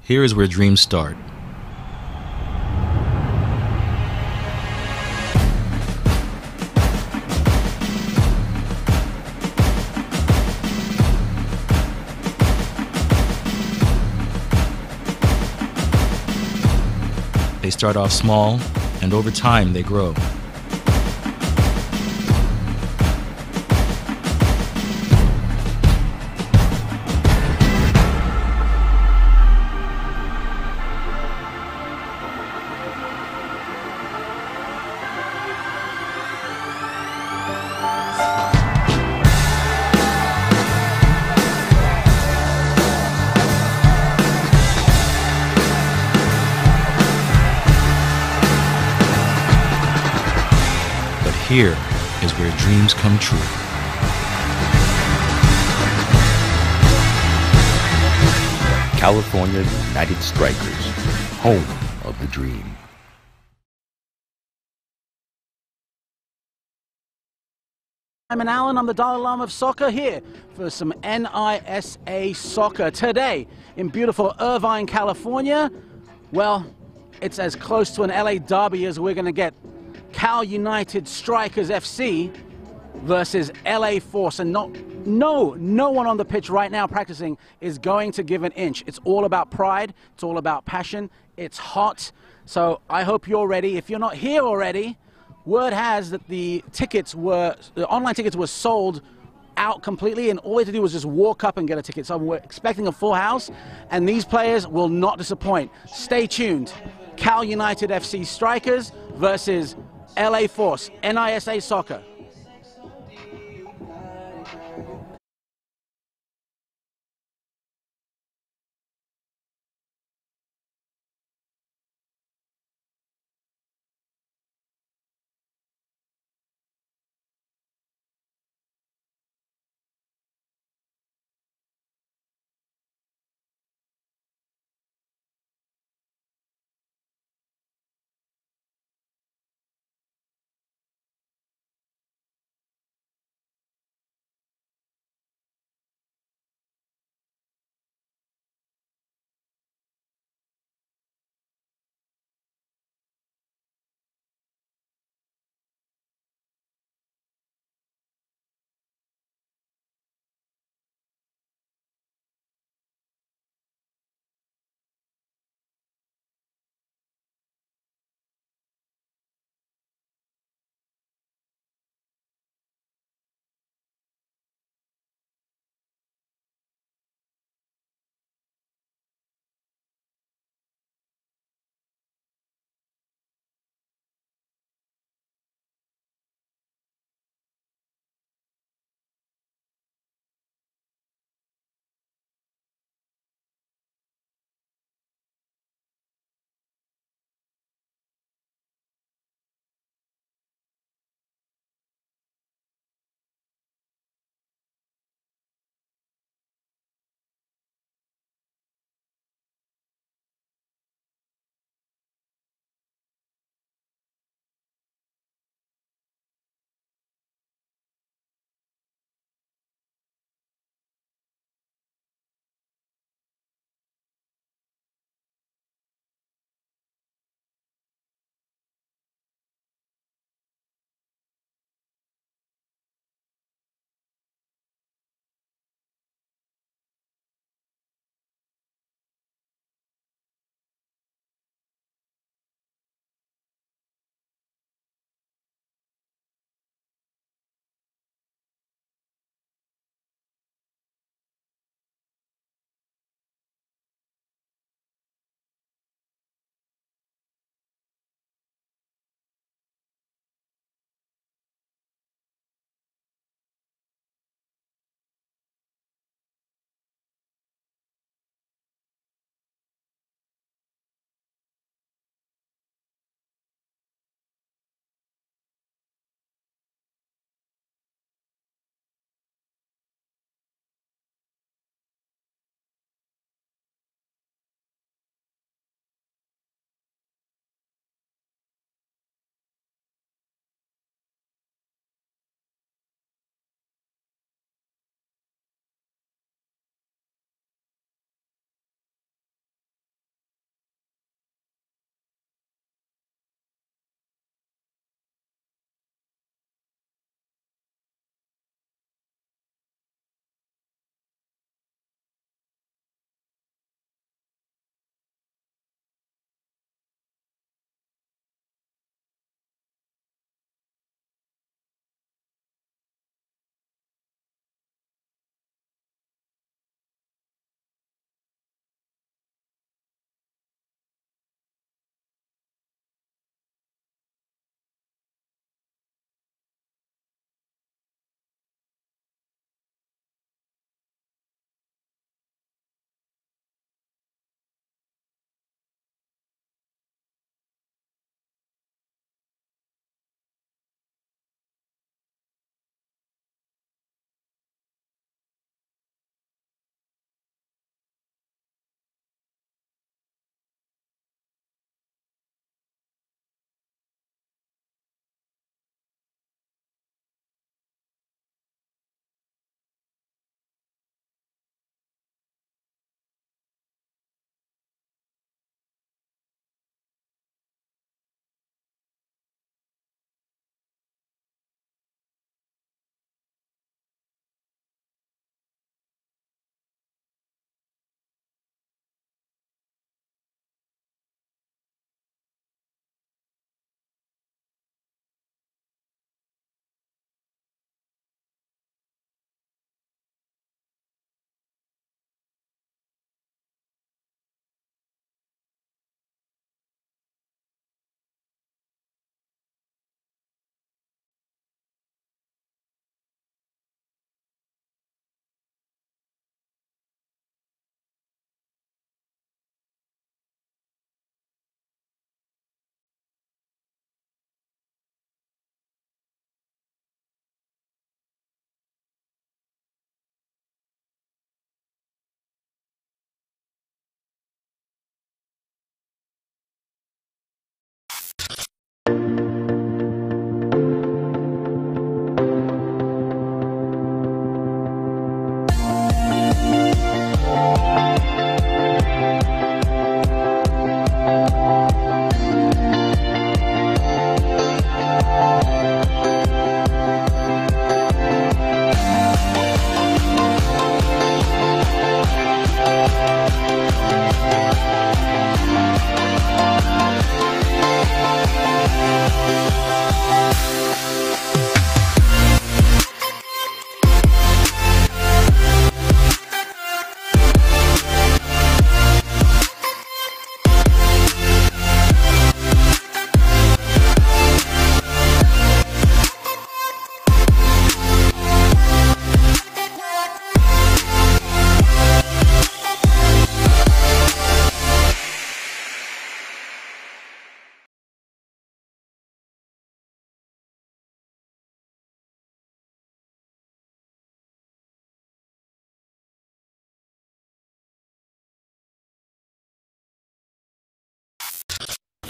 Here is where dreams start. They start off small, and over time they grow. Here is where dreams come true. California United Strikers, home of the dream. I'm Alan, I'm the Dalai Lama of soccer, here for some NISA soccer. Today, in beautiful Irvine, California, well, it's as close to an LA derby as we're going to get. Cal United Strikers FC versus LA Force, and no one on the pitch right now practicing is going to give an inch. It's all about pride, it's all about passion, it's hot, so I hope you're ready. If you're not here already, word has that the online tickets were sold out completely, and all we had to do was just walk up and get a ticket. So we're expecting a full house, and these players will not disappoint. Stay tuned. Cal United FC Strikers versus LA Force, NISA Soccer.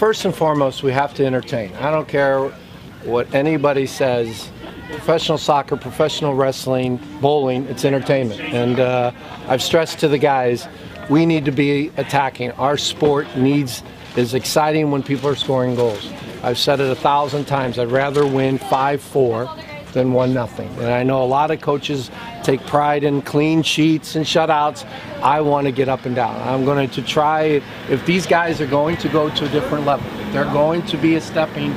first and foremost, we have to entertain. I don't care what anybody says. Professional soccer, professional wrestling, bowling, it's entertainment. And I've stressed to the guys, we need to be attacking. Our sport is exciting when people are scoring goals. I've said it 1,000 times. I'd rather win 5-4 than 1-0. And I know a lot of coaches take pride in clean sheets and shutouts. I want to get up and down. I'm going to try, if these guys are going to go to a different level, they're going to be a stepping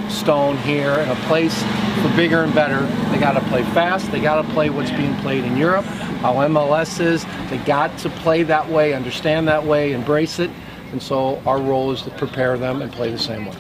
stone here and a place for bigger and better. They got to play fast. They got to play what's being played in Europe, how MLS is. They got to play that way, understand that way, embrace it. And so our role is to prepare them and play the same way.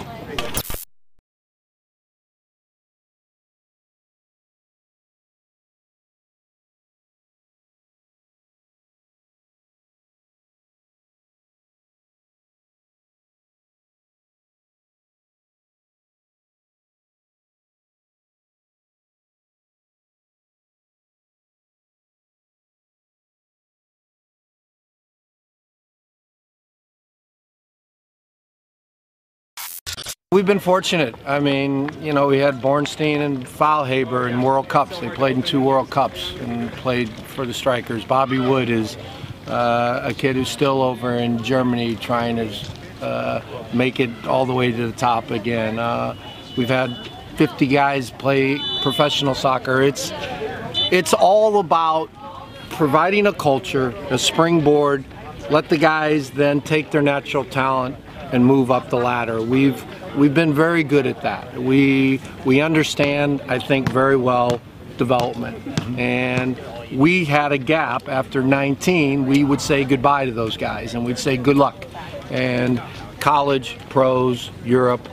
We've been fortunate. I mean, you know, we had Bornstein and Faulhaber in World Cups. They played in 2 World Cups and played for the Strikers. Bobby Wood is a kid who's still over in Germany trying to make it all the way to the top again. We've had 50 guys play professional soccer. It's all about providing a culture, a springboard, let the guys then take their natural talent and move up the ladder. We've been very good at that. We understand, I think, very well development. And we had a gap after 19. We would say goodbye to those guys and we'd say good luck. And college, pros, Europe,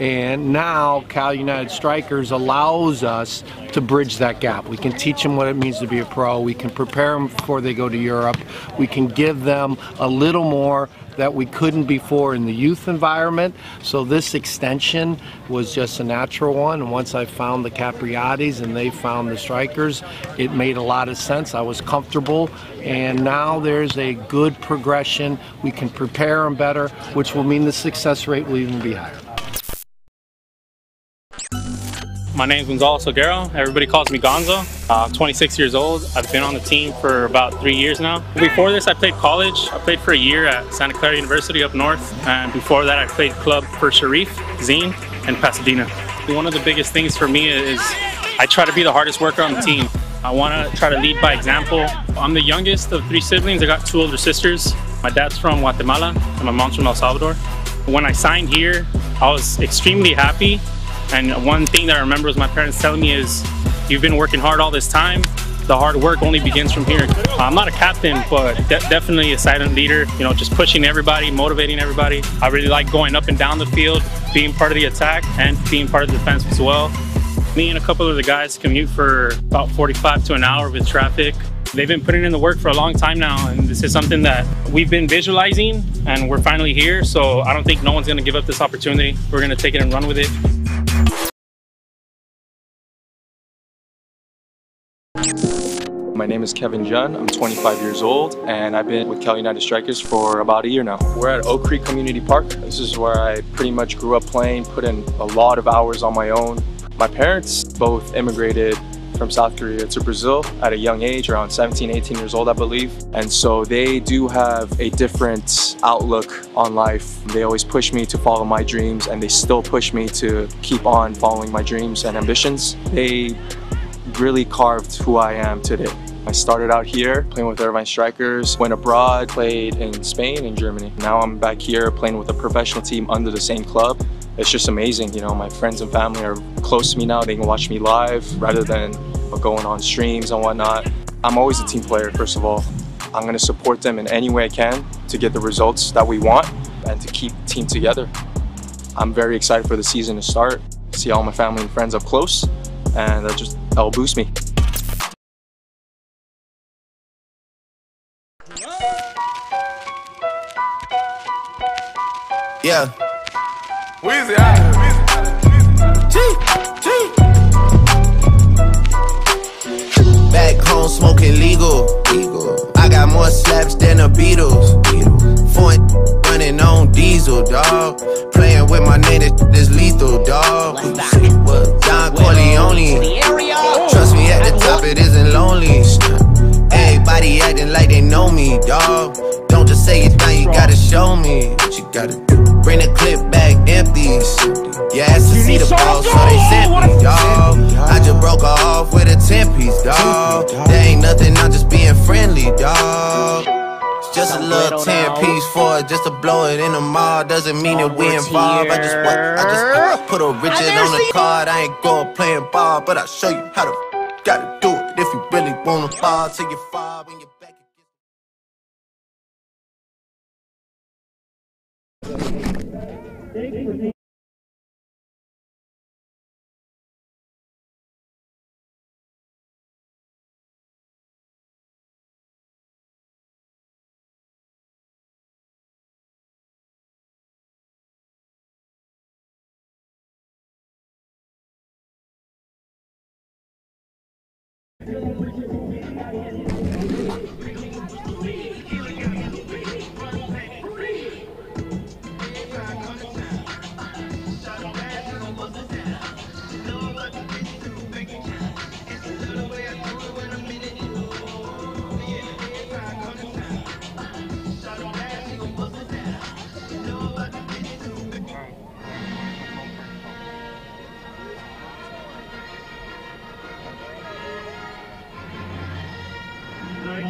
and now Cal United Strikers allows us to bridge that gap. We can teach them what it means to be a pro. We can prepare them before they go to Europe. We can give them a little more that we couldn't before in the youth environment. So this extension was just a natural one. And once I found the Capriatis and they found the Strikers, it made a lot of sense. I was comfortable. And now there's a good progression. We can prepare them better, which will mean the success rate will even be higher. My name's Gonzalo Salguero. Everybody calls me Gonzo. I'm 26 years old. I've been on the team for about 3 years now. Before this, I played college. I played for a year at Santa Clara University up north. And before that, I played club for Sharif, Zine, and Pasadena. One of the biggest things for me is I try to be the hardest worker on the team. I want to try to lead by example. I'm the youngest of 3 siblings. I got 2 older sisters. My dad's from Guatemala and my mom's from El Salvador. When I signed here, I was extremely happy. And one thing that I remember was my parents telling me is, you've been working hard all this time, the hard work only begins from here. I'm not a captain, but definitely a silent leader, you know, just pushing everybody, motivating everybody. I really like going up and down the field, being part of the attack and being part of the defense as well. Me and a couple of the guys commute for about 45 to an hour with traffic. They've been putting in the work for a long time now, and this is something that we've been visualizing, and we're finally here, so I don't think no one's going to give up this opportunity. We're going to take it and run with it. My name is Kevin Jun. I'm 25 years old and I've been with Cal United Strikers for about a year now. We're at Oak Creek Community Park. This is where I pretty much grew up playing, put in a lot of hours on my own. My parents both immigrated from South Korea to Brazil at a young age, around 17, 18 years old, I believe. And so they do have a different outlook on life. They always push me to follow my dreams and they still push me to keep on following my dreams and ambitions. They really carved who I am today. I started out here playing with Irvine Strikers, went abroad, played in Spain and Germany. Now I'm back here playing with a professional team under the same club. It's just amazing, you know, my friends and family are close to me now. They can watch me live rather than going on streams and whatnot. I'm always a team player, first of all. I'm going to support them in any way I can to get the results that we want and to keep the team together. I'm very excited for the season to start, see all my family and friends up close, and that'll boost me. Yeah. Weezy Back home smoking legal. I got more slaps than the Beatles. Running on diesel, dog. Playing with my name, this lethal, dog. Don Corleone. Trust me, at the top it isn't lonely. Everybody acting like they know me, dog. Don't just say it now, you gotta show me what you gotta do. Bring the clip back empties. You asked to see the ball, so they sent me, dog. I just broke her off with a 10-piece, dog. There ain't nothing, I'm just being friendly, dog. It's just a little 10-piece for it, just to blow it in the mall. Doesn't mean that we involved. I just put a Richard on the card. I ain't going playing ball, but I'll show you how to gotta do it if you really wanna fall till you fall when you're back again.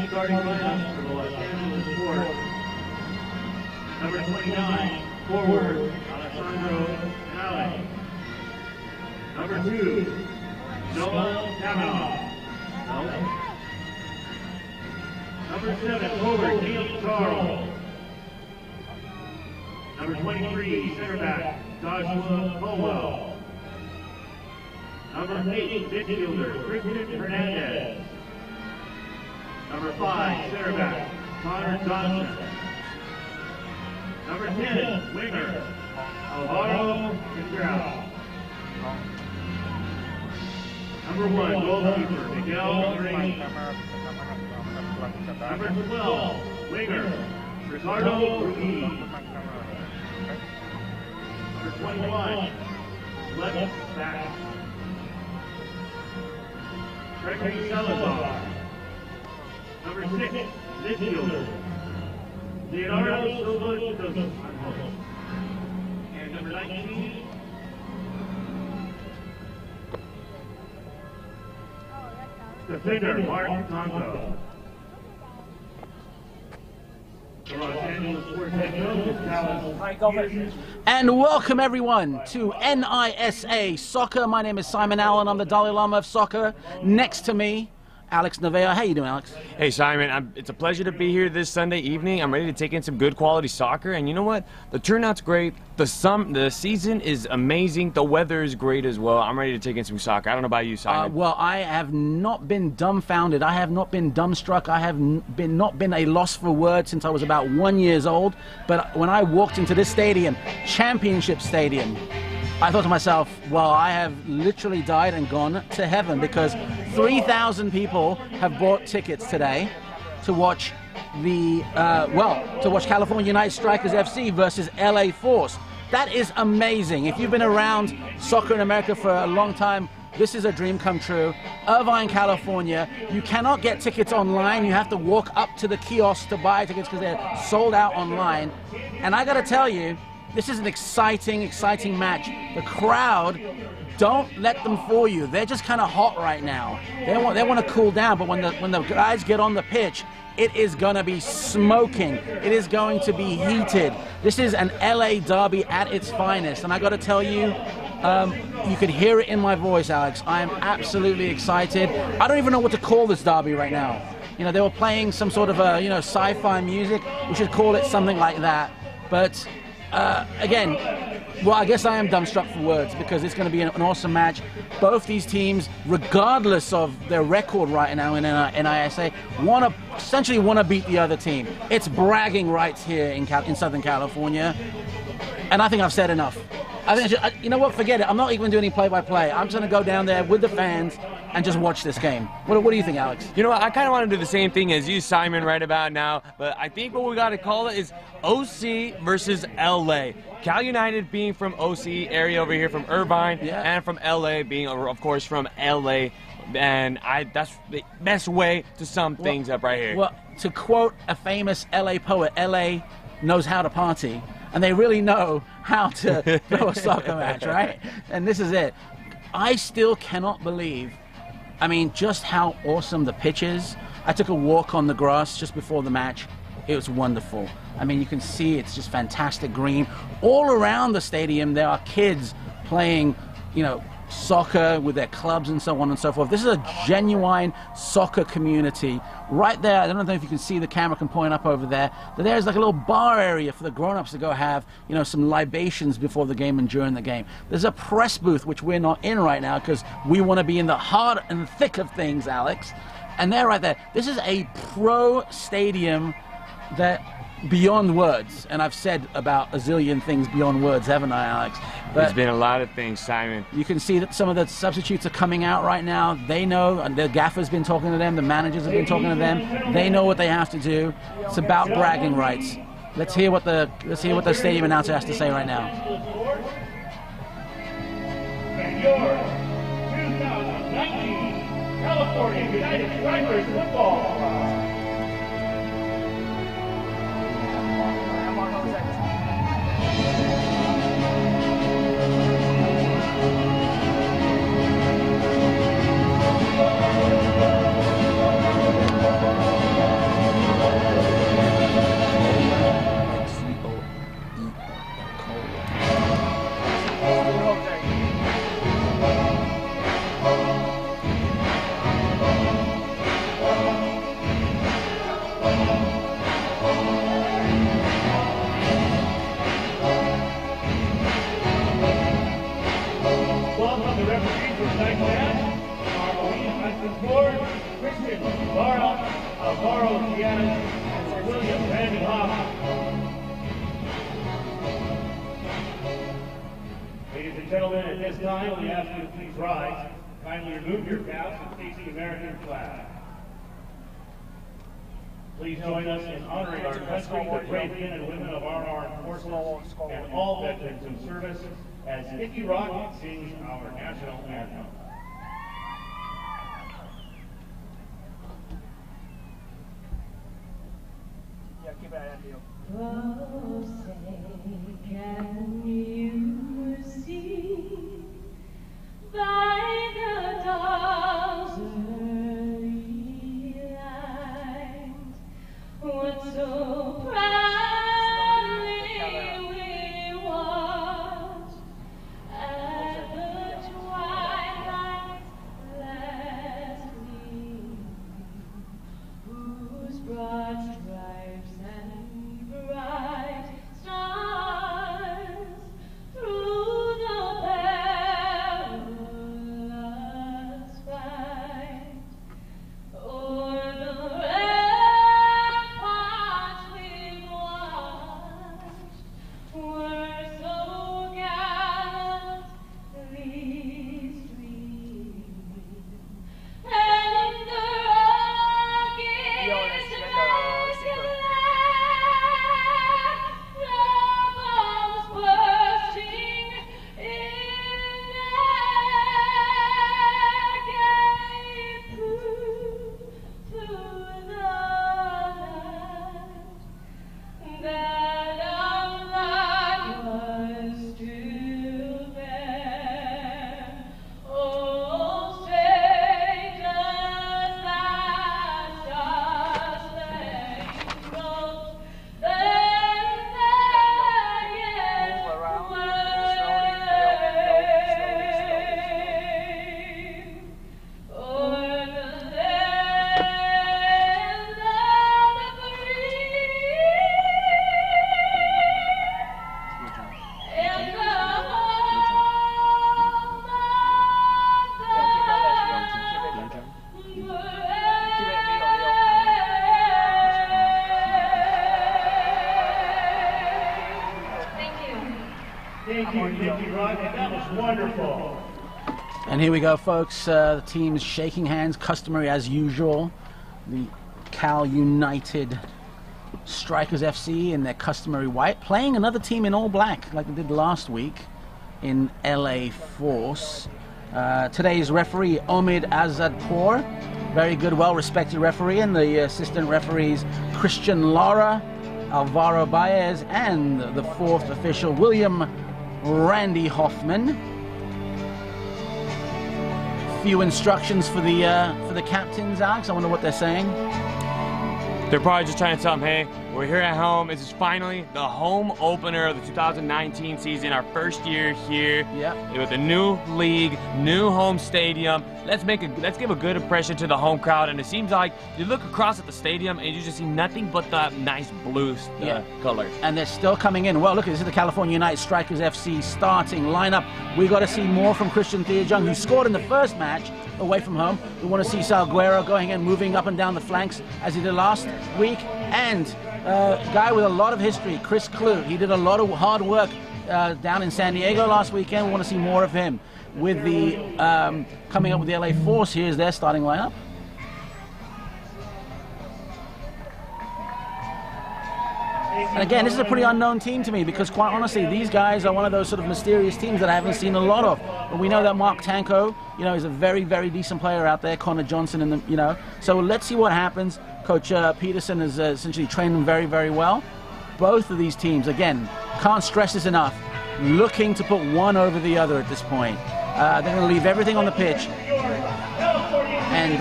Starting lineup for the Los Angeles Sport. Number 29, forward, Alessandro Canale. Number 2, Noah Kavanaugh. Number 7, forward, Neil Charles. Number 23, center back, Joshua Colwell. Number 8, midfielder, Christian Hernandez. Number 5, center back, Connor Johnson. Number 10, winger, Alvaro Contreras. Number 1, goalkeeper, Miguel Reyes. Number 12, winger, Ricardo Ruiz. Number 21, left back, Gregory Salazar. Number 6, midfielder, Leonardo Silva. And number 19, defender, Martin Tonto. The Los Angeles Sports head coach is And welcome everyone to NISA Soccer. My name is Simon Allen. I'm the Dalai Lama of soccer. Next to me, Alex Nevea. How you doing, Alex? Hey, Simon. It's a pleasure to be here this Sunday evening. I'm ready to take in some good quality soccer, and you know what? The turnout's great. The season is amazing. The weather is great as well. I'm ready to take in some soccer. I don't know about you, Simon. Well, I have not been dumbfounded. I have not been dumbstruck. I have not been a loss for words since I was about 1 year old. But when I walked into this stadium, Championship Stadium, I thought to myself, well, I have literally died and gone to heaven, because 3,000 people have bought tickets today to watch to watch California United Strikers FC versus LA Force. That is amazing. If you've been around soccer in America for a long time, this is a dream come true. Irvine, California. You cannot get tickets online. You have to walk up to the kiosk to buy tickets because they're sold out online. And I got to tell you, this is an exciting, exciting match. The crowd, don't let them fool you. They're just kind of hot right now. They want to cool down, but when the guys get on the pitch, it is going to be smoking. It is going to be heated. This is an LA derby at its finest, and I got to tell you, you could hear it in my voice, Alex. I am absolutely excited. I don't even know what to call this derby right now. You know, they were playing some sort of sci-fi music. We should call it something like that. But again, well, I guess I am dumbstruck for words, because it's going to be an awesome match. Both these teams, regardless of their record right now in NISA, essentially want to beat the other team. It's bragging rights here in Southern California, and I think I've said enough. I think you know what? Forget it. I'm not even doing any play-by-play. I'm just going to go down there with the fans and just watch this game. What do you think, Alex? You know what? I kind of want to do the same thing as you, Simon, right about now. But I think what we got to call it is OC versus LA. Cal United being from OC area over here, from Irvine, and from LA being, of course, from LA. And that's the best way to sum things up right here. Well, to quote a famous LA poet, LA knows how to party, and they really know how to throw a soccer match, right? And this is it. I still cannot believe, I mean, just how awesome the pitch is. I took a walk on the grass just before the match. It was wonderful. I mean, you can see it's just fantastic green. All around the stadium, there are kids playing, you know, soccer with their clubs and so on and so forth. This is a genuine soccer community. Right there, I don't know if you can see, the camera can point up over there, but there's like a little bar area for the grown-ups to go have, you know, some libations before the game and during the game. There's a press booth, which we're not in right now because we want to be in the heart and thick of things, Alex. And they're right there. This is a pro stadium that beyond words, and I've said about a zillion things beyond words, haven't I, Alex? But there's been a lot of things, Simon. You can see that some of the substitutes are coming out right now. They know, and the gaffer's been talking to them, the managers have been talking to them. They know what they have to do. It's about bragging rights. Let's hear what the stadium announcer has to say right now. And your 2019 California United Strikers football. Ladies and gentlemen, at this time, we ask you to please rise. Kindly remove your caps and face the American flag. Please join us in honoring our country, the brave men and women of our armed forces, and all veterans in service, as Icky Rock sings our national anthem. Yeah, keep it at you. Oh, say, can you see by the dawn's early light what so proudly we watched at the twilight's last gleam, whose broad stripes and bright stars through the perilous fight o'er the ramparts we Thank you, Rod. That was wonderful. And here we go, folks. The teams shaking hands, customary as usual. The Cal United Strikers FC in their customary white, playing another team in all black like they did last week in LA Force. Today's referee, Omid Azadpour, very good, well-respected referee, and the assistant referees, Christian Lara, Alvaro Baez, and the fourth official, William Randy Hoffman. Few instructions for the captains, Alex. I wonder what they're saying. They're probably just trying to tell them, hey, we're here at home. This is finally the home opener of the 2019 season, our first year here. Yep. With a new league, new home stadium. Let's give a good impression to the home crowd. And it seems like you look across at the stadium and you just see nothing but the nice blue color. And they're still coming in. Well, look, this is the California United Strikers FC starting lineup. We got to see more from Christian Theajung, who scored in the first match away from home. We want to see Salguero going and moving up and down the flanks as he did last week. And guy with a lot of history, Chris Clute. He did a lot of hard work down in San Diego last weekend. We want to see more of him. With the coming up with the LA Force, here's their starting lineup. And again, this is a pretty unknown team to me because, quite honestly, these guys are one of those sort of mysterious teams that I haven't seen a lot of. But we know that Mark Tanko, you know, is a very, very decent player out there. Connor Johnson, and you know. So let's see what happens. Coach Peterson has essentially trained them very, very well. Both of these teams, again, can't stress this enough, looking to put one over the other at this point. They're going to leave everything on the pitch. And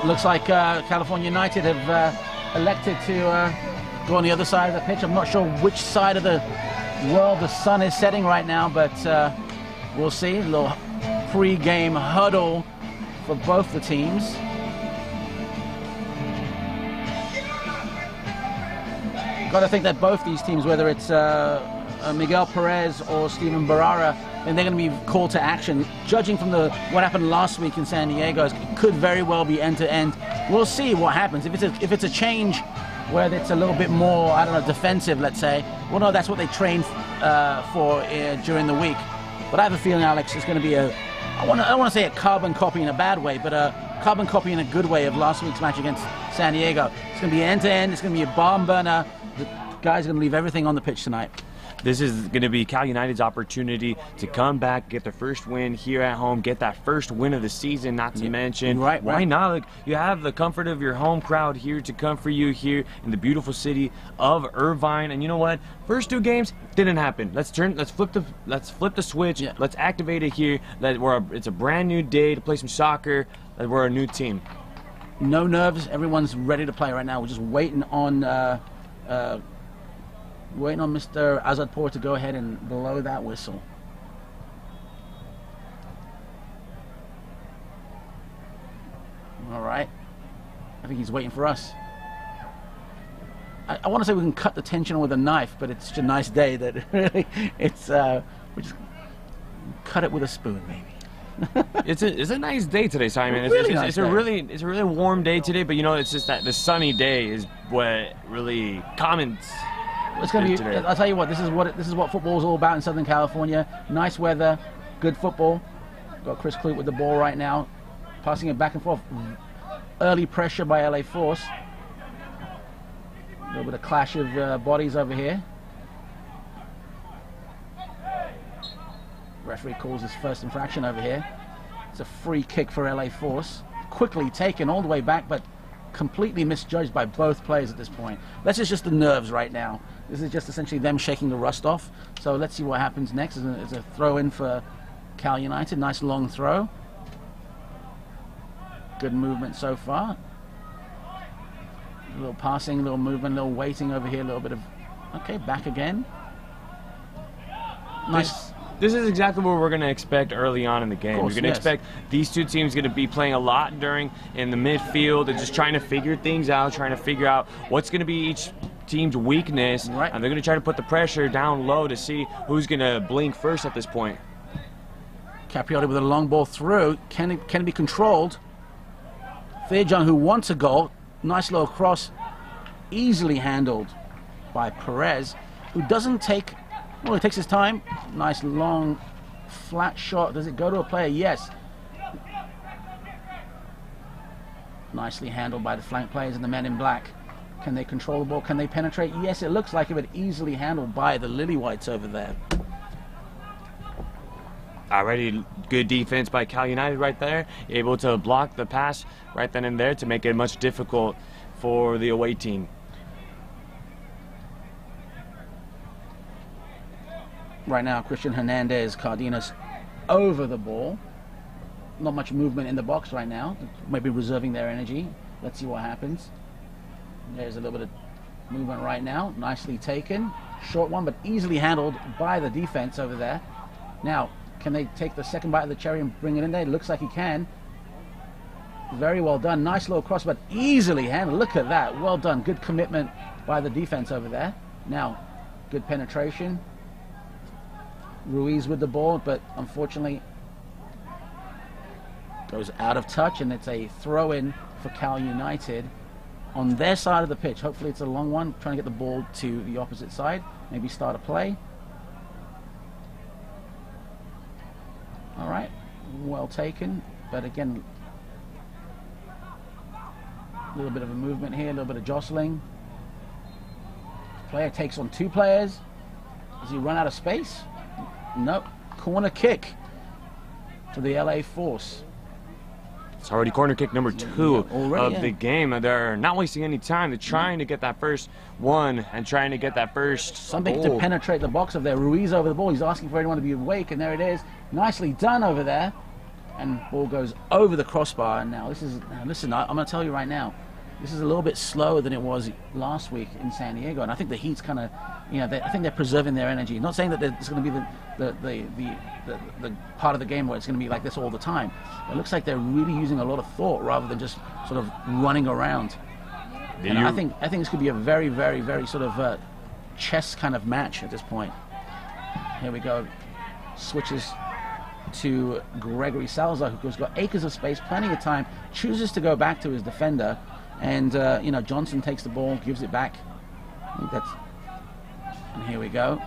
looks like California United have elected to go on the other side of the pitch. I'm not sure which side of the world the sun is setting right now, but we'll see. A little pre-game huddle for both the teams. Got to think that both these teams, whether it's Miguel Perez or Steven Barrera, and they're going to be called to action. Judging from what happened last week in San Diego, it could very well be end-to-end. We'll see what happens. If it's a change where it's a little bit more, I don't know, defensive, let's say, well, no, that's what they train for during the week. But I have a feeling, Alex, it's going to be I don't want to say a carbon copy in a bad way, but a carbon copy in a good way of last week's match against San Diego. It's going to be end-to-end. It's going to be a barn burner. The guys are going to leave everything on the pitch tonight. This is going to be Cal United's opportunity to come back, get their first win here at home, get that first win of the season, not to mention. Right. Why not? Look, you have the comfort of your home crowd here to come for you here in the beautiful city of Irvine. And you know what? First two games didn't happen. Let's flip the switch. Yeah. Let's activate it here. It's a brand new day to play some soccer. We're a new team. No nerves. Everyone's ready to play right now. We're just waiting on Mr. Azadpour to go ahead and blow that whistle. All right. I think he's waiting for us. I want to say we can cut the tension with a knife, but it's such a nice day that really we just cut it with a spoon, maybe. It's a nice day today, Simon. It's a really warm day today, but you know, it's just that the sunny day is what really comments. It's going to be. I'll tell you what. This is what football is all about in Southern California. Nice weather, good football. Got Chris Clute with the ball right now, passing it back and forth. Early pressure by LA Force. A little bit of clash of bodies over here. Referee calls his first infraction over here. It's a free kick for LA Force. Quickly taken all the way back, but completely misjudged by both players at this point. This is just the nerves right now. This is just essentially them shaking the rust off. So let's see what happens next. It's a throw in for Cal United. Nice long throw. Good movement so far. A little passing, a little movement, a little waiting over here, a little bit of... Okay, back again. Nice. This is exactly what we're going to expect early on in the game. We're going to expect these two teams going to be playing a lot in the midfield and just trying to figure things out, trying to figure out what's going to be each team's weakness. Right. And they're going to try to put the pressure down low to see who's going to blink first at this point. Caprioti with a long ball through. Can it be controlled? Theajung, who wants a goal. Nice little cross. Easily handled by Perez, who doesn't take Well, he takes his time. Nice long flat shot. Does it go to a player? Yes. Nicely handled by the flank players and the men in black. Can they control the ball? Can they penetrate? Yes, it looks like it would easily handled by the Lily Whites over there. Already good defense by Cal United right there. Able to block the pass right then and there to make it much difficult for the away team. Right now, Christian Hernandez, Cardenas over the ball. Not much movement in the box right now. Maybe reserving their energy. Let's see what happens. There's a little bit of movement right now. Nicely taken. Short one, but easily handled by the defense over there. Now, can they take the second bite of the cherry and bring it in there? It looks like he can. Very well done. Nice little cross, but easily handled. Look at that. Well done. Good commitment by the defense over there. Now, good penetration. Ruiz with the ball, but unfortunately goes out of touch, and it's a throw-in for Cal United on their side of the pitch. Hopefully it's a long one, trying to get the ball to the opposite side. Maybe start a play. All right, well taken, but again, a little bit of a movement here, a little bit of jostling. Player takes on two players. Does he run out of space? Nope. Corner kick to the LA Force. It's already corner kick number 2 of the game. They're not wasting any time. They're trying to get that first one and trying to get that first something to penetrate the box of there. Ruiz over the ball. He's asking for everyone to be awake, and there it is. Nicely done over there. And ball goes over the crossbar. And now listen, I'm going to tell you right now, this is a little bit slower than it was last week in San Diego, and I think the Heat's kind of, I think they're preserving their energy. Not saying that it's going to be the part of the game where it's going to be like this all the time. It looks like they're really using a lot of thought rather than just sort of running around. And I think this could be a very, very, very sort of chess kind of match at this point. Here we go. Switches to Gregory Salazar, who's got acres of space, plenty of time, chooses to go back to his defender. And, Johnson takes the ball, gives it back. I think that's... And here we go.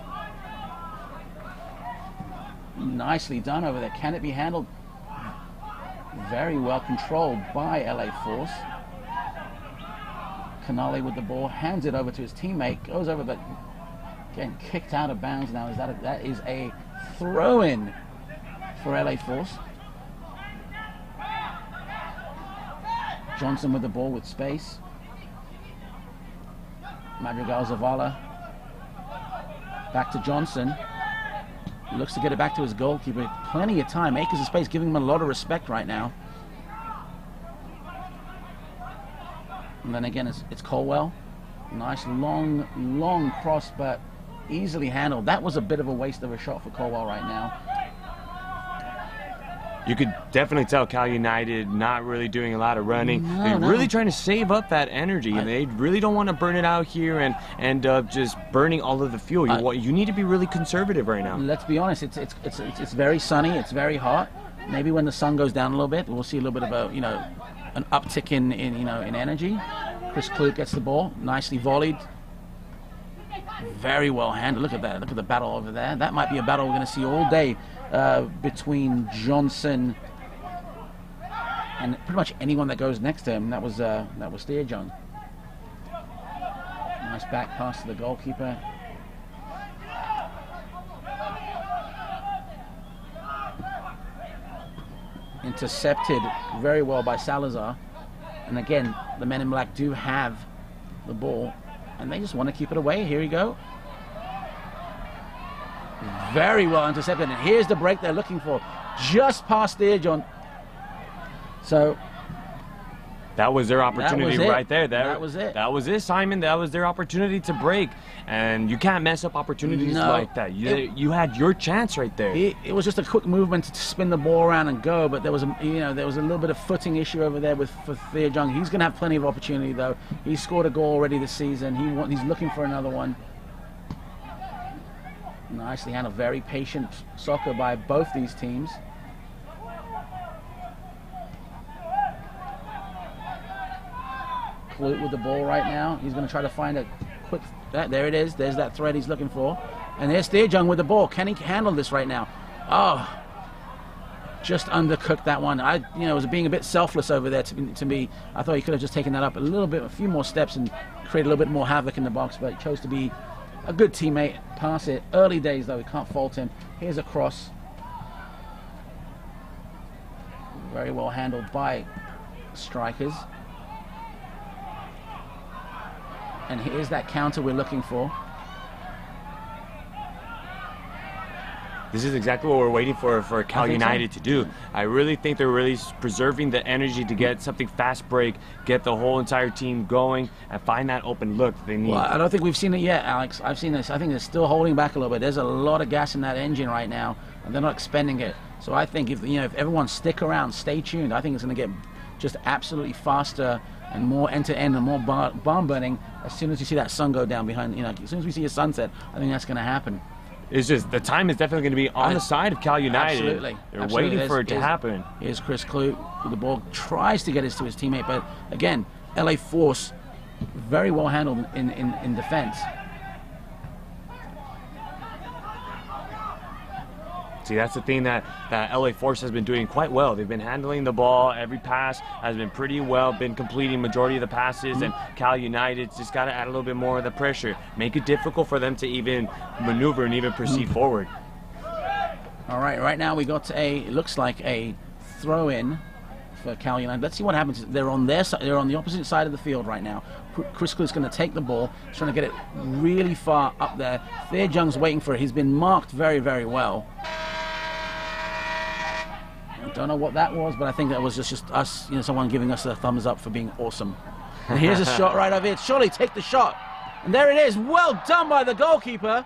Nicely done over there. Can it be handled? Very well controlled by LA Force. Canale with the ball, hands it over to his teammate, goes over, but getting kicked out of bounds now. That is a throw-in for LA Force. Johnson with the ball with space. Madrigal Zavala. Back to Johnson. He looks to get it back to his goalkeeper. Plenty of time. Acres of space, giving him a lot of respect right now. And then again, it's Colwell. Nice long cross, but easily handled. That was a bit of a waste of a shot for Colwell right now. You could definitely tell Cal United not really doing a lot of running. They're really trying to save up that energy, and they really don't want to burn it out here and end up just burning all of the fuel. You need to be really conservative right now. Let's be honest. It's very sunny. It's very hot. Maybe when the sun goes down a little bit, we'll see a little bit of a an uptick in energy. Chris Klute gets the ball, nicely volleyed. Very well handled. Look at that. Look at the battle over there. That might be a battle we're going to see all day between Johnson and pretty much anyone that goes next to him. That was Steerjung. Nice back pass to the goalkeeper. Intercepted very well by Salazar. And again, the men in black do have the ball, and they just want to keep it away. Here we go. Very well intercepted, and here's the break they're looking for. Just past Steerjung. So that was their opportunity right there. That was it. That was it, Simon. That was their opportunity to break, and you can't mess up opportunities like that. You had your chance right there. It was just a quick movement to spin the ball around and go, but there was a little bit of footing issue over there for Steerjung. He's going to have plenty of opportunity though. He's scored a goal already this season. He's looking for another one. Nicely handled. Very patient soccer by both these teams. Klute with the ball right now. He's going to try to find a quick... There it is. There's that thread he's looking for. And there's Steerjung with the ball. Can he handle this right now? Oh, just undercooked that one. I was being a bit selfless over there to me. I thought he could have just taken that up a little bit, a few more steps, and create a little bit more havoc in the box, but he chose to be a good teammate, pass it. Early days, though, we can't fault him. Here's a cross. Very well handled by strikers. And here's that counter we're looking for. This is exactly what we're waiting for Cal United to do. I really think they're really preserving the energy to get something fast break, get the whole entire team going, and find that open look that they need. Well, I don't think we've seen it yet, Alex. I've seen this. I think they're still holding back a little bit. There's a lot of gas in that engine right now, and they're not expending it. So I think if everyone stick around, stay tuned, I think it's going to get just absolutely faster and more end-to-end and more barn burning as soon as you see that sun go down behind. As soon as we see a sunset, I think that's going to happen. It's just the time is definitely going to be on the side of Cal United. Absolutely. They're waiting for it to happen. Here's Chris Clute with the ball, tries to get it to his teammate, but again, LA Force very well handled in defense. See, that's the thing that LA Force has been doing quite well. They've been handling the ball. Every pass has been pretty well, been completing majority of the passes, and Cal United's just got to add a little bit more of the pressure. Make it difficult for them to even maneuver and even proceed forward. All right, right now we got it looks like a throw-in for Cal United. Let's see what happens. They're on their side. They're on the opposite side of the field right now. Chris Clute's going to take the ball. He's trying to get it really far up there. Steerjung's waiting for it. He's been marked very, very well. I don't know what that was, but I think that was just us, someone giving us a thumbs up for being awesome. And here's a shot right over here. Surely take the shot. And there it is. Well done by the goalkeeper.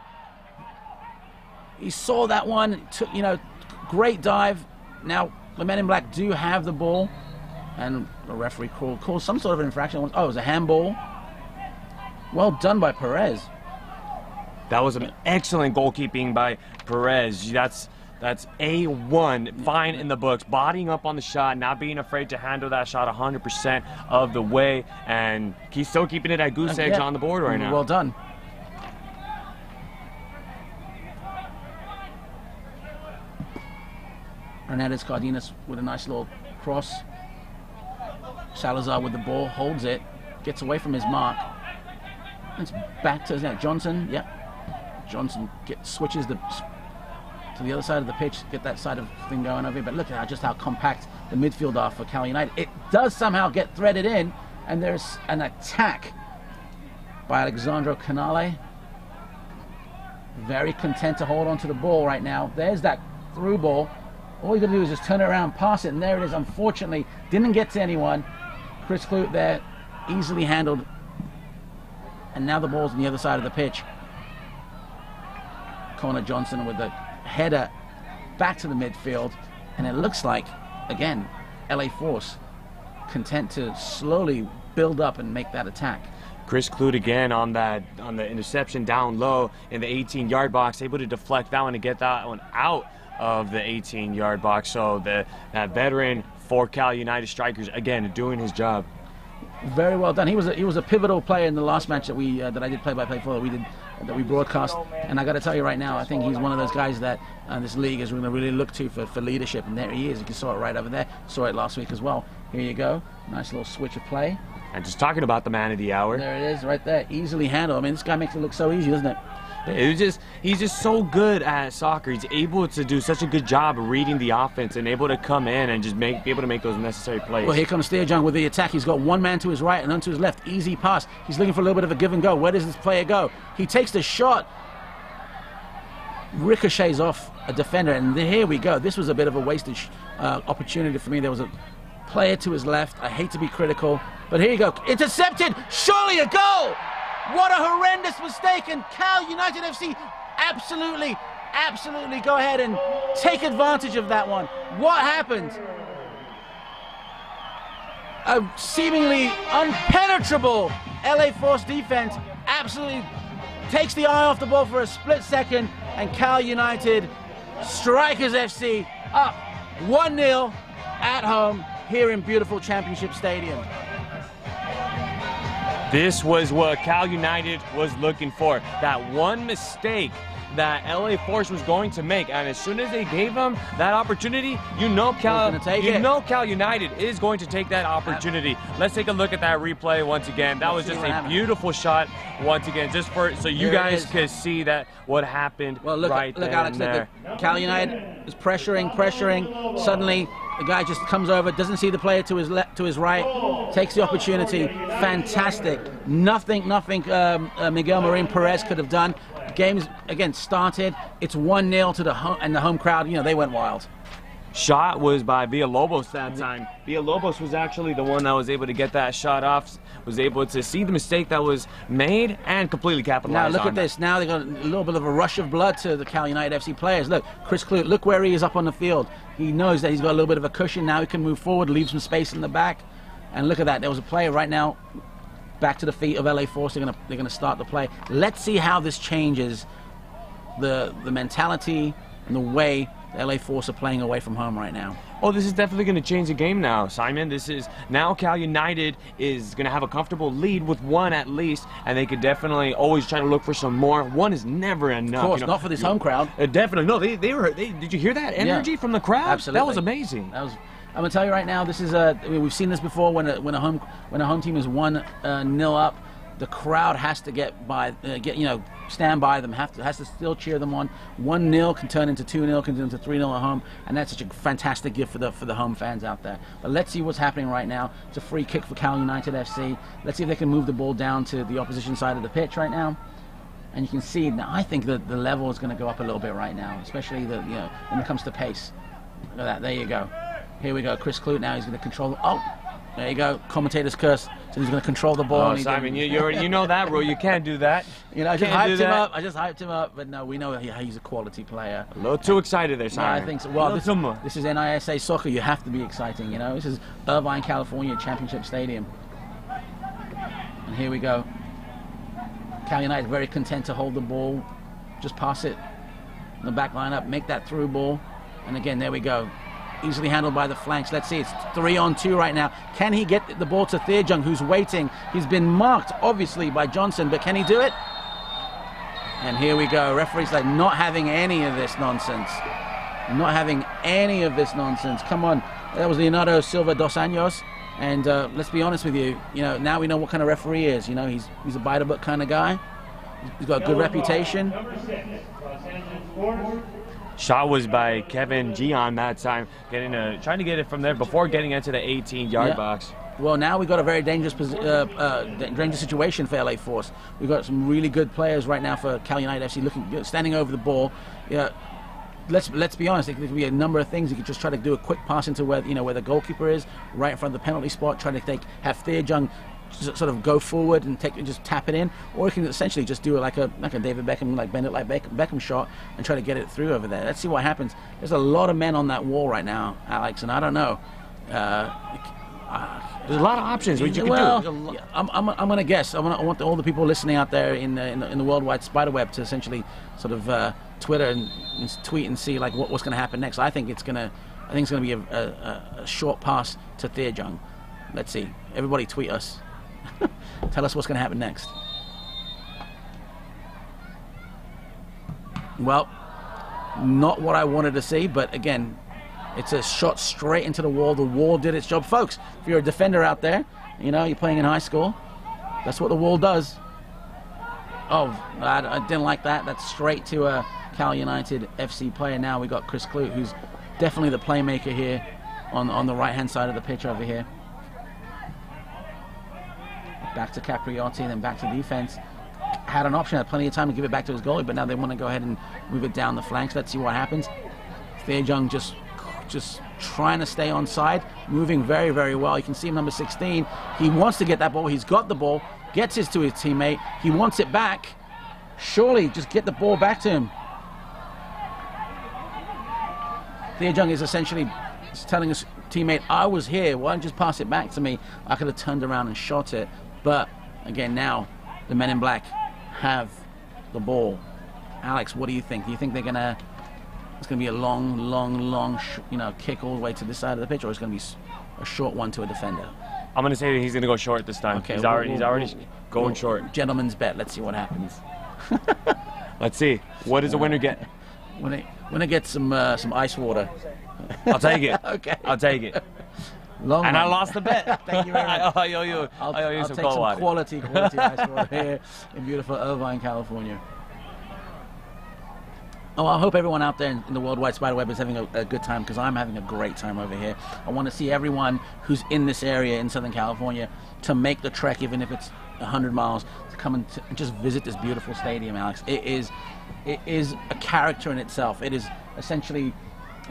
He saw that one, took, great dive. Now, the men in black do have the ball, and the referee calls some sort of an infraction. Oh, it was a handball. Well done by Perez. That was an excellent goalkeeping by Perez. That's A1, fine in the books. Bodying up on the shot, not being afraid to handle that shot 100% of the way, and he's still keeping it at goose eggs on the board right now. Well done. Hernandez Cardenas with a nice little cross. Salazar with the ball, holds it, gets away from his mark. It's back to Johnson. Yep. Johnson switches to the other side of the pitch, get that side of thing going over here. But look at just how compact the midfield are for Cal United. It does somehow get threaded in, and there's an attack by Alexandro Canale. Very content to hold on to the ball right now. There's that through ball. All you got to do is just turn it around, pass it, and there it is. Unfortunately, didn't get to anyone. Chris Clute there, easily handled. And now the ball's on the other side of the pitch. Connor Johnson with the header back to the midfield, and it looks like, again, LA Force content to slowly build up and make that attack. Chris Clute again on the interception down low in the 18-yard box, able to deflect that one and get that one out of the 18-yard box. So that veteran for Cal United Strikers again doing his job. Very well done. He was a pivotal player in the last match that I did play-by-play for, that we broadcast. And I got to tell you right now, I think he's one of those guys that this league is going to really look to for leadership. And there he is. You saw it right over there. Saw it last week as well. Here you go. Nice little switch of play. And just talking about the man of the hour. There it is, right there. Easily handled. I mean, this guy makes it look so easy, doesn't it? He's just so good at soccer. He's able to do such a good job of reading the offense and able to come in and just be able to make those necessary plays. Well, here comes Steerjung with the attack. He's got one man to his right and none to his left. Easy pass. He's looking for a little bit of a give and go. Where does this player go? He takes the shot. Ricochets off a defender, and here we go. This was a bit of a wasted opportunity for me. There was a player to his left. I hate to be critical, but here you go. Intercepted. Surely a goal. What a horrendous mistake, and Cal United FC absolutely go ahead and take advantage of that one. What happened? A seemingly unpenetrable LA Force defense absolutely takes the eye off the ball for a split second, and Cal United Strikers FC up 1-0 at home here in beautiful Championship Stadium. This was what Cal United was looking for. That one mistake that LA Force was going to make, and as soon as they gave him that opportunity, you know Cal United is going to take that opportunity. Let's take a look at that replay once again. That was just a beautiful shot once again, just for so you guys could see that what happened. Well, look, right look, there Alex, and look, Cal United is pressuring. Suddenly, the guy just comes over, doesn't see the player to his right, takes the opportunity. Fantastic. Nothing Miguel Marin Perez could have done. Game's again started. It's 1-0 to the home, and the home crowd, they went wild. Shot was by Villalobos that time. Villalobos was actually the one that was able to get that shot off, was able to see the mistake that was made and completely capitalize on Now look at this. Now they got a little bit of a rush of blood to the Cal United FC players. Look, Chris Clute, look where he is up on the field. He knows that he's got a little bit of a cushion. Now he can move forward, leave some space in the back. And look at that. There was a player right now back to the feet of LA Force. They're gonna start the play. Let's see how this changes the mentality and the way the LA Force are playing away from home right now. Oh, this is definitely going to change the game now, Simon. This is now Cal United is going to have a comfortable lead with 1 at least, and they could definitely always try to look for some more. 1 is never enough. Of course, not for this home crowd. Definitely, no. Did you hear that energy from the crowd? Absolutely, that was amazing. I'm gonna tell you right now. This is we've seen this before when a home team is 1-0 up. The crowd has to stand by them, has to still cheer them on. 1-0 can turn into 2-0, can turn into 3-0 at home, and that's such a fantastic gift for the home fans out there. But let's see what's happening right now. It's a free kick for Cal United FC. Let's see if they can move the ball down to the opposition side of the pitch right now. And you can see now. I think that the level is going to go up a little bit right now, especially when it comes to pace. Look at that. There you go. Here we go. Chris Clute now. He's going to control. Oh. There you go, commentator's curse. So he's going to control the ball. Oh, Simon, you know that rule. You can't do that. I just hyped him up. But no, we know he's a quality player. A little too excited there, Simon. No, I think so. Well, this is NISA soccer. You have to be exciting. This is Irvine, California Championship Stadium. And here we go. Cal United very content to hold the ball, just pass it in the back line up, make that through ball, and again there we go. Easily handled by the flanks. Let's see, it's 3-on-2 right now. Can he get the ball to Theerjung, who's waiting? He's been marked, obviously, by Johnson, but can he do it? And here we go. Referee's like, not having any of this nonsense. Not having any of this nonsense. Come on. That was Leonardo Silva dos Anjos. And let's be honest with you, now we know what kind of referee he is. He's a by-the-book kind of guy. He's got a good reputation. Shot was by Kevin Gian that time, trying to get it from there before getting into the 18-yard box. Well, now we've got a very dangerous situation for LA Force. We've got some really good players right now for Cal United FC standing over the ball. Let's be honest. There could be a number of things. You could just try to do a quick pass into where the goalkeeper is, right in front of the penalty spot, trying to have Theerjung sort of go forward and just tap it in, or you can essentially just do it like a David Beckham, bend it like Beckham shot and try to get it through over there. Let's see what happens. There's a lot of men on that wall right now, Alex, and I don't know. There's a lot of options what you can do. I'm gonna guess. I want all the people listening out there in the worldwide spiderweb to essentially sort of Twitter and tweet and see what's going to happen next. I think it's gonna be a short pass to Theerjung. Let's see. Everybody tweet us. Tell us what's going to happen next. Well, not what I wanted to see, but again, it's a shot straight into the wall. The wall did its job. Folks, if you're a defender out there, you're playing in high school, that's what the wall does. Oh, I didn't like that. That's straight to a Cal United FC player. Now we got Chris Clute, who's definitely the playmaker here on the right-hand side of the pitch over here. Back to Capriotti, then back to defense. Had an option, had plenty of time to give it back to his goalie, but now they want to go ahead and move it down the flanks. Let's see what happens. Theerjung just trying to stay on side, moving very, very well. You can see him, number 16. He wants to get that ball. He's got the ball, gets it to his teammate. He wants it back. Surely, just get the ball back to him. Theerjung is essentially telling his teammate, I was here, why don't you just pass it back to me? I could have turned around and shot it. But again, now the men in black have the ball. Alex, what do you think? Do you think it's gonna be a long kick all the way to this side of the pitch, or it's gonna be a short one to a defender? I'm gonna say that he's gonna go short this time. Okay, he's already going short. Gentleman's bet. Let's see what happens. Let's see. What does the winner get? Winner gets some ice water. I'll take it. Okay. I'll take it. Long and one. I lost the bet. Thank you very much. I owe you I'll some take cold some water. quality ice water here in beautiful Irvine, California. Oh, I hope everyone out there in the worldwide spider web is having a good time, because I'm having a great time over here. I want to see everyone who's in this area in Southern California to make the trek, even if it's 100 miles, to come and just visit this beautiful stadium, Alex. It is a character in itself. It is essentially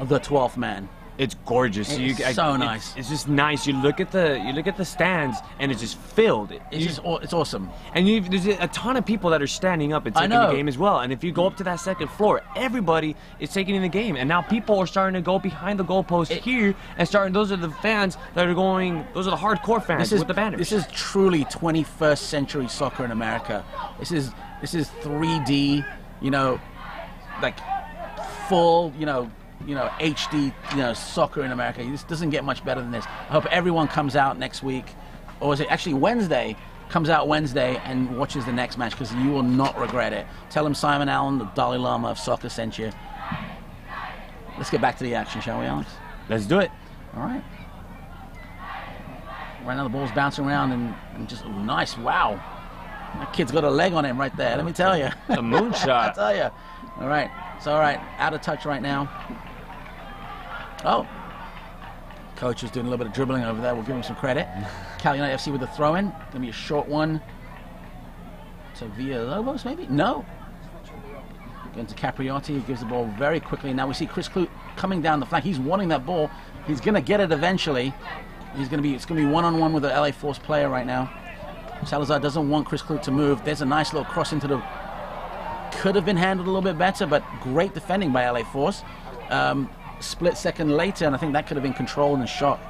the 12th man. It's gorgeous. It's so nice. It's just nice. You look at the stands, and it's just filled. It's awesome. And there's a ton of people that are standing up and taking the game as well. And if you go up to that second floor, everybody is taking in the game. And now people are starting to go behind the goalpost here and starting. Those are the fans that are going. Those are the hardcore fans with the banners. This is truly 21st century soccer in America. This is 3D. You know, like full. HD, soccer in America. This doesn't get much better than this. I hope everyone comes out next week, or is it actually Wednesday? Comes out Wednesday and watches the next match, because you will not regret it. Tell them Simon Allen, the Dalai Lama of soccer, sent you. Let's get back to the action, shall we, Alex? Let's do it. All right. Right now the ball's bouncing around and just nice. Wow. That kid's got a leg on him right there. Let me tell you. A moonshot. I tell you. All right. It's all right. Out of touch right now. Oh, coach is doing a little bit of dribbling over there. We'll give him some credit. Cal United FC with the throw-in. Gonna be a short one to Villalobos, maybe? No. Going to Capriotti, who gives the ball very quickly. Now we see Chris Clute coming down the flank. He's wanting that ball. He's gonna get it eventually. It's gonna be one-on-one with the LA Force player right now. Salazar doesn't want Chris Clute to move. There's a nice little cross into the. Could have been handled a little bit better, but great defending by LA Force. Split second later, and I think that could have been controlled and shot.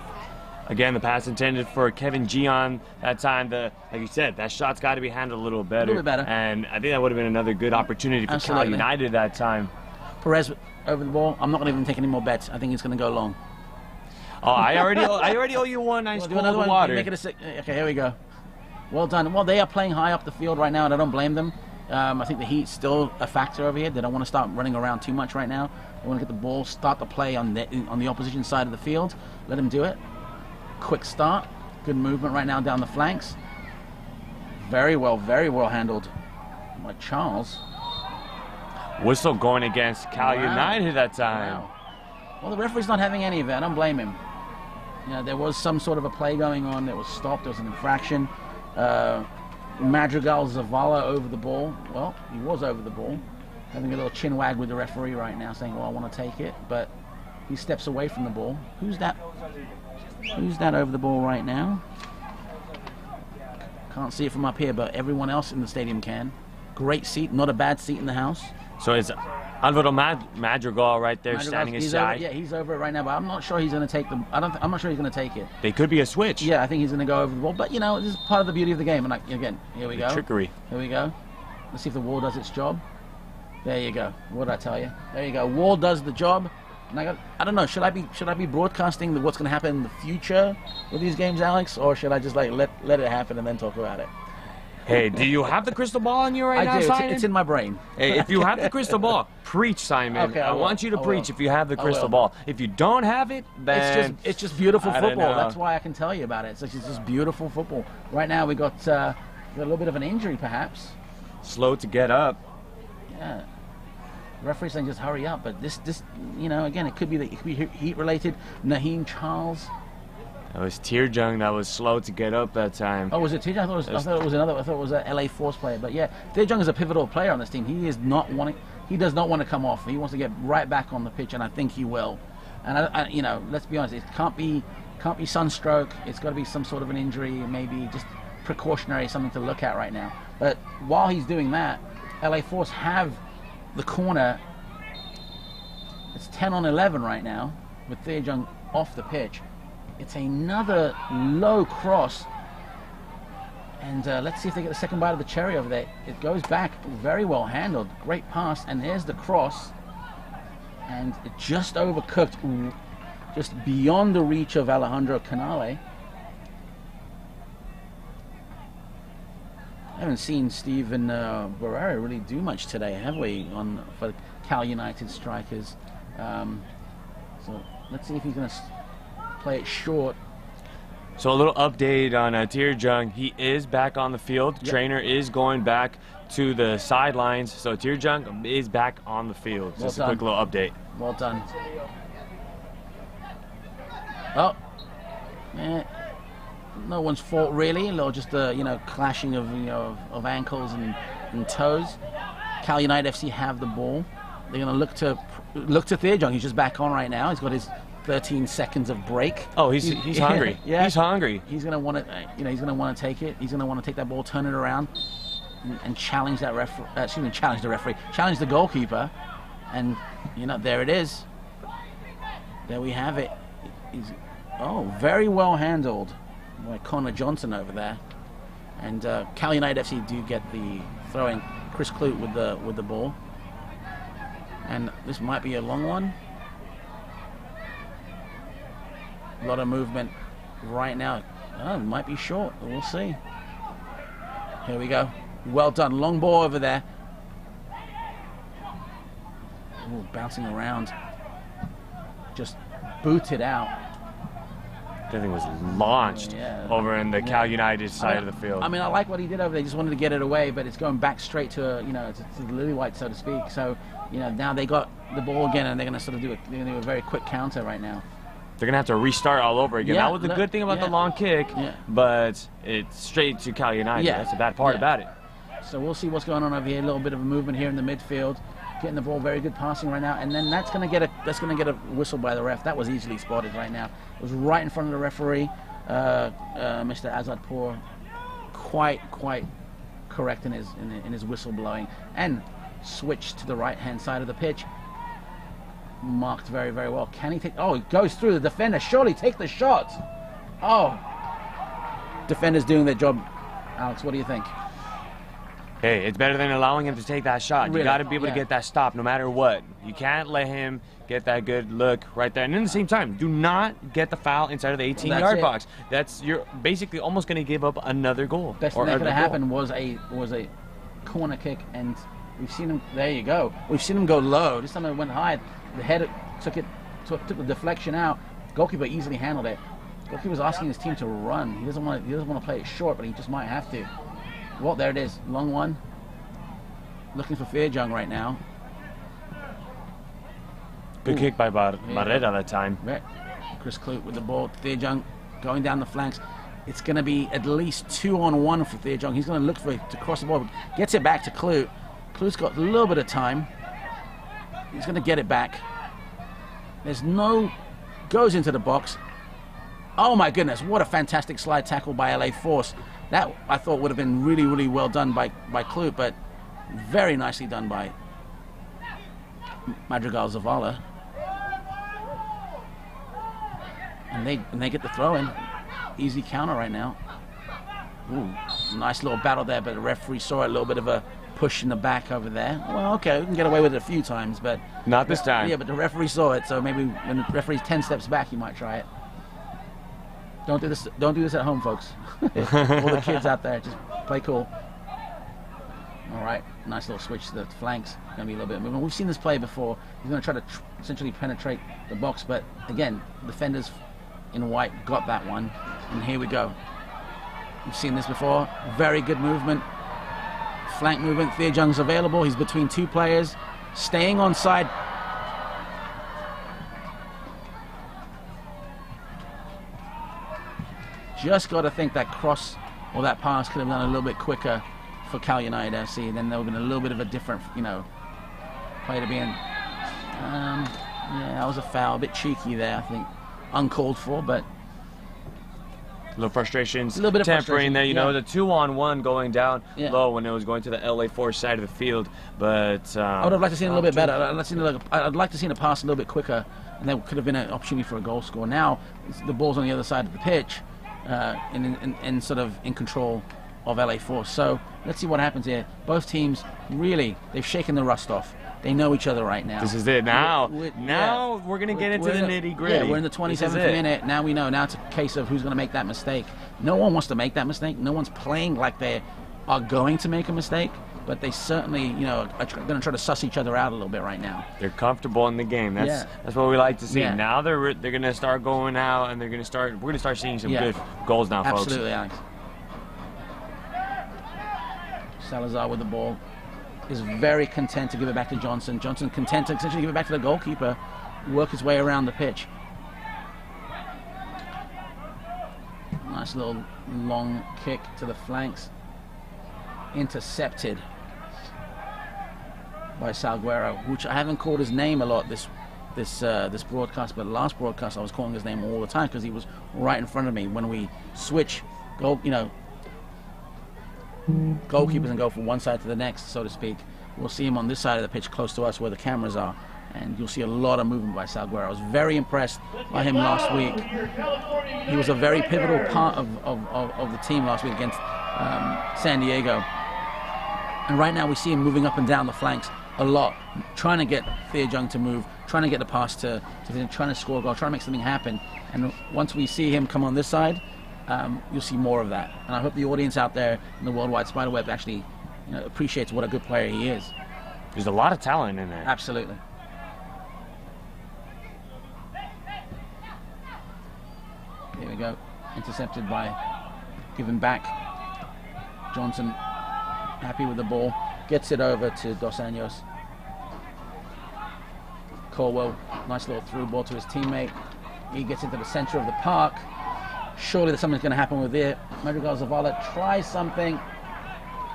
Again, the pass intended for Kevin Gian that time. Like you said, that shot's got to be handled a little better. A little bit better. And I think that would have been another good opportunity for Cal United that time. Perez over the ball. I'm not going to even take any more bets. I think he's going to go long. Oh, I already owe you one nice cold water. Make it okay, here we go. Well done. Well, they are playing high up the field right now, and I don't blame them. I think the heat's still a factor over here. They don't want to start running around too much right now. They want to get the ball, start the play on the opposition side of the field. Let them do it. Quick start. Good movement right now down the flanks. Very well handled by Charles. Whistle going against Cal United that time. Wow. Well, the referee's not having any of it. I don't blame him. There was some sort of a play going on that was stopped. There was an infraction. Madrigal Zavala over the ball. Well, he was over the ball. Having a little chin wag with the referee right now, saying, well, I want to take it. But he steps away from the ball. Who's that? Who's that over the ball right now? Can't see it from up here, but everyone else in the stadium can. Great seat, not a bad seat in the house. So it's Alvaro Madrigal right there standing aside. He's over it right now, but I'm not sure he's going to take them. I'm not sure he's going to take it. They could be a switch. Yeah, I think he's going to go over the ball. But, this is part of the beauty of the game. And again, here we go. Trickery. Here we go. Let's see if the wall does its job. There you go. What did I tell you? There you go. Wall does the job. And I don't know. Should I be broadcasting what's going to happen in the future with these games, Alex, or should I just let it happen and then talk about it? Hey, do you have the crystal ball on you right now, Simon? It's in my brain. Hey, if you have the crystal ball, preach, Simon. Okay, I want you to preach if you have the crystal ball. If you don't have it, then it's just beautiful football. That's why I can tell you about it. It's just beautiful football. Right now we got a little bit of an injury, perhaps. Slow to get up. Yeah. The referee's saying just hurry up, but this again, it could be heat related. Naheem Charles. That was Tearjung that was slow to get up that time. Oh, was it Tearjung? I thought it was another. I thought it was an LA Force player. But yeah, Tearjung is a pivotal player on this team. He does not want to come off. He wants to get right back on the pitch, and I think he will. And let's be honest, it can't be sunstroke. It's got to be some sort of an injury, maybe just precautionary, something to look at right now. But while he's doing that, LA Force have the corner. It's 10 on 11 right now with Tearjung off the pitch. It's another low cross, and let's see if they get the second bite of the cherry over there. It goes back, very well handled, great pass, and there's the cross, and it just overcooked, just beyond the reach of Alejandro Canale. haven't seen Steven Barrera really do much today, have we, for Cal United strikers? So let's see if he's going to play it short. So a little update on Tier Jung. He is back on the field. Yep. Trainer is going back to the sidelines. So Tier Jung is back on the field. Well Just done. a quick little update. Well done. Oh, no one's fault really. A little just clashing of of ankles and toes. Cal United FC have the ball. They're going to look to Tier Jung. He's just back on right now. He's got his 13 seconds of break. Oh, he's hungry. Yeah, he's hungry. He's going to want to, he's going to want to take it. He's going to want to take that ball, turn it around, and challenge that referee. Challenge the referee. Challenge the goalkeeper, and there it is. There we have it. Very well handled by Connor Johnson over there, and Cal United FC do get the throw-in. Chris Clute with the ball, and this might be a long one. A lot of movement right now. It might be short. We'll see. Here we go. Well done. Long ball over there. Ooh, bouncing around. Just booted out. That thing was launched over in the Cal United side of the field. I mean, I like what he did over there. He just wanted to get it away, but it's going back straight to to the lily white, so to speak. So now they got the ball again, and they're going to sort of do a very quick counter right now. They're going to have to restart all over again. That was the good thing about the long kick, but it's straight to Cal United. That's the bad part about it. So we'll see what's going on over here. A little bit of a movement here in the midfield. Getting the ball, very good passing right now. And then that's going to get a whistle by the ref. That was easily spotted right now. It was right in front of the referee, Mr. Azadpour. Quite correct in his whistle blowing. And switched to the right-hand side of the pitch. Marked very, very well. Can he take... Oh, it goes through the defender. Surely take the shot. Oh. Defender's doing their job. Alex, what do you think? Hey, it's better than allowing him to take that shot. Really? You got to be able to get that stop no matter what. You can't let him get that good look right there. And at the same time, do not get the foul inside of the 18-yard box. You're basically almost going to give up another goal. Best thing that could have happened was a corner kick, and we've seen him. There you go. We've seen him go low. This time it went high. The head took the deflection out. Goalkeeper easily handled it. Goalkeeper's asking his team to run. He doesn't want to play it short, but he just might have to. Well, there it is. Long one. Looking for Tier Jung right now. Good kick by Barrera that time. Right. Chris Clute with the ball. Tier Jung going down the flanks. It's going to be at least 2-on-1 for Tier Jung. He's going to look to cross the ball. Gets it back to Clute. Clute's got a little bit of time. He's going to get it back. Goes into the box. Oh my goodness, what a fantastic slide tackle by LA Force. That I thought would have been really, really well done by Clute, but very nicely done by Madrigal Zavala. And they get the throw in. Easy counter right now. Ooh, nice little battle there, but the referee saw a little bit of a push in the back over there. Well, okay, we can get away with it a few times, but not this time. Yeah, but the referee saw it, so maybe when the referee's 10 steps back, he might try it. Don't do this at home, folks. All the kids out there, just play cool. All right, nice little switch to the flanks. Going to be a little bit of movement. We've seen this play before. He's going to try to essentially penetrate the box, but again, defenders in white got that one, and here we go. We've seen this before. Very good movement. Flank movement. Tier Jung's available. He's between two players, staying on side. Just got to think that cross or that pass could have done a little bit quicker for Cal United FC. Then there would have been a little bit of a different, play to be in. Yeah, that was a foul. A bit cheeky there, I think. Uncalled for, but... A little frustrations, a little bit of tempering there, the 2-on-1 going down low when it was going to the LA Force side of the field, but... I would have liked to see it a little bit better. I'd like to see the pass a little bit quicker, and there could have been an opportunity for a goal score. Now, the ball's on the other side of the pitch, in control of LA Force. So, let's see what happens here. Both teams, really, they've shaken the rust off. They know each other right now. This is it. Now we're going to get into the nitty-gritty. Yeah, we're in the 27th minute. Now we know. Now it's a case of who's going to make that mistake. No one wants to make that mistake. No one's playing like they're are going to make a mistake, but they certainly, you know, are going to try to suss each other out a little bit right now. They're comfortable in the game. That's what we like to see. Yeah. Now they're going to start going out, and we're going to start seeing some good goals now, folks. Absolutely, Alex. Salazar with the ball is very content to give it back to Johnson. Johnson content to essentially give it back to the goalkeeper, work his way around the pitch. Nice little long kick to the flanks. Intercepted by Salguero, which I haven't called his name a lot this broadcast, but last broadcast I was calling his name all the time because he was right in front of me. When we switch goalkeepers and go from one side to the next, so to speak, we'll see him on this side of the pitch close to us where the cameras are, and you'll see a lot of movement by Salguero. I was very impressed by him last week. He was a very pivotal part of the team last week against San Diego. And right now we see him moving up and down the flanks a lot, trying to get Thea Jung to move, trying to get the pass to trying to score a goal, trying to make something happen. And once we see him come on this side, you'll see more of that. And I hope the audience out there in the Worldwide Spiderweb actually, you know, appreciates what a good player he is. There's a lot of talent in there. Absolutely. Here we go. Intercepted by given back. Johnson happy with the ball. Gets it over to Dos Anjos. Colwell, nice little through ball to his teammate. He gets into the center of the park. Surely there's something's going to happen with it. Madrigal Zavala tries something.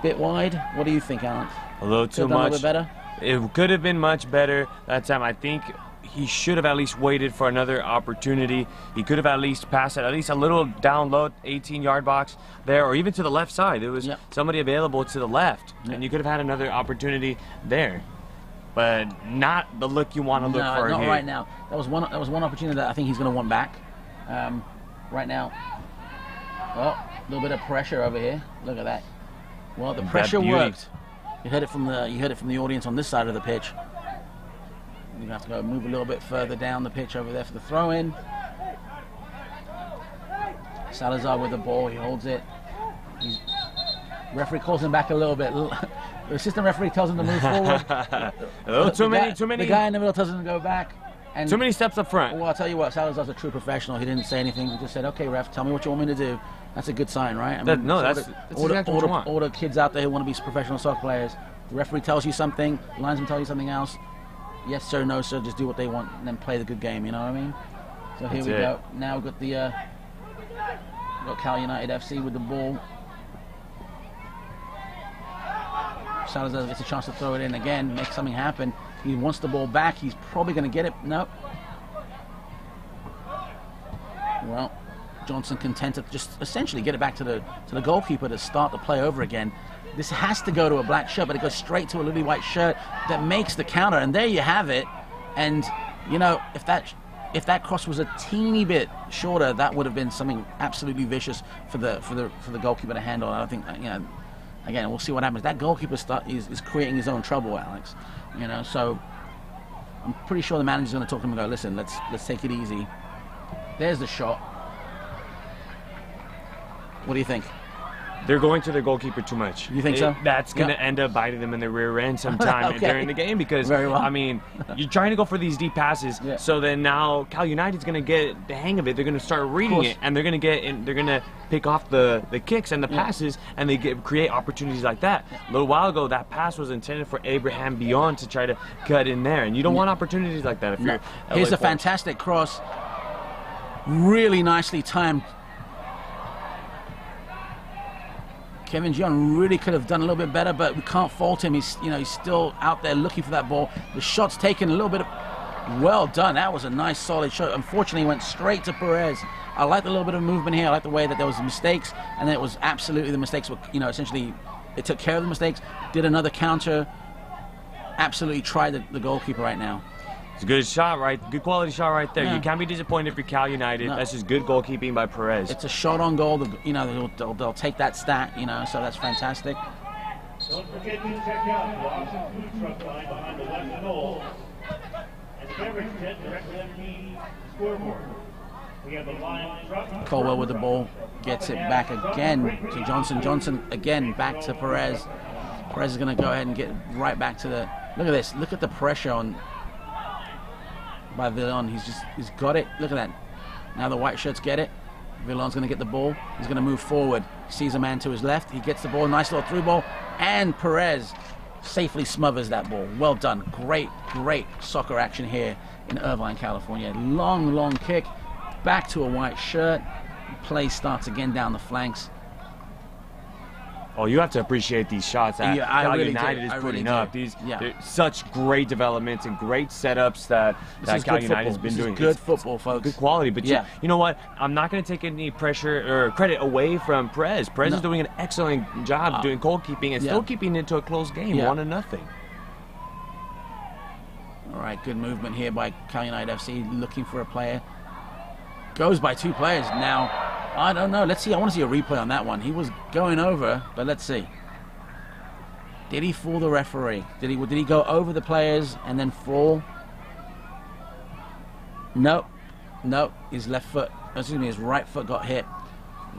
Bit wide. What do you think, Alan? A little too much. A little bit better? It could have been much better that time. I think he should have at least waited for another opportunity. He could have at least passed it, at least a little down low, 18-yard box there, or even to the left side. There was somebody available to the left, and you could have had another opportunity there. But not the look you want to look for not here. Right now. That was one opportunity that I think he's going to want back. Right now, well, a little bit of pressure over here. Look at that. Well, the pressure worked. You heard it from the audience on this side of the pitch. You're going to have to go move a little bit further down the pitch over there for the throw-in. Salazar with the ball. He holds it. Referee calls him back a little bit. The assistant referee tells him to move forward. Too many. The guy in the middle tells him to go back. And too many steps up front. Well, I'll tell you what, Salazar's a true professional. He didn't say anything. He just said, "Okay, ref, tell me what you want me to do." That's a good sign, right? I mean, that's exactly what you want. All the kids out there who want to be professional soccer players, the referee tells you something, the linesman tells you something else. Yes, sir, no, sir, just do what they want and then play the good game, you know what I mean? So here we go. Now we've got the got Cal United FC with the ball. Salazar gets a chance to throw it in again, make something happen. He wants the ball back. He's probably going to get it. Nope. Well, Johnson content to just essentially get it back to the goalkeeper to start the play over again. This has to go to a black shirt, but it goes straight to a lily white shirt that makes the counter. And there you have it. And you know, if that cross was a teeny bit shorter, that would have been something absolutely vicious for the goalkeeper to handle. I don't think, you know. Again, we'll see what happens. That goalkeeper is creating his own trouble, Alex. You know, so I'm pretty sure the manager's going to talk to him and go, "Listen, let's take it easy." There's the shot. What do you think? They're going to their goalkeeper too much. You think so? That's going to end up biting them in the rear end sometime during the game because, Very well. I mean, you're trying to go for these deep passes, so then now Cal United's going to get the hang of it. They're going to start reading it, and they're going to pick off the kicks and the passes, and they create opportunities like that. A little while ago, that pass was intended for Abraham Beyond to try to cut in there, and you don't want opportunities like that if you're LA Here's a Force. fantastic cross. Really nicely timed. Kevin John really could have done a little bit better, but we can't fault him. He's still out there looking for that ball. The shot's taken a little bit of, well done. That was a nice solid shot. Unfortunately, it went straight to Perez. I like the little bit of movement here. I like the way that there was mistakes, and then it was absolutely the mistakes were, essentially it took care of the mistakes. Did another counter. Absolutely tried the goalkeeper right now. It's a good shot, right? Good quality shot right there. Yeah. You can't be disappointed if you're Cal United. No. That's just good goalkeeping by Perez. It's a shot on goal. They'll take that stat. So that's fantastic. Don't forget to check out the awesome food truck line behind the left goal and the beverage tent directly underneath the scoreboard. We have the line truck. Colwell with the ball, gets it back again to Johnson. Johnson again back to Perez. Perez is going to go ahead and get right back to the. Look at this. Look at the pressure on by Villon. He's got it. Look at that. Now the white shirts get it. Villon's going to get the ball. He's going to move forward. Sees a man to his left. He gets the ball. Nice little through ball. And Perez safely smothers that ball. Well done. Great, great soccer action here in Irvine, California. Long, long kick. Back to a white shirt. Play starts again down the flanks. Oh, you have to appreciate these shots that Cal United is putting up. These they're such great developments and great setups that Cal United has been doing. Good football, folks. Good quality. But you know what? I'm not going to take any pressure or credit away from Perez. Perez is doing an excellent job doing goalkeeping and still keeping it to a close game, 1-0. All right, good movement here by Cal United FC, looking for a player. Goes by 2 players now. I don't know. Let's see. I want to see a replay on that one. He was going over, but let's see. Did he fool the referee? Did he go over the players and then fall? No. No. His left foot, excuse me, his right foot got hit.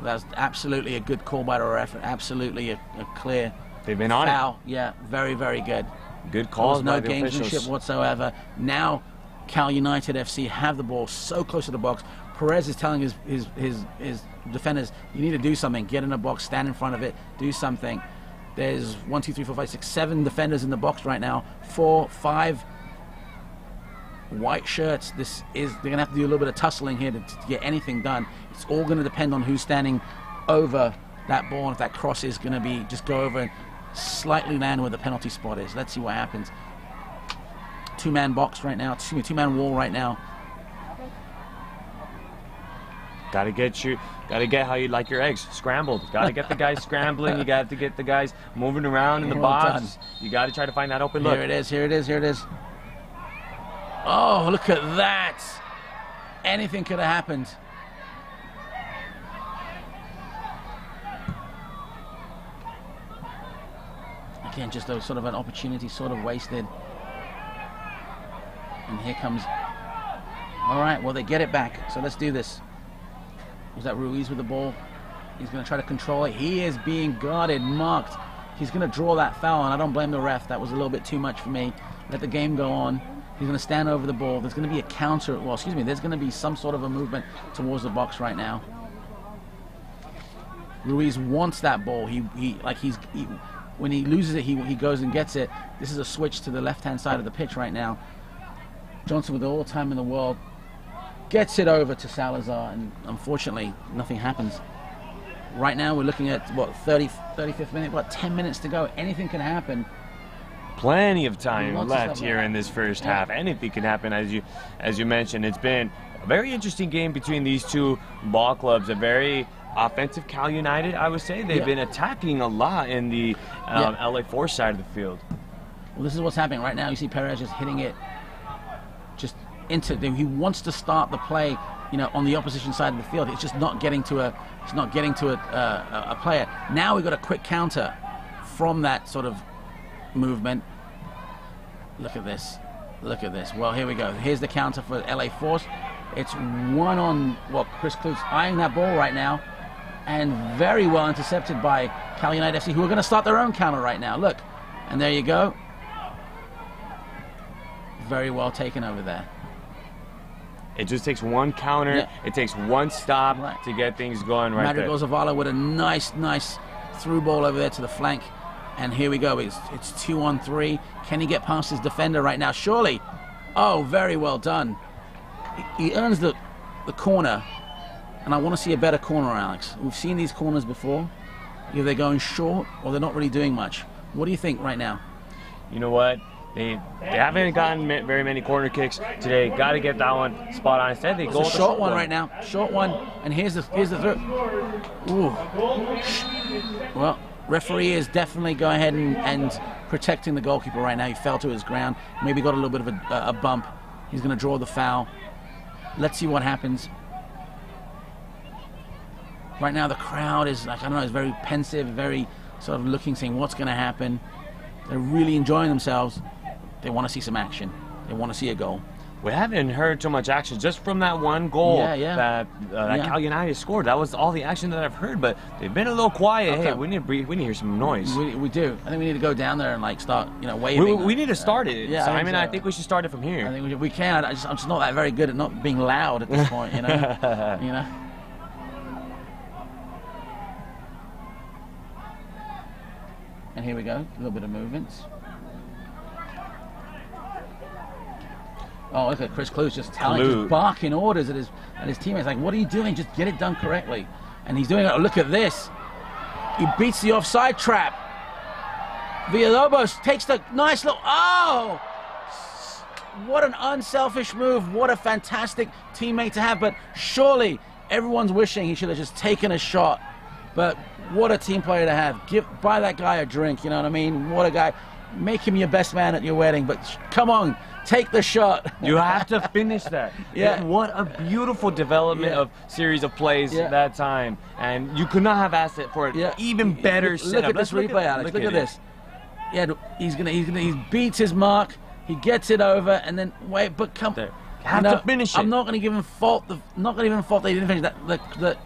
That's absolutely a good call by the ref. Absolutely a clear They've been on foul. Yeah, very, very good. Good calls by the officials. No gamesmanship whatsoever. Now Cal United FC have the ball so close to the box. Perez is telling his defenders, you need to do something. Get in the box, stand in front of it, do something. There's 1, 2, 3, 4, 5, 6, 7 defenders in the box right now. 4, 5 white shirts. They're gonna have to do a little bit of tussling here to get anything done. It's all gonna depend on who's standing over that ball, and if that cross is gonna be just go over and slightly land where the penalty spot is. Let's see what happens. 2-man box right now. 2-man wall right now. Gotta get how you like your eggs, scrambled. Gotta get the guys scrambling. You got to get the guys moving around in the box. You gotta try to find that open look. Here it is, here it is, here it is. Oh, look at that. Anything could have happened. Again, just a sort of an opportunity sort of wasted. And here comes... All right, well, they get it back, so let's do this. Was that Ruiz with the ball? He's going to try to control it. He is being guarded, marked. He's going to draw that foul, and I don't blame the ref. That was a little bit too much for me. Let the game go on. He's going to stand over the ball. There's going to be a counter. Well, excuse me. There's going to be some sort of a movement towards the box right now. Ruiz wants that ball. When he loses it, he goes and gets it. This is a switch to the left-hand side of the pitch right now. Johnson, with all the time in the world, gets it over to Salazar, and unfortunately, nothing happens. Right now, we're looking at, what, 35th minute? What, 10 minutes to go? Anything can happen. Plenty of time left here in this first half. Anything can happen, as you mentioned. It's been a very interesting game between these two ball clubs. A very offensive Cal United, I would say. They've been attacking a lot in the LA Force side of the field. Well, this is what's happening right now. You see Perez just hitting it just into them. He wants to start the play, you know, on the opposition side of the field. It's just not getting to a player. Now we've got a quick counter from that sort of movement. Look at this. Look at this. Well, here we go. Here's the counter for LA Force. It's one on, well, Chris Klute's eyeing that ball right now, and very well intercepted by Cal United FC, who are going to start their own counter right now. Look, and there you go. Very well taken over there. It just takes one counter. Yeah. It takes one stop to get things going right there. Madrigal Zavala with a nice through ball over there to the flank. And here we go. It's 2-on-3. Can he get past his defender right now? Surely. Oh, very well done. He earns the corner. And I want to see a better corner, Alex. We've seen these corners before. Either they're going short or they're not really doing much. What do you think right now? You know what? They haven't gotten very many corner kicks today. Got to get that one spot on. Instead, they go with a short one right now. Short one, and here's the throw. Ooh. Well, referee is definitely going ahead and protecting the goalkeeper right now. He fell to his ground. Maybe got a little bit of a bump. He's going to draw the foul. Let's see what happens. Right now, the crowd is like, I don't know, is very pensive, very sort of looking, saying what's going to happen. They're really enjoying themselves. They want to see some action. They want to see a goal. we haven't heard too much action just from that one goal that Cal United scored. That was all the action that I've heard, but they've been a little quiet. Okay. Hey, we need to hear some noise. We do. I think we need to go down there and like start, you know, waving. We need to start it. Yeah, Simon, I I think we should start it from here. I think we can. I'm just not that very good at not being loud at this point, you know. You know. And here we go. A little bit of movements. Oh, look at Chris Klu's just just barking orders at his teammates. Like, what are you doing? Just get it done correctly. And he's doing it. Look at this. He beats the offside trap. Villalobos takes the nice little. Oh! What an unselfish move. What a fantastic teammate to have. But surely everyone's wishing he should have just taken a shot. But what a team player to have. Buy that guy a drink, you know what I mean? What a guy. Make him your best man at your wedding. But come on. Take the shot. You have to finish that. Yeah. What a beautiful development of series of plays that time. And you could not have asked it for an even better setup. Look at this replay, Alex. Look at this. Yeah, he beats his mark. He gets it over, and then wait. But come, you have to finish it. I'm not going to give him fault. Not going to give him fault that he didn't finish that.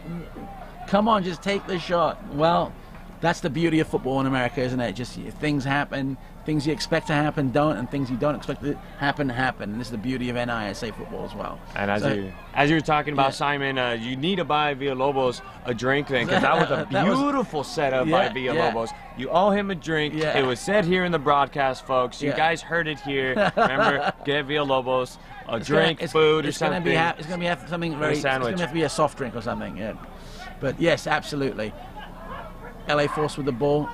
Come on, just take the shot. Well, that's the beauty of football in America, isn't it? Just things happen. Things you expect to happen don't, and things you don't expect to happen. And this is the beauty of NISA football as well. And as you were talking about, Simon, you need to buy Villalobos a drink then, because that was a beautiful setup by Villalobos. You owe him a drink. It was said here in the broadcast, folks. You guys heard it here. Remember, get Villalobos a drink, food, or something. It's going to be something very. It's going to have to be a soft drink or something. Yeah. But yes, absolutely. LA Force with the ball.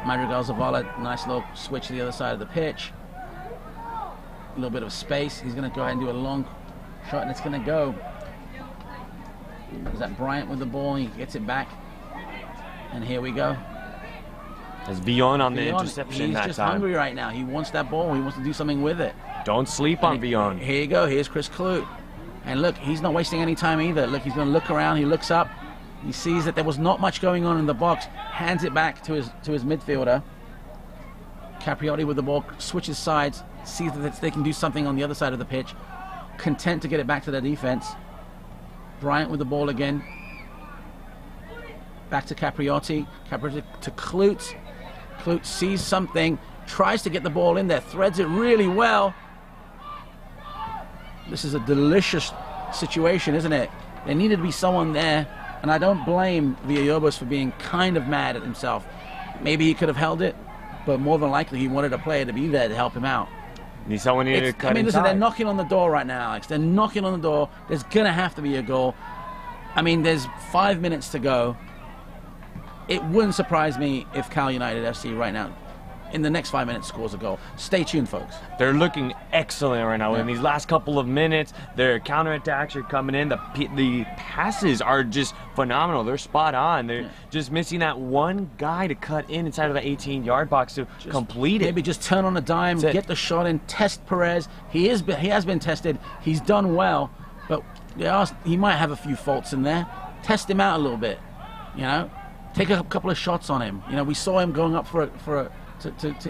Madrigal Zavala, nice little switch to the other side of the pitch. A little bit of space. He's going to go ahead and do a long shot, and it's going to go. Is that Bryant with the ball? He gets it back. And here we go. There's Villon on the interception that time. He's just hungry right now. He wants that ball. He wants to do something with it. Don't sleep on Villon. Here you go. Here's Chris Klu. And look, he's not wasting any time either. Look, he's going to look around. He looks up. He sees that there was not much going on in the box. Hands it back to his midfielder. Capriotti with the ball, switches sides, sees that they can do something on the other side of the pitch. Content to get it back to their defense. Bryant with the ball again. Back to Capriotti. Capriotti to Klutz. Klutz sees something, tries to get the ball in there, threads it really well. This is a delicious situation, isn't it? There needed to be someone there, and I don't blame Villalobos for being kind of mad at himself. Maybe he could have held it, but more than likely he wanted a player to be there to help him out. Someone needed to cut inside. Listen, they're knocking on the door right now, Alex. They're knocking on the door. There's going to have to be a goal. I mean, there's 5 minutes to go. It wouldn't surprise me if Cal United FC right now, in the next 5 minutes, scores a goal. Stay tuned, folks. They're looking excellent right now. In these last couple of minutes, their counterattacks are coming in. The passes are just phenomenal. They're spot on. They're just missing that one guy to cut inside of the 18-yard box to complete it. Maybe just turn on a dime, get the shot in, test Perez. He has been tested. He's done well, but he might have a few faults in there. Test him out a little bit, you know. Take a couple of shots on him. You know, we saw him going up to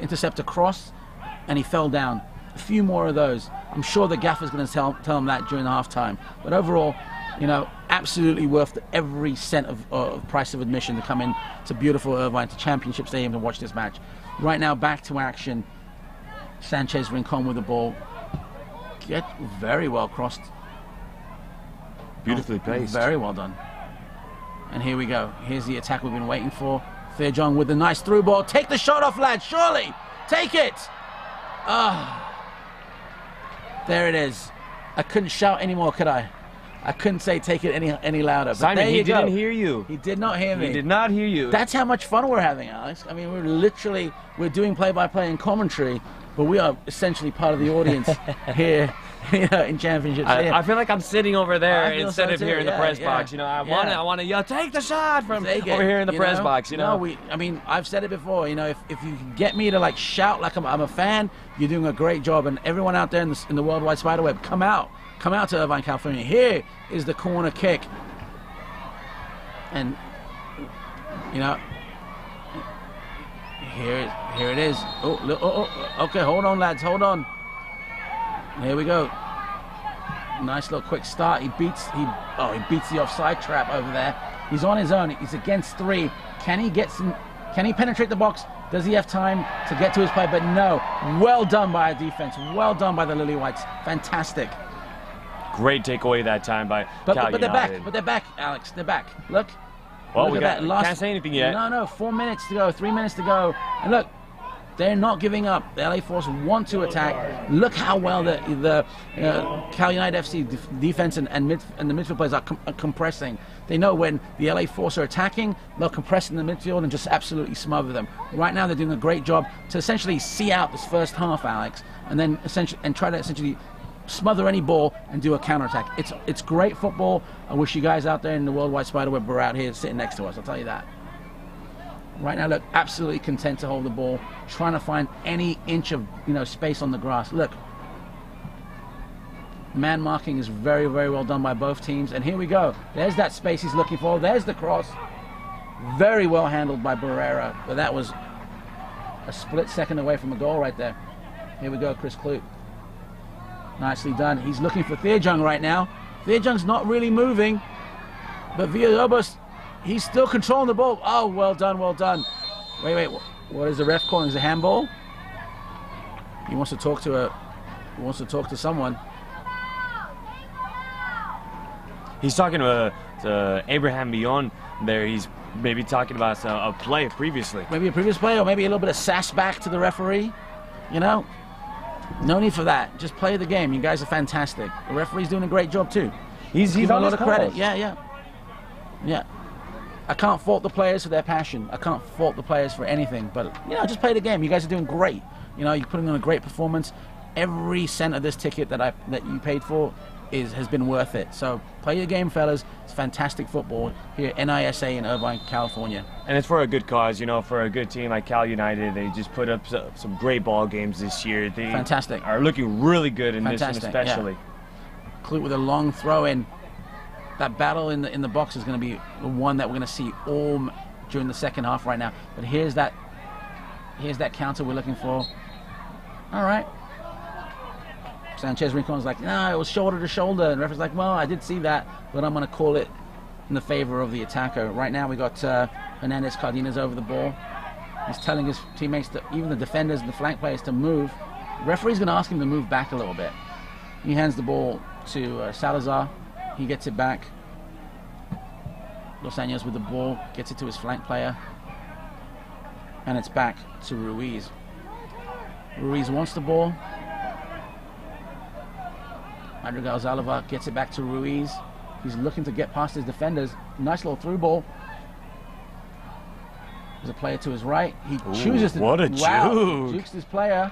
intercept a cross, and he fell down. A few more of those. I'm sure the gaffer's going to tell him that during the halftime. But overall, you know, absolutely worth every cent of price of admission to come in to beautiful Irvine, to Championship Stadium to watch this match. Right now, back to action. Sanchez Rincon with the ball. Very well crossed. Beautifully placed. Very well done. And here we go. Here's the attack we've been waiting for. Fairjong with the nice through ball. Take the shot off, lad. Surely. Take it. There it is. I couldn't shout anymore, could I? I couldn't say take it any louder. But Simon, he didn't hear you. He did not hear me. He did not hear you. That's how much fun we're having, Alex. I mean, we're doing play-by-play and commentary, but we are essentially part of the audience here. You know, in Championship Stadium. I feel like I'm sitting over there instead of here in the press box. You know, I want to yell, take the shot from over here in the press box. You know, I mean, I've said it before. You know, if you can get me to like shout like I'm a fan, you're doing a great job. And everyone out there in the worldwide spiderweb, come out to Irvine, California. Here is the corner kick, and you know, Here it is. Oh, look, okay, hold on, lads, hold on. Here we go. Nice little quick start. He beats the offside trap over there. He's on his own. He's against 3. Can he get some? Can he penetrate the box? Does he have time to get to his play? But no. Well done by our defense. Well done by the Lily Whites. Fantastic. Great takeaway that time by Cal but they're United. back. But they're back, Alex. They're back. Look. Well, Look at that. Can't say anything yet. No. 4 minutes to go. 3 minutes to go. And look, they're not giving up. The LA Force want to attack. Look how well the Cal United FC defense and the midfield players are compressing. They know when the LA Force are attacking, they'll compress in the midfield and just absolutely smother them. Right now, they're doing a great job to essentially see out this first half, Alex, and then try to essentially smother any ball and do a counterattack. It's great football. I wish you guys out there in the Worldwide Spiderweb were out here sitting next to us. I'll tell you that. Right now, look, absolutely content to hold the ball, trying to find any inch of space on the grass. Look, man marking is very, very well done by both teams. And here we go. There's that space he's looking for. There's the cross. Very well handled by Barrera, but that was a split second away from a goal right there. Here we go, Chris Kloot. Nicely done. He's looking for Theojung right now. Theojung's not really moving, but Villalobos, he's still controlling the ball. Oh, well done, well done. Wait. What is the ref calling? Is it a handball? He wants to talk to someone. He's talking to Abraham Beyond there. He's maybe talking about a play previously. Maybe a previous play, or maybe a little bit of sass back to the referee. No need for that. Just play the game. You guys are fantastic. The referee's doing a great job too. He's on a lot of credit. Yeah. I can't fault the players for their passion. I can't fault the players for anything. But just play the game. You guys are doing great. You're putting on a great performance. Every cent of this ticket that you paid for has been worth it. So play your game, fellas. It's fantastic football here at NISA in Irvine, California. And it's for a good cause, for a good team like Cal United. They just put up some great ball games this year. They fantastic. Are looking really good in this one especially. Yeah. Kloot with a long throw in. That battle in the box is going to be the one that we're going to see all during the second half right now. But here's that counter we're looking for. All right. Sanchez Rincon's like, no, it was shoulder to shoulder. And the referee's like, well, I did see that, but I'm going to call it in the favor of the attacker. Right now we got Hernandez Cardenas over the ball. He's telling his teammates, even the defenders and the flank players, to move. The referee's going to ask him to move back a little bit. He hands the ball to Salazar. He gets it back. Los Anjos with the ball, gets it to his flank player. And it's back to Ruiz. Ruiz wants the ball. Madrigal Zalava gets it back to Ruiz. He's looking to get past his defenders. Nice little through ball. There's a player to his right. He chooses to... What a juke. Jukes his player.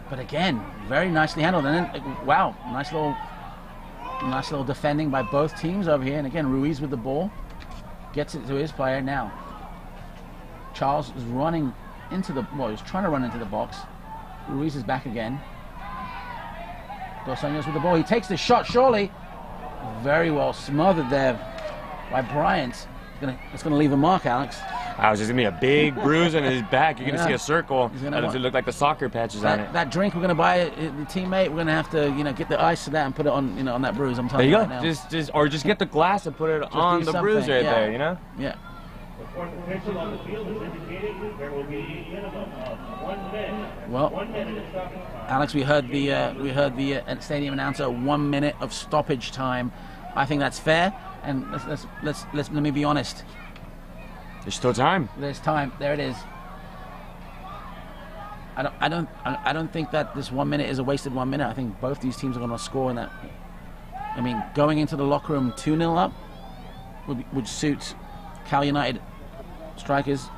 But again, very nicely handled. And then, wow, nice little defending by both teams over here. And again, Ruiz with the ball. Gets it to his player now. Charles is running into the... Well, he's trying to run into the box. Ruiz is back again. Dos Anjos with the ball. He takes the shot, surely. Very well smothered there by Bryant. It's going to leave a mark, Alex. I was just going to be a big bruise on his back. You're going to see a circle. It look like the soccer patches on it. That drink we're going to buy the teammate, we're going to have to, get the ice to that and put it on, on that bruise. I'm telling you right now. Just get the glass and put it on the bruise right there, Yeah. Before the official on the field is indicated, there will be a minimum of 1 minute. Well, 1 minute of stoppage time. Alex, we heard the stadium announcer, 1 minute of stoppage time. I think that's fair. And let me be honest. There's still time. There's time. There it is. I don't think that this 1 minute is a wasted 1 minute. I think both these teams are going to score in that. I mean, going into the locker room 2-0 up would suit Cal United strikers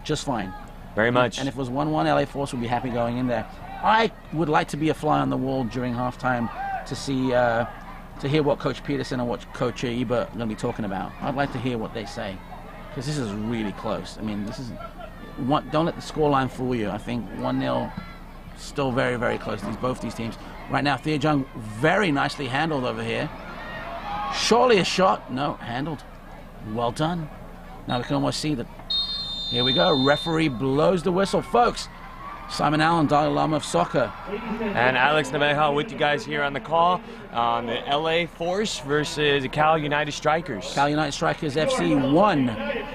just fine. Very much. And if it was 1-1, LA Force would be happy going in there. I would like to be a fly on the wall during halftime to see, to hear what Coach Peterson and what Coach Ebert are going to be talking about. I'd like to hear what they say, because this is really close. I mean, this is don't let the scoreline fool you. I think 1-0, still very, very close. Both these teams right now. Theojung very nicely handled over here. Surely a shot. No, handled. Well done. Now we can almost see that Here we go. Referee blows the whistle. Folks, Simon Allen, Dalai Lama of soccer. And Alex Naveja with you guys here on the call on the LA Force versus Cal United Strikers. Cal United Strikers FC 1,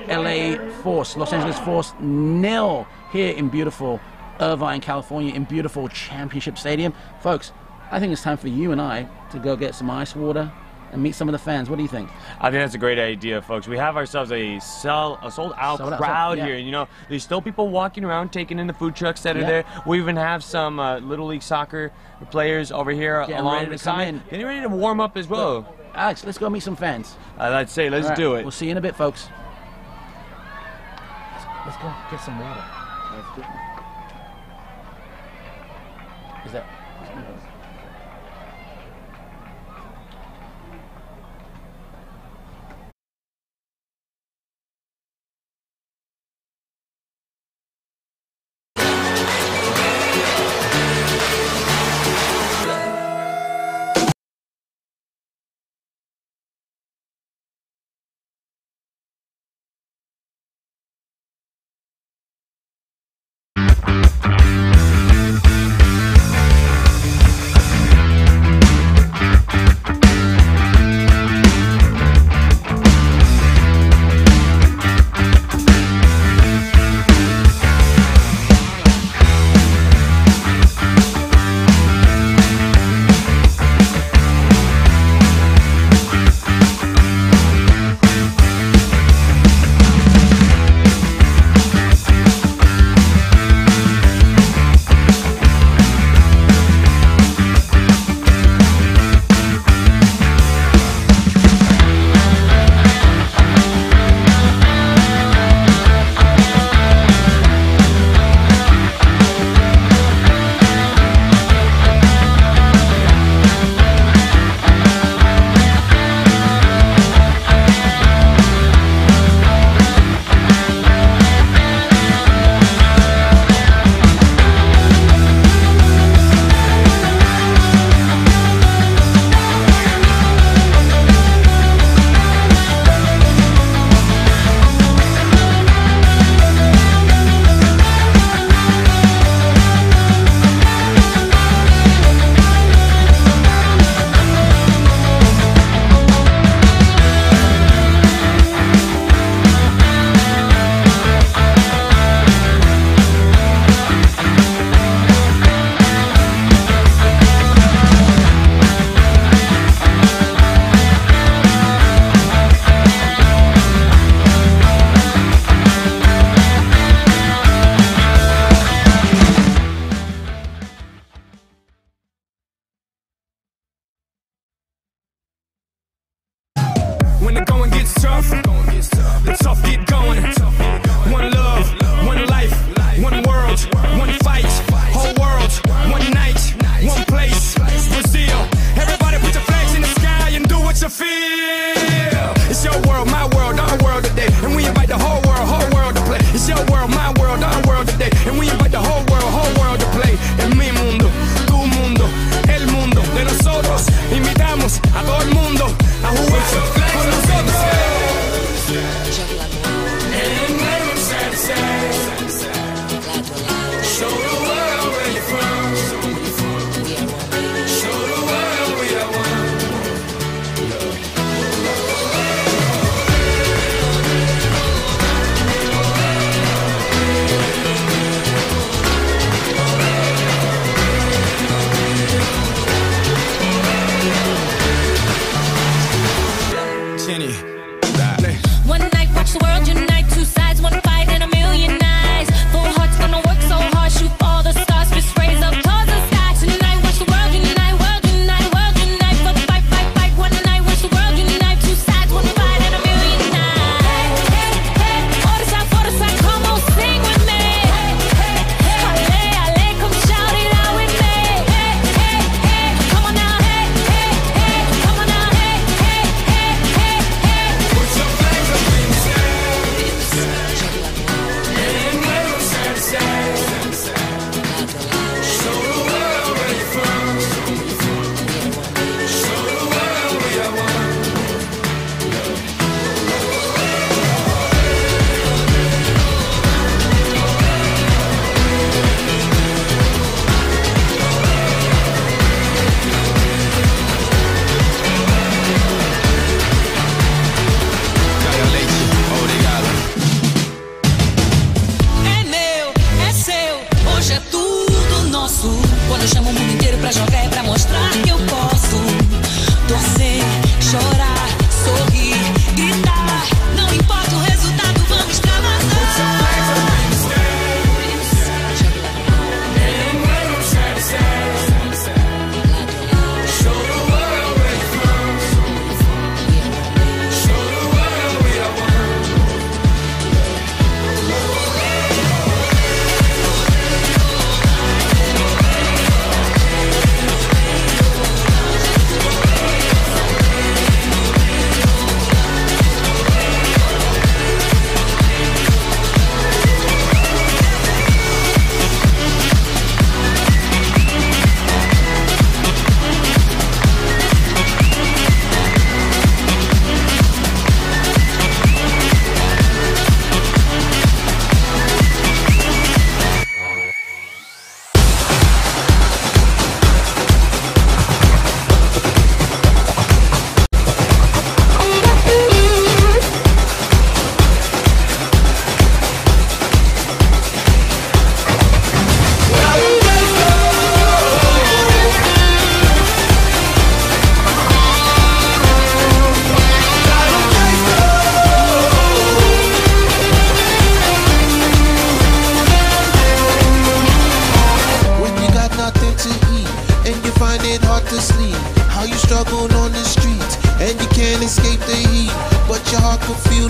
LA Force, Los Angeles Force 0 here in beautiful Irvine, California, in beautiful Championship Stadium. Folks, I think it's time for you and I to go get some ice water and meet some of the fans. What do you think? I think that's a great idea, folks. We have ourselves a sold-out crowd here. You know, there's still people walking around taking in the food trucks that are there. We even have some Little League soccer players over here along the side. Getting ready to warm up as well. Alex, let's go meet some fans. Let's do it. We'll see you in a bit, folks. Let's go get some water. Is that... When the going gets tough, the tough get going. One love, one life, one world, one fight, whole world, one night, one place, Brazil. Everybody put your flags in the sky and do what you feel. It's your world, my world, our world today, and we invite the whole world to play. It's your world, my world, our world today, and we invite the whole world to play. En mi mundo, tu mundo, el mundo de nosotros. Invitamos a todo el mundo a jugar.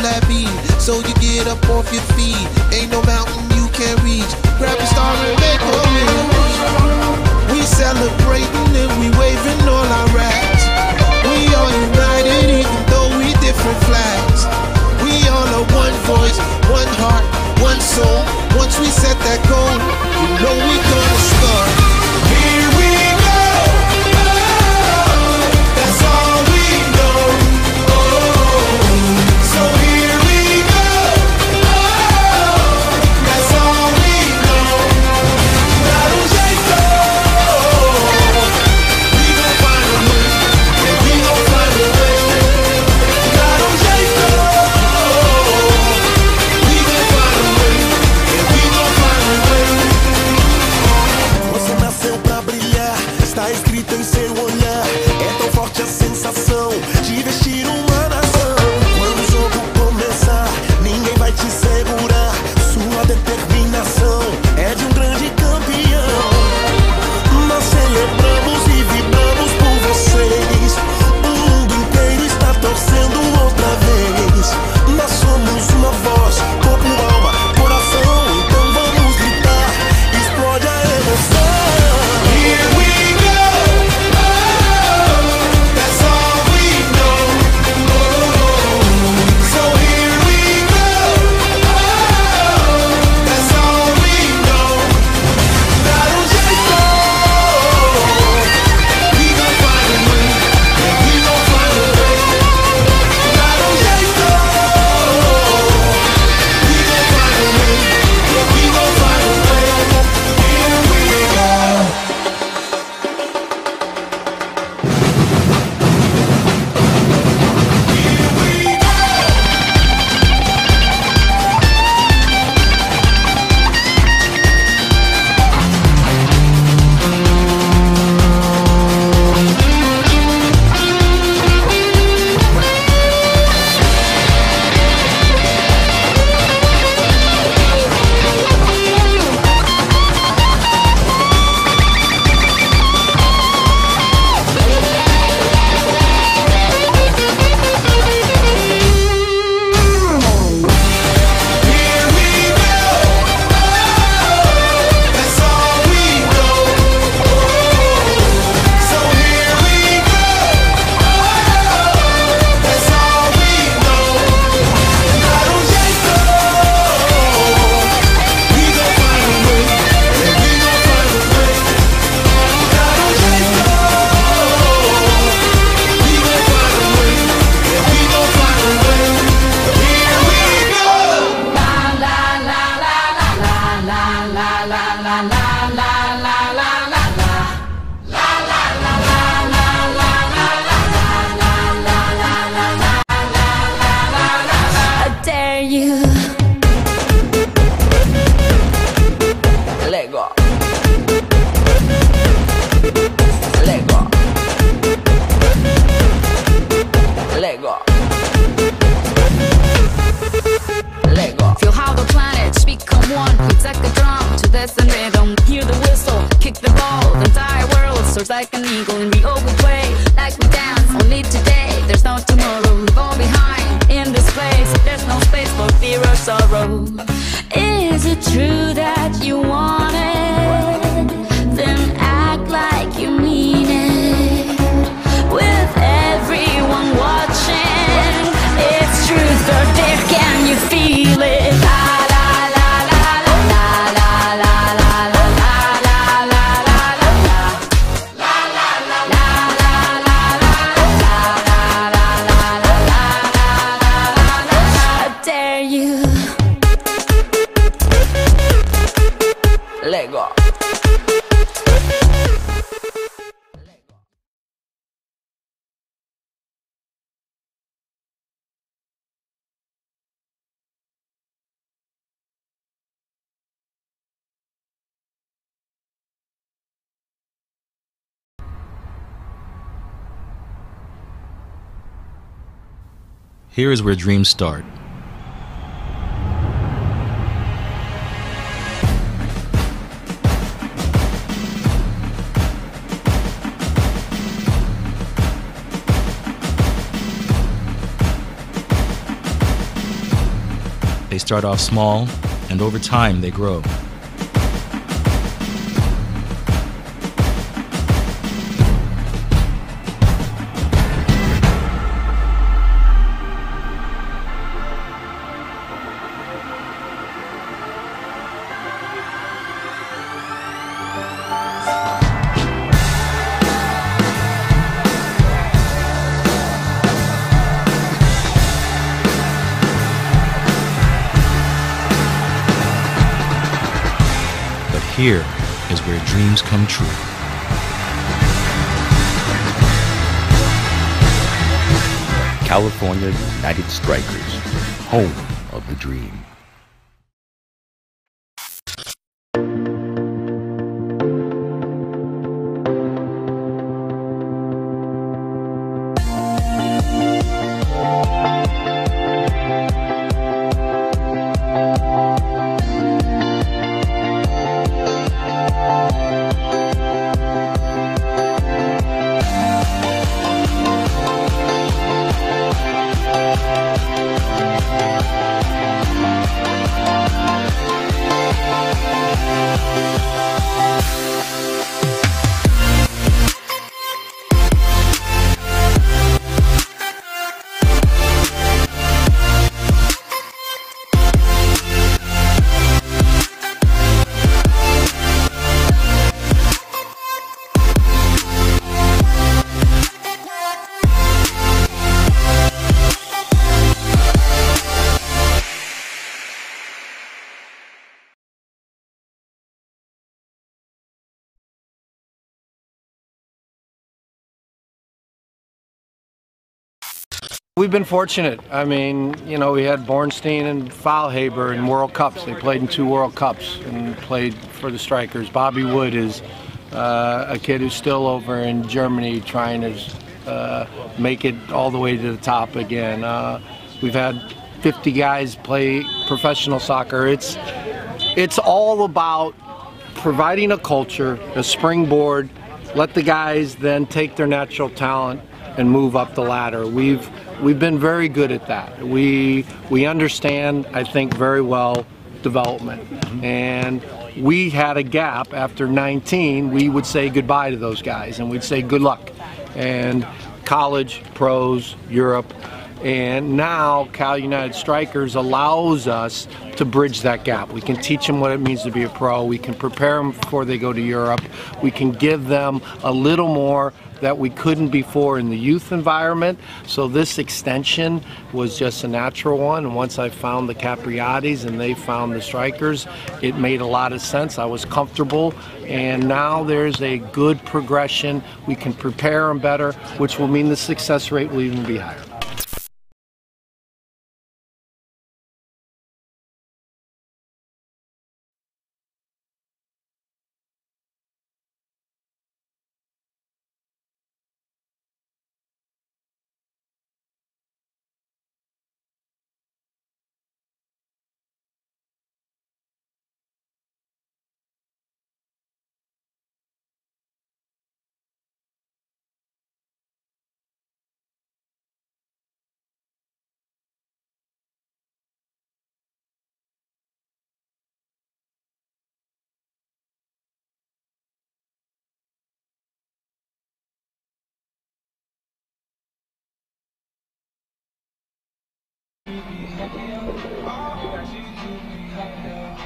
that beat, so you get up off your feet. Ain't no mountain you can't reach. Grab a star and make a wish. We celebrating and we waving all our rags. We all united even though we different flags. We all are one voice, one heart, one soul. Once we set that goal, you know we gonna start. Here we go. That's all we know. So here we go. That's all we know. Dá jeito. We gon' find a way. Yeah, we gon' find a way. Dá jeito. We gon' find a way. Yeah, we gon' find a way. Você nasceu pra brilhar, está escrito em seu olhar. É tão forte a sensação de vestir uma nação. Quando o jogo começar, ninguém vai te segurar. Sua determinação é de um grande campeão. Nós celebramos e vibramos por vocês. O mundo inteiro está torcendo outra vez. Nós somos uma voz, corpo, alma, coração. Então vamos gritar, explode a emoção. Here we go. That's all we know. So here we go. That's all we know. Dá jeito. We gon' find a way. Yeah, we gon' find a way. Dá jeito. We gon' find a way. Yeah, we gon' find a way. Here we go. Here we go. That's all we know. So here we go. That's all we know. Dá jeito. We gon' find a way. Yeah, we gon' find a way. Dá jeito. We gon' find a way. Yeah, we gon' find a way. Here we go. I dare you. Let go. Let go. Let go. Let go. Feel how the planets become one. It's like a drum to this and rhythm. Hear the whistle, kick the ball. The entire world soars like an eagle, and we all will play like we dance. Only today, there's no tomorrow. Leave all behind in this place. There's no space for fear or sorrow. Is it true that you want it? Then act like you mean it. With everyone watching, it's truth or dare. Can you feel it? La la la la la la la la la la la I dare you. Let go. Here is where dreams start. start off small, and over time they grow. Here is where dreams come true. California United Strikers, home of the dream. We've been fortunate. I mean, you know, we had Bornstein and Faulhaber in World Cups. They played in 2 World Cups and played for the Strikers. Bobby Wood is a kid who's still over in Germany trying to make it all the way to the top again. We've had 50 guys play professional soccer. It's all about providing a culture, a springboard, let the guys then take their natural talent and move up the ladder. We've been very good at that. We understand, I think, very well development. And we had a gap after 19. We would say goodbye to those guys and we'd say good luck. And college, pros, Europe, and now Cal United Strikers allows us to bridge that gap. We can teach them what it means to be a pro. We can prepare them before they go to Europe. We can give them a little more that we couldn't before in the youth environment. So this extension was just a natural one. And once I found the Capriatis and they found the Strikers, it made a lot of sense. I was comfortable. And now there's a good progression. We can prepare them better, which will mean the success rate will even be higher.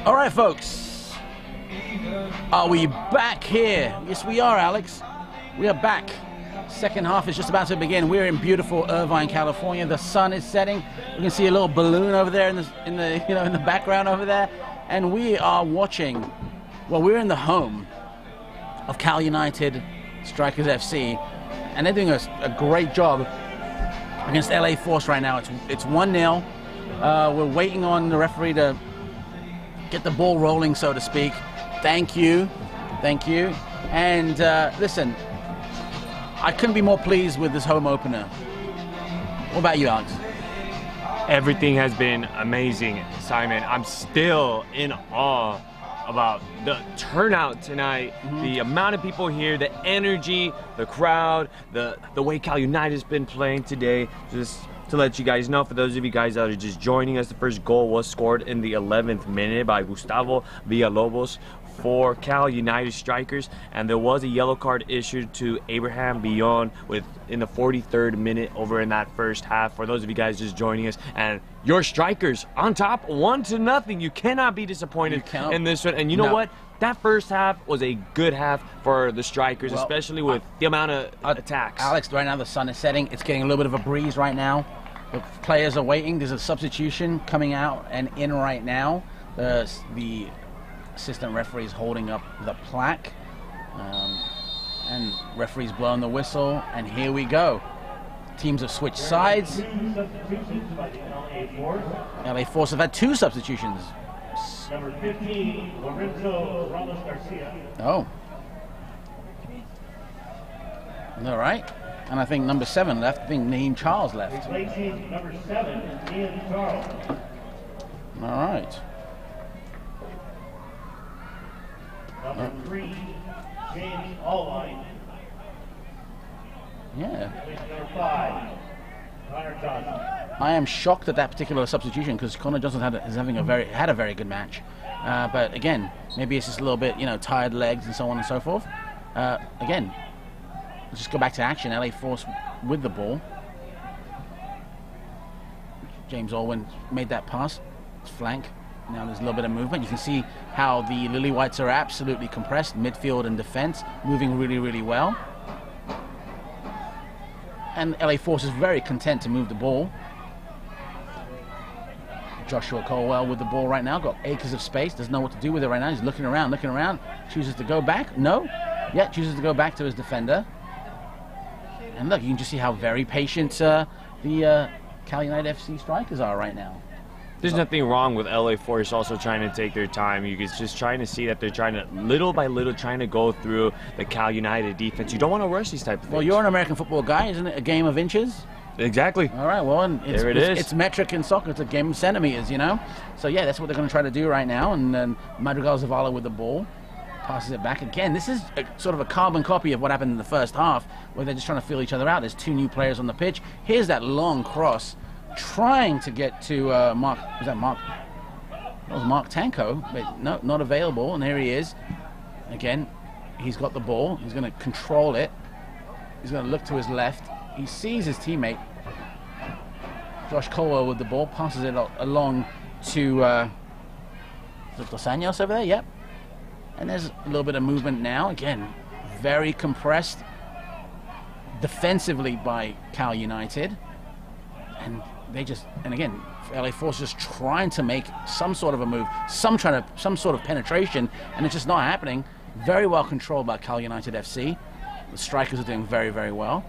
All right, folks. Are we back here? Yes, we are, Alex. We are back. Second half is just about to begin. We're in beautiful Irvine, California. The sun is setting. You can see a little balloon over there in the background over there, and we are watching. Well, we're in the home of Cal United Strikers FC, and they're doing a great job against LA Force right now. It's 1-0. We're waiting on the referee to get the ball rolling, so to speak. Thank you. And listen, I couldn't be more pleased with this home opener. What about you, Alex? Everything has been amazing, Simon. I'm still in awe about the turnout tonight, the amount of people here, the energy, the crowd, the way Cal United has been playing today. Just to let you guys know, for those of you guys that are just joining us, the first goal was scored in the 11th minute by Gustavo Villalobos for Cal United Strikers, and there was a yellow card issued to Abraham Billon in the 43rd minute over in that first half. For those of you guys just joining us, and your Strikers on top 1-0. You cannot be disappointed in this one. And you know what? That first half was a good half for the Strikers, especially with the amount of attacks. Alex, right now the sun is setting. It's getting a little bit of a breeze right now. The players are waiting. There's a substitution coming out and in right now. The assistant referee is holding up the plaque, and referee's blowing the whistle, and here we go. Teams have switched sides. LA Force have had 2 substitutions. Number 15, Lorenzo Ramos Garcia. Oh. All right. And I think number 7 left. I think Naeem Charles left. Replacing number 7, Ian Charles. All right. Number 3, James Allwine. Yeah. Number 5, Connor Johnson. I am shocked at that particular substitution because Connor Johnson had a very good match. But again, maybe it's just a little bit, tired legs and so on and so forth. Again, let's just go back to action. LA Force with the ball. James Allwine made that pass. It's flank. Now there's a little bit of movement. You can see how the Lily Whites are absolutely compressed, midfield and defense, moving really, really well. And LA Force is very content to move the ball. Joshua Colwell with the ball right now, got acres of space, doesn't know what to do with it right now. He's looking around, chooses to go back. No, yeah, chooses to go back to his defender. And look, you can just see how very patient the Cal United FC Strikers are right now. There's nothing wrong with LA Force also trying to take their time. You're just trying to see that they're trying to, little by little, trying to go through the Cal United defense. You don't want to rush these type of things. Well, you're an American football guy, isn't it? A game of inches? Exactly. All right, well, and it's metric in soccer. It's a game of centimeters, So, yeah, that's what they're going to try to do right now. And then Madrigal Zavala with the ball. Passes it back again. This is sort of a carbon copy of what happened in the first half, where they're just trying to feel each other out. There's 2 new players on the pitch. Here's that long cross, trying to get to Mark. Was that Mark? That was Mark Tanko, but no, not available. And here he is. Again, he's got the ball. He's going to control it. He's going to look to his left. He sees his teammate, Josh Colwell, with the ball. Passes it along to Dos Anjos over there. Yep. And there's a little bit of movement now. Again, very compressed defensively by Cal United. And again, LA Force just trying to make some sort of a move, some sort of penetration, and it's just not happening. Very well controlled by Cal United FC. The Strikers are doing very, very well.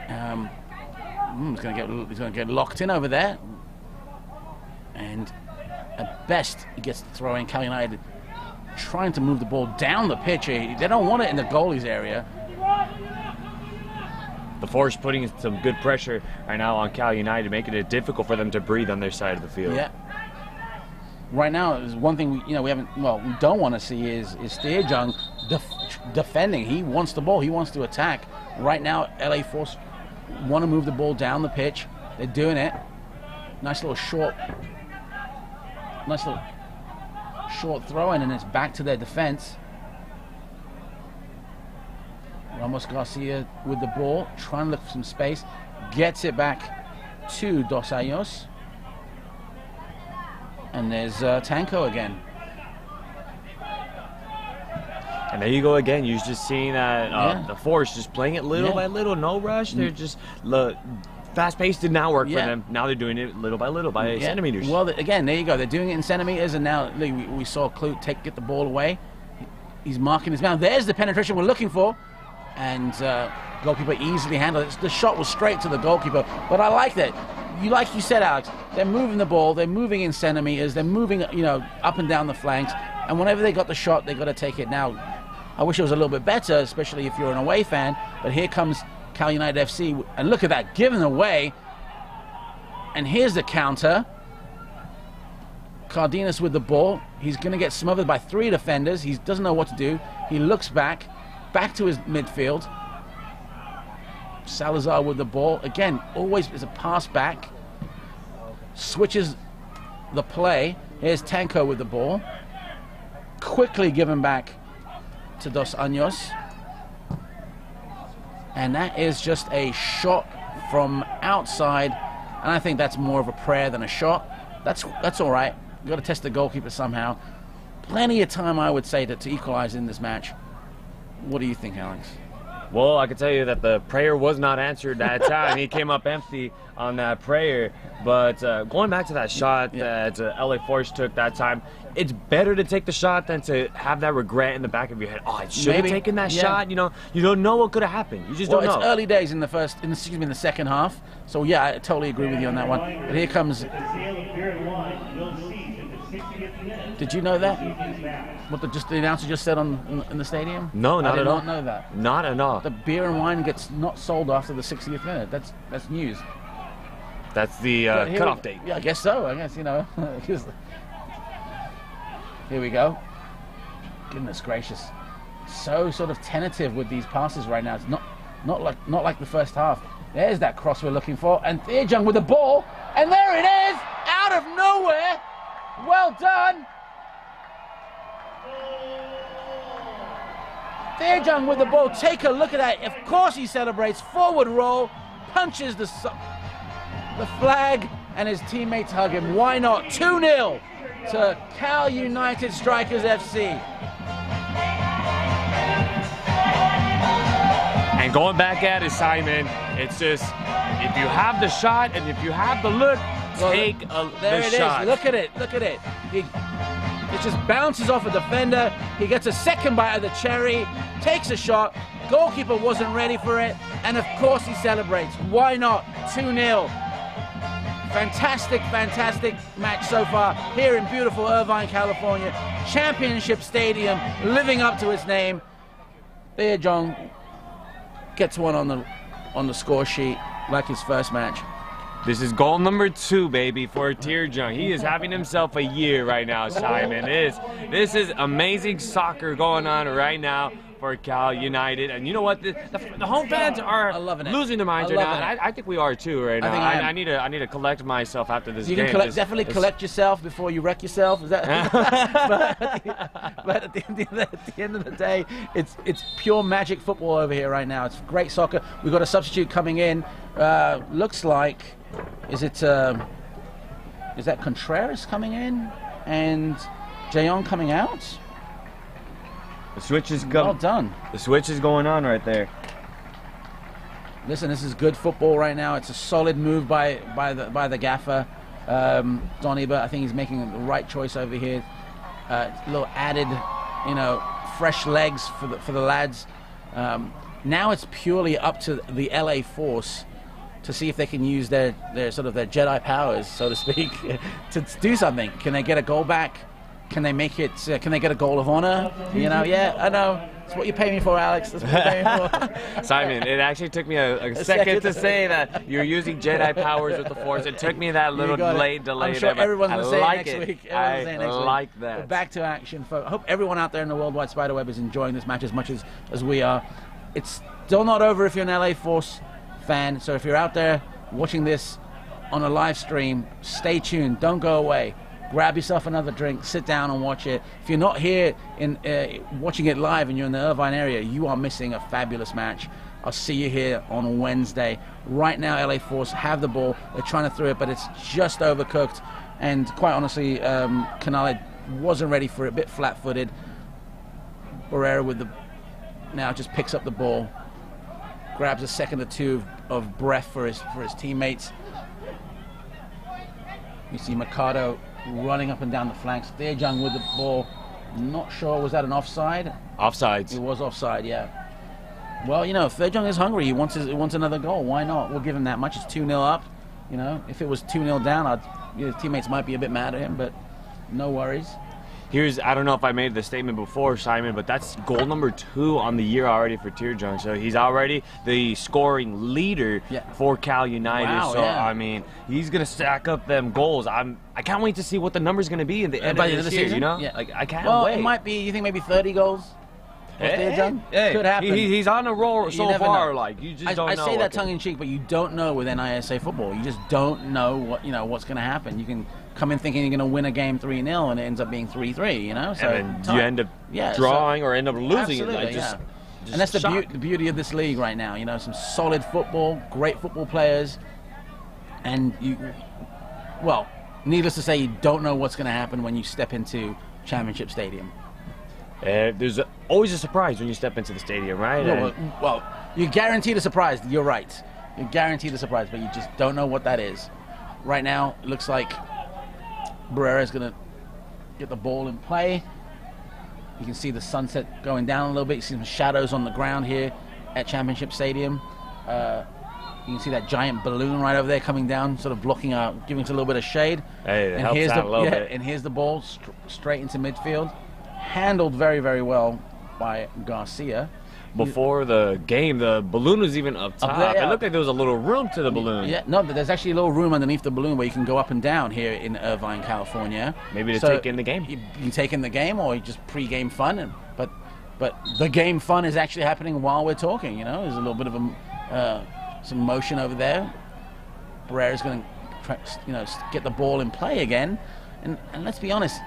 He's going to get locked in over there. And at best, he gets the throw in. Cal United trying to move the ball down the pitch. They don't want it in the goalie's area. The Force putting some good pressure right now on Cal United, making it difficult for them to breathe on their side of the field. Yeah. Right now, is one thing we don't want to see is Steerjung defending. He wants the ball. He wants to attack. Right now, LA Force want to move the ball down the pitch. They're doing it. Nice little short throw in, and it's back to their defense. Ramos Garcia with the ball, trying to look for some space, gets it back to Dos Anjos. And there's Tanko again. And there you go again. You're just seeing that the Force just playing it little by little, no rush. They're just fast pace did not work for them. Now they're doing it little by centimeters. Well, again, there you go. They're doing it in centimeters, and now we saw Clute get the ball away. He's marking his man. There's the penetration we're looking for. And goalkeeper easily handled it. The shot was straight to the goalkeeper, but I like that. Like you said, Alex, they're moving the ball, they're moving in centimeters, they're moving, up and down the flanks, and whenever they got the shot, they got to take it. Now, I wish it was a little bit better, especially if you're an away fan, but here comes Cal United FC, and look at that, given away, and here's the counter. Cardenas with the ball. He's going to get smothered by 3 defenders. He doesn't know what to do. He looks back to his midfield. Salazar with the ball. Again, always is a pass back. switches the play. Here's Tanko with the ball. Quickly given back to Dos Anjos. And that is just a shot from outside. And I think that's more of a prayer than a shot. That's all right. You've got to test the goalkeeper somehow. Plenty of time, I would say, to equalize in this match. What do you think, Alex? Well, I can tell you that the prayer was not answered that time. He came up empty on that prayer. But going back to that shot that LA Force took that time, it's better to take the shot than to have that regret in the back of your head. Oh, I should have taken that shot. You know, you don't know what could have happened. You just don't know. It's early days in the second half. So yeah, I totally agree with you on that one. But here comes. Did you know that? What the announcer just said in the stadium? No, not at all. I did not know that. Not at all. The beer and wine gets not sold after the 60th minute. That's news. That's the cutoff date. Yeah, I guess so. I guess, you know. Here we go. Goodness gracious. So sort of tentative with these passes right now. It's not like the first half. There's that cross we're looking for. And Theojung with the ball. And there it is! Out of nowhere! Well done! Theojung with the ball. Take a look at that. Of course he celebrates. Forward roll. Punches the flag. And his teammates hug him. Why not? 2-0 to Cal United Strikers FC. And going back at it, Simon, it's just, if you have the shot and if you have the look, take the shot. Look at it. Look at it. It just bounces off a defender. He gets a second bite of the cherry, takes a shot. Goalkeeper wasn't ready for it. And of course he celebrates. Why not? 2-0. Fantastic, fantastic match so far here in beautiful Irvine, California. Championship Stadium, living up to its name. Theojung gets one on the score sheet like his first match. This is goal number 2, baby, for Theojung. He is having himself a year right now, Simon. This is amazing soccer going on right now for Cal United. And you know what? The home fans are losing their minds right now. And I think we are too right now. I need to collect myself after this game. You can definitely collect yourself before you wreck yourself. Is that? but at the end of the day, it's pure magic football over here right now. It's great soccer. We've got a substitute coming in. Looks like, is that Contreras coming in and Jayon coming out? The switch is well done. The switch is going on right there. Listen, this is good football right now. It's a solid move by the gaffer, Don Ebert. I think he's making the right choice over here. A little added, fresh legs for the lads. Now it's purely up to the LA Force to see if they can use their Jedi powers, so to speak, to do something. Can they get a goal back? Can they make it? Can they get a goal of honor? Yeah, I know. That's what you pay me for, Alex. That's what you pay me for. Simon, it actually took me a second to say that you're using Jedi powers with the Force. It took me that little delay. I'm sure everyone's going to say it next week. I like that. But back to action, folks. I hope everyone out there in the Worldwide Spiderweb is enjoying this match as much as we are. It's still not over if you're an LA Force fan. So if you're out there watching this on a live stream, stay tuned. Don't go away. Grab yourself another drink, sit down and watch it. If you're not here in watching it live and you're in the Irvine area, you are missing a fabulous match. I'll see you here on Wednesday. Right now, LA Force have the ball. They're trying to throw it, but it's just overcooked. And quite honestly, Canale wasn't ready for it, a bit flat-footed. Barrera now just picks up the ball, grabs a second or two of breath for his teammates. You see Mercado running up and down the flanks. Theojung with the ball. Not sure, was that an offside? Offsides. It was offside, yeah. Well, Theojung is hungry. He wants another goal. Why not? We'll give him that much. It's 2-0 up. If it was 2-0 down, his teammates might be a bit mad at him, but no worries. I don't know if I made the statement before, Simon, but that's goal number 2 on the year already for Theojung. So he's already the scoring leader for Cal United. Wow, so, I mean, he's going to stack up them goals. I can't wait to see what the number's going to be in the end of the season, Yeah. Like, I can't wait. It might be, you think maybe 30 goals? Could happen. He's on a roll You so never far. know. Like, you just don't know. I say that tongue in cheek, but you don't know with NISA football. You just don't know what's going to happen. You can come in thinking you're going to win a game 3-0, and it ends up being 3-3. You know, so and then you end up drawing or end up losing it. Like, just and that's the beauty of this league right now. You know, some solid football, great football players, and well, needless to say, you don't know what's going to happen when you step into Championship Stadium. There's always a surprise when you step into the stadium, right? No, well, you're guaranteed a surprise. You're right. You're guaranteed a surprise, but you just don't know what that is. Right now, it looks like Barrera's going to get the ball in play. You can see the sunset going down a little bit. You see some shadows on the ground here at Championship Stadium. You can see that giant balloon right over there coming down, sort of blocking out, giving us a little bit of shade. Hey, it and helps out a little bit. And here's the ball straight into midfield. Handled very, very well by Garcia. Before the game, the balloon was even up top. there, yeah. It looked like there was a little room to the balloon. Yeah, no, but there's actually a little room underneath the balloon where you can go up and down here in Irvine, California. Maybe to take in the game. You can take in the game, or just pre-game fun. But the game fun is actually happening while we're talking. You know, there's a little bit of some motion over there. Barrera's going to, get the ball in play again. And let's be honest,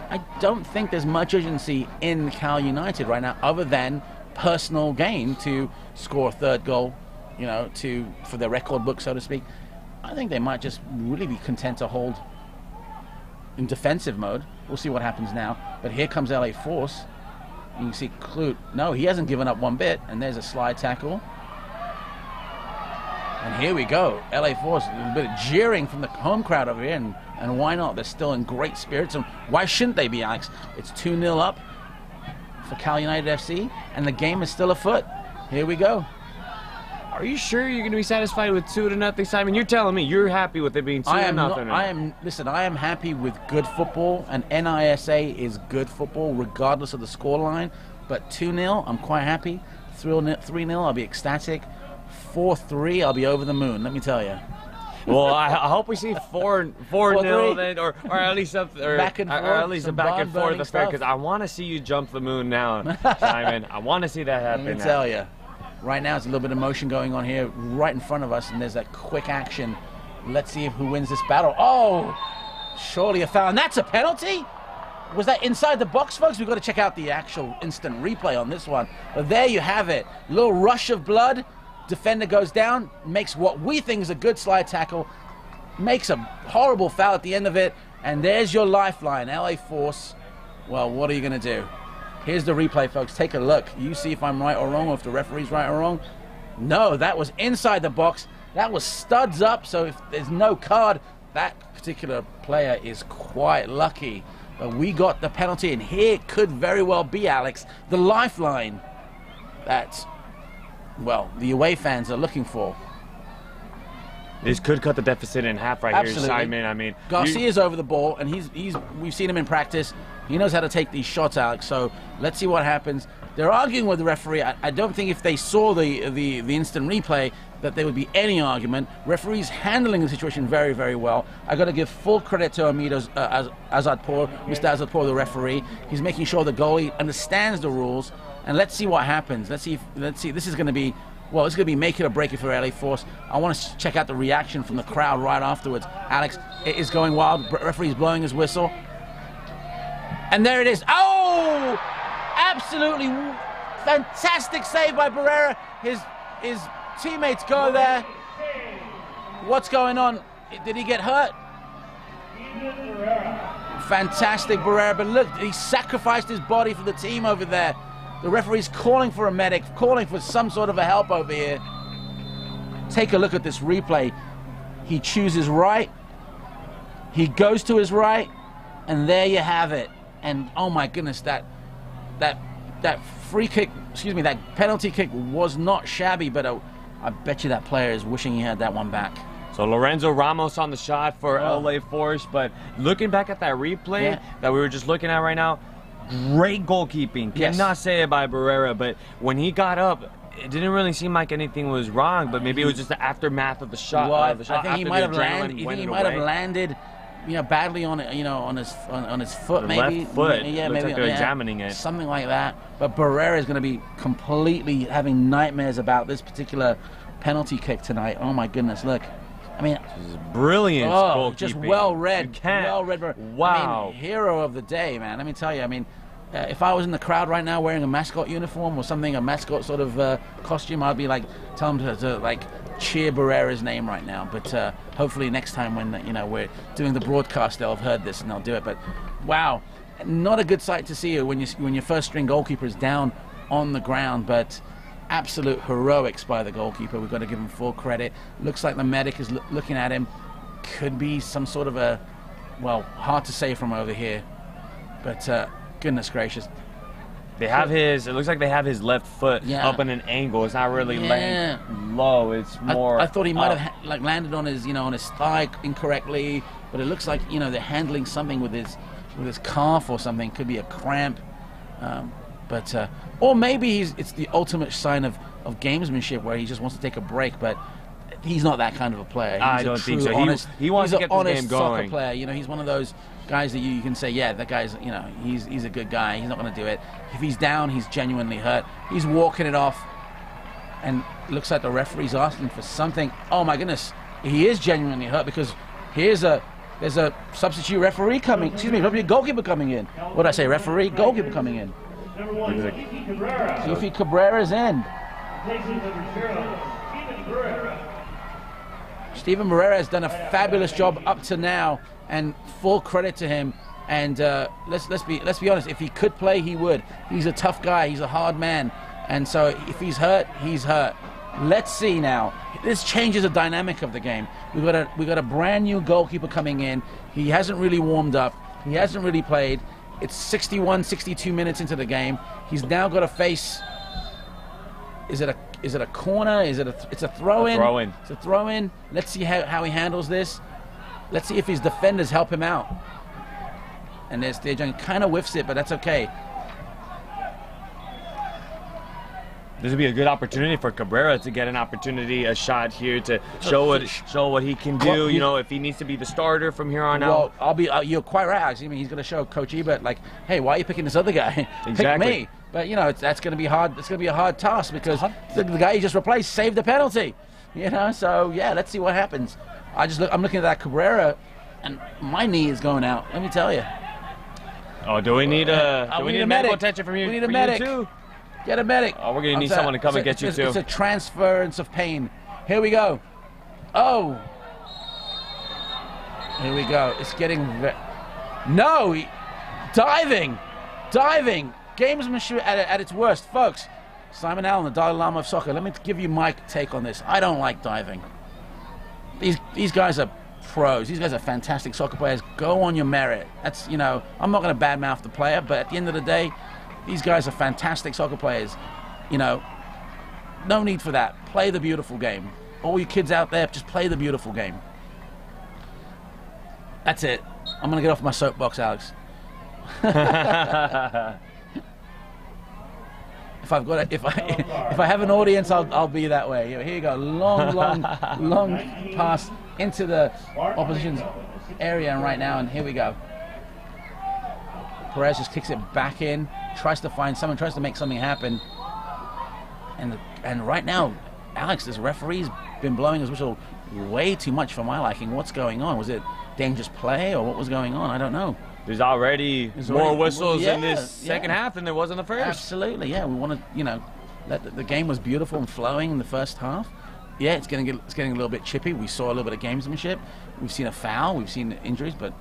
I don't think there's much urgency in Cal United right now, other than personal gain to score a third goal, for their record book, so to speak. I think they might just really be content to hold in defensive mode. We'll see what happens now. But here comes LA Force. You can see Clute. No, he hasn't given up one bit. And there's a slide tackle. And here we go. LA Force, a bit of jeering from the home crowd over here. And why not? They're still in great spirits. And why shouldn't they be, Alex? It's 2-0 up for Cal United FC, and the game is still afoot. Here we go. Are you sure you're going to be satisfied with 2-0, Simon? You're telling me you're happy with it being 2-0. Listen, I am happy with good football, and NISA is good football regardless of the scoreline. But 2-0, I'm quite happy. 3-0, I'll be ecstatic. 4-3, I'll be over the moon, let me tell you. Well, I hope we see 4-0 then, or at least back and forth, or at least a back and forth affair, because I want to see you jump the moon now, Simon. I want to see that happen. Let me tell you, right now there's a little bit of motion going on here, right in front of us, and there's that quick action. Let's see who wins this battle. Oh, surely a foul, and that's a penalty. Was that inside the box, folks? We've got to check out the actual instant replay on this one. But there you have it, a little rush of blood. Defender goes down, makes what we think is a good slide tackle, makes a horrible foul at the end of it, and there's your lifeline, LA Force. Well, what are you going to do? Here's the replay, folks. Take a look. You see if I'm right or wrong, or if the referee's right or wrong. No, that was inside the box. That was studs up, so if there's no card, that particular player is quite lucky. But we got the penalty, and here could very well be, Alex, the lifeline that, well, the away fans are looking for. This could cut the deficit in half right here, Simon. I mean, Garcia's over the ball, and we've seen him in practice. He knows how to take these shots, Alex. So let's see what happens. They're arguing with the referee. I don't think if they saw the instant replay that there would be any argument. Referee's handling the situation very, very well. I got to give full credit to Mr. Azadpour, the referee. He's making sure the goalie understands the rules. And let's see what happens. Let's see. This is going to be, well, it's going to be make it or break it for LA Force. I want to check out the reaction from the crowd right afterwards. Alex, it is going wild. Referee's blowing his whistle. And there it is. Oh! Absolutely fantastic save by Barrera. His teammates go there. What's going on? Did he get hurt? Fantastic, Barrera. But look, he sacrificed his body for the team over there. The referee's calling for a medic, calling for some sort of a help over here. Take a look at this replay. He chooses right. He goes to his right. And there you have it. And oh my goodness, that free kick, that penalty kick was not shabby, but I bet you that player is wishing he had that one back. So Lorenzo Ramos on the shot for LA Force, but looking back at that replay that we were just looking at right now, great goalkeeping. Cannot say it by Barrera, but when he got up, it didn't really seem like anything was wrong, but maybe it was just the aftermath of the shot. Well, I think he might have landed badly on it, on his foot, The maybe. left foot. Yeah, Looks maybe like they're examining it. something like that. But Barrera is going to be completely having nightmares about this particular penalty kick tonight. Oh my goodness! Look, I mean, this is brilliant. Oh, just well read. You can't. Well read. Wow. I mean, hero of the day, man. Let me tell you. I mean, if I was in the crowd right now wearing a mascot uniform or something, a mascot sort of costume, I'd be like, tell them to like cheer Barrera's name right now. But hopefully next time when we're doing the broadcast, they'll have heard this and they'll do it. But wow, not a good sight to see when your first string goalkeeper is down on the ground. But absolute heroics by the goalkeeper. We've got to give him full credit. Looks like the medic is looking at him. Could be some sort of a, well, hard to say from over here. But goodness gracious. They have it looks like they have his left foot up in an angle. It's not really laying low. It's more I thought he might have like landed on his, on his thigh incorrectly, but it looks like, they're handling something with his calf or something. Could be a cramp. Or maybe it's the ultimate sign of gamesmanship where he just wants to take a break, but he's not that kind of a player. I don't think so. He wants to get this game going. Soccer player. He's one of those guys that you can say, yeah, that guy's, he's a good guy. He's not going to do it. If he's down, he's genuinely hurt. He's walking it off, and it looks like the referee's asking for something. Oh my goodness, he is genuinely hurt because there's a substitute referee coming. Excuse me, a goalkeeper coming in. What did I say? Referee, goalkeeper coming in. Fifi Cabrera's in. Steven Barrera has done a fabulous job up to now, and full credit to him. And let's be honest. If he could play, he would. He's a tough guy. He's a hard man. And so if he's hurt, he's hurt. Let's see now. This changes the dynamic of the game. We got a brand new goalkeeper coming in. He hasn't really warmed up. He hasn't really played. It's 61, 62 minutes into the game. He's now got to face. Is it a corner? It's a throw-in? Throw-in. It's a throw-in. Let's see how he handles this. Let's see if his defenders help him out. And there's Dejan kind of whiffs it, but that's okay. This would be a good opportunity for Cabrera to get a shot here to show what he can do. If he needs to be the starter from here on out. Well, you're quite right, Alex. I mean, he's going to show Coach Ebert, like, hey, why are you picking this other guy? Exactly. Pick me. But that's going to be hard. It's going to be a hard task because the guy you just replaced saved the penalty. So yeah, let's see what happens. I'm looking at that Cabrera, and my knee is going out. Let me tell you. Oh, do we need medical attention from you? We need a medic. Too? Get a medic. Oh, we're going to need someone to come and get you too. It's a transference of pain. Here we go. Oh. Here we go. It's getting... No! Diving! Gamesmanship at its worst. Folks, Simon Allen, the Dalai Lama of soccer. Let me give you my take on this. I don't like diving. These guys are pros. These guys are fantastic soccer players. Go on your merit. That's, I'm not going to badmouth the player, but at the end of the day, these guys are fantastic soccer players. No need for that. Play the beautiful game. All you kids out there, just play the beautiful game. That's it. I'm going to get off my soapbox, Alex. If I have an audience, I'll be that way. Here you go. Long pass into the opposition's area right now, and here we go. Perez just kicks it back in, tries to find someone, tries to make something happen. And right now, Alex, this referee's been blowing his whistle way too much for my liking. What's going on? Was it dangerous play or what was going on? I don't know. There's already more whistles in this second half than there was in the first. Absolutely, yeah. We want to, the game was beautiful and flowing in the first half. Yeah, it's getting a little bit chippy. We saw a little bit of gamesmanship. We've seen a foul. We've seen injuries, but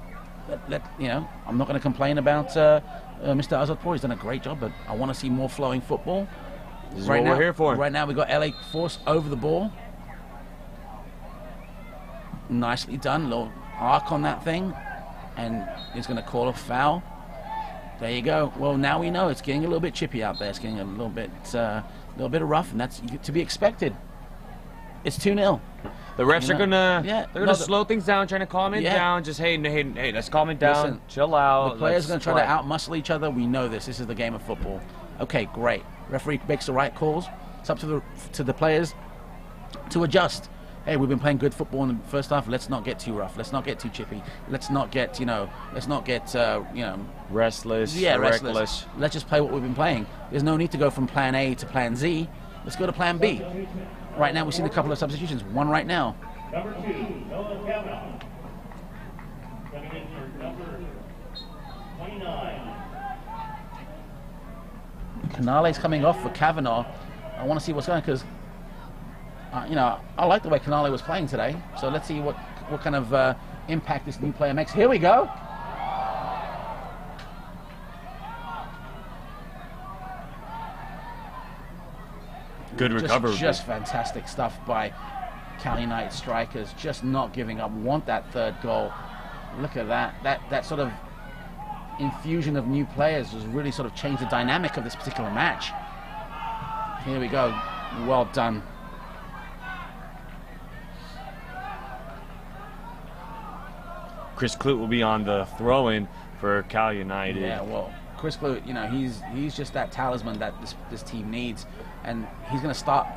I'm not going to complain about Mr. Azadpour. He's done a great job, but I want to see more flowing football. This is what we're here for. Right now, we've got LA Force over the ball. Nicely done. A little arc on that thing. And he's going to call a foul. There you go. Well, now we know it's getting a little bit chippy out there. It's getting a little bit rough, and that's to be expected. It's 2-0. The refs are gonna slow things down, trying to calm it down. Just hey, let's calm it down. Listen, chill out. The players are going to try to outmuscle each other. We know this. This is the game of football. Okay, great. Referee makes the right calls. It's up to the players to adjust. hey, we've been playing good football in the first half. Let's not get too rough. Let's not get too chippy. Let's not get, restless. Yeah, reckless. restless. Let's just play what we've been playing. There's no need to go from plan A to plan Z. Let's go to plan B. Right now, we've seen a couple of substitutions. One right now. Number 2, Noah Kavanaugh. Coming in for number 29. Canale's coming off for Kavanaugh. I want to see what's going on because, I like the way Canale was playing today. So let's see what kind of impact this new player makes. Here we go. Good recovery. Just fantastic stuff by Cal United strikers. Just not giving up. Want that third goal. Look at that. That sort of infusion of new players has really sort of changed the dynamic of this particular match. Here we go. Well done. Chris Clute will be on the throw-in for Cal United. Yeah, well, Chris Clute, he's just that talisman that this team needs, and he's going to start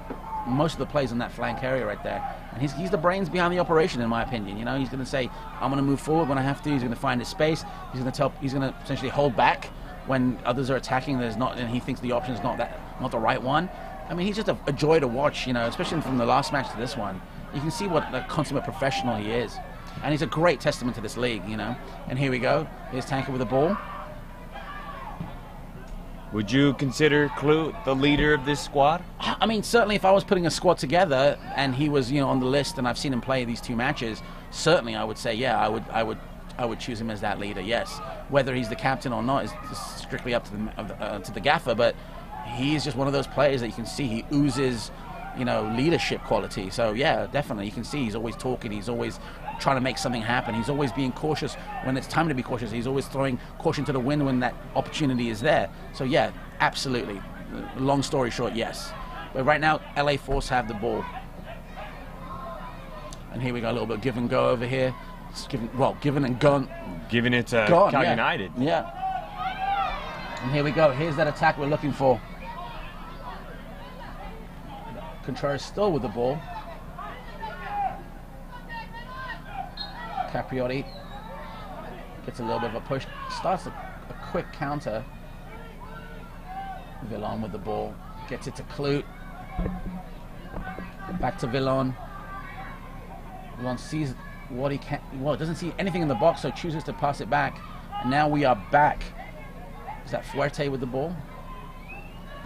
most of the plays on that flank area right there. And he's the brains behind the operation, in my opinion. He's going to say, I'm going to move forward when I have to. He's going to find his space. He's going to essentially hold back when others are attacking. And he thinks the option is not the right one. I mean, he's just a joy to watch. Especially from the last match to this one. You can see what a consummate professional he is. And he's a great testament to this league, And here we go. Here's Tanker with the ball. Would you consider Clute the leader of this squad? I mean, certainly if I was putting a squad together and he was, on the list and I've seen him play these two matches, certainly I would say, yeah, I would choose him as that leader, yes. Whether he's the captain or not is strictly up to the gaffer, but he's just one of those players that you can see he oozes, leadership quality. So, yeah, definitely. You can see he's always talking. He's always trying to make something happen. He's always being cautious when it's time to be cautious. He's always throwing caution to the wind when that opportunity is there. So, yeah, absolutely. Long story short, yes. But right now, LA Force have the ball. And here we go, a little bit of give and go over here. It's given and gone. Giving it to Cal United. Yeah. And here we go. Here's that attack we're looking for. Contreras still with the ball. Capriotti gets a little bit of a push. Starts a quick counter. Villon with the ball. Gets it to Clute. Back to Villon. Villon sees what he can. Well, doesn't see anything in the box, so chooses to pass it back. And now we are back. Is that Fuerte with the ball?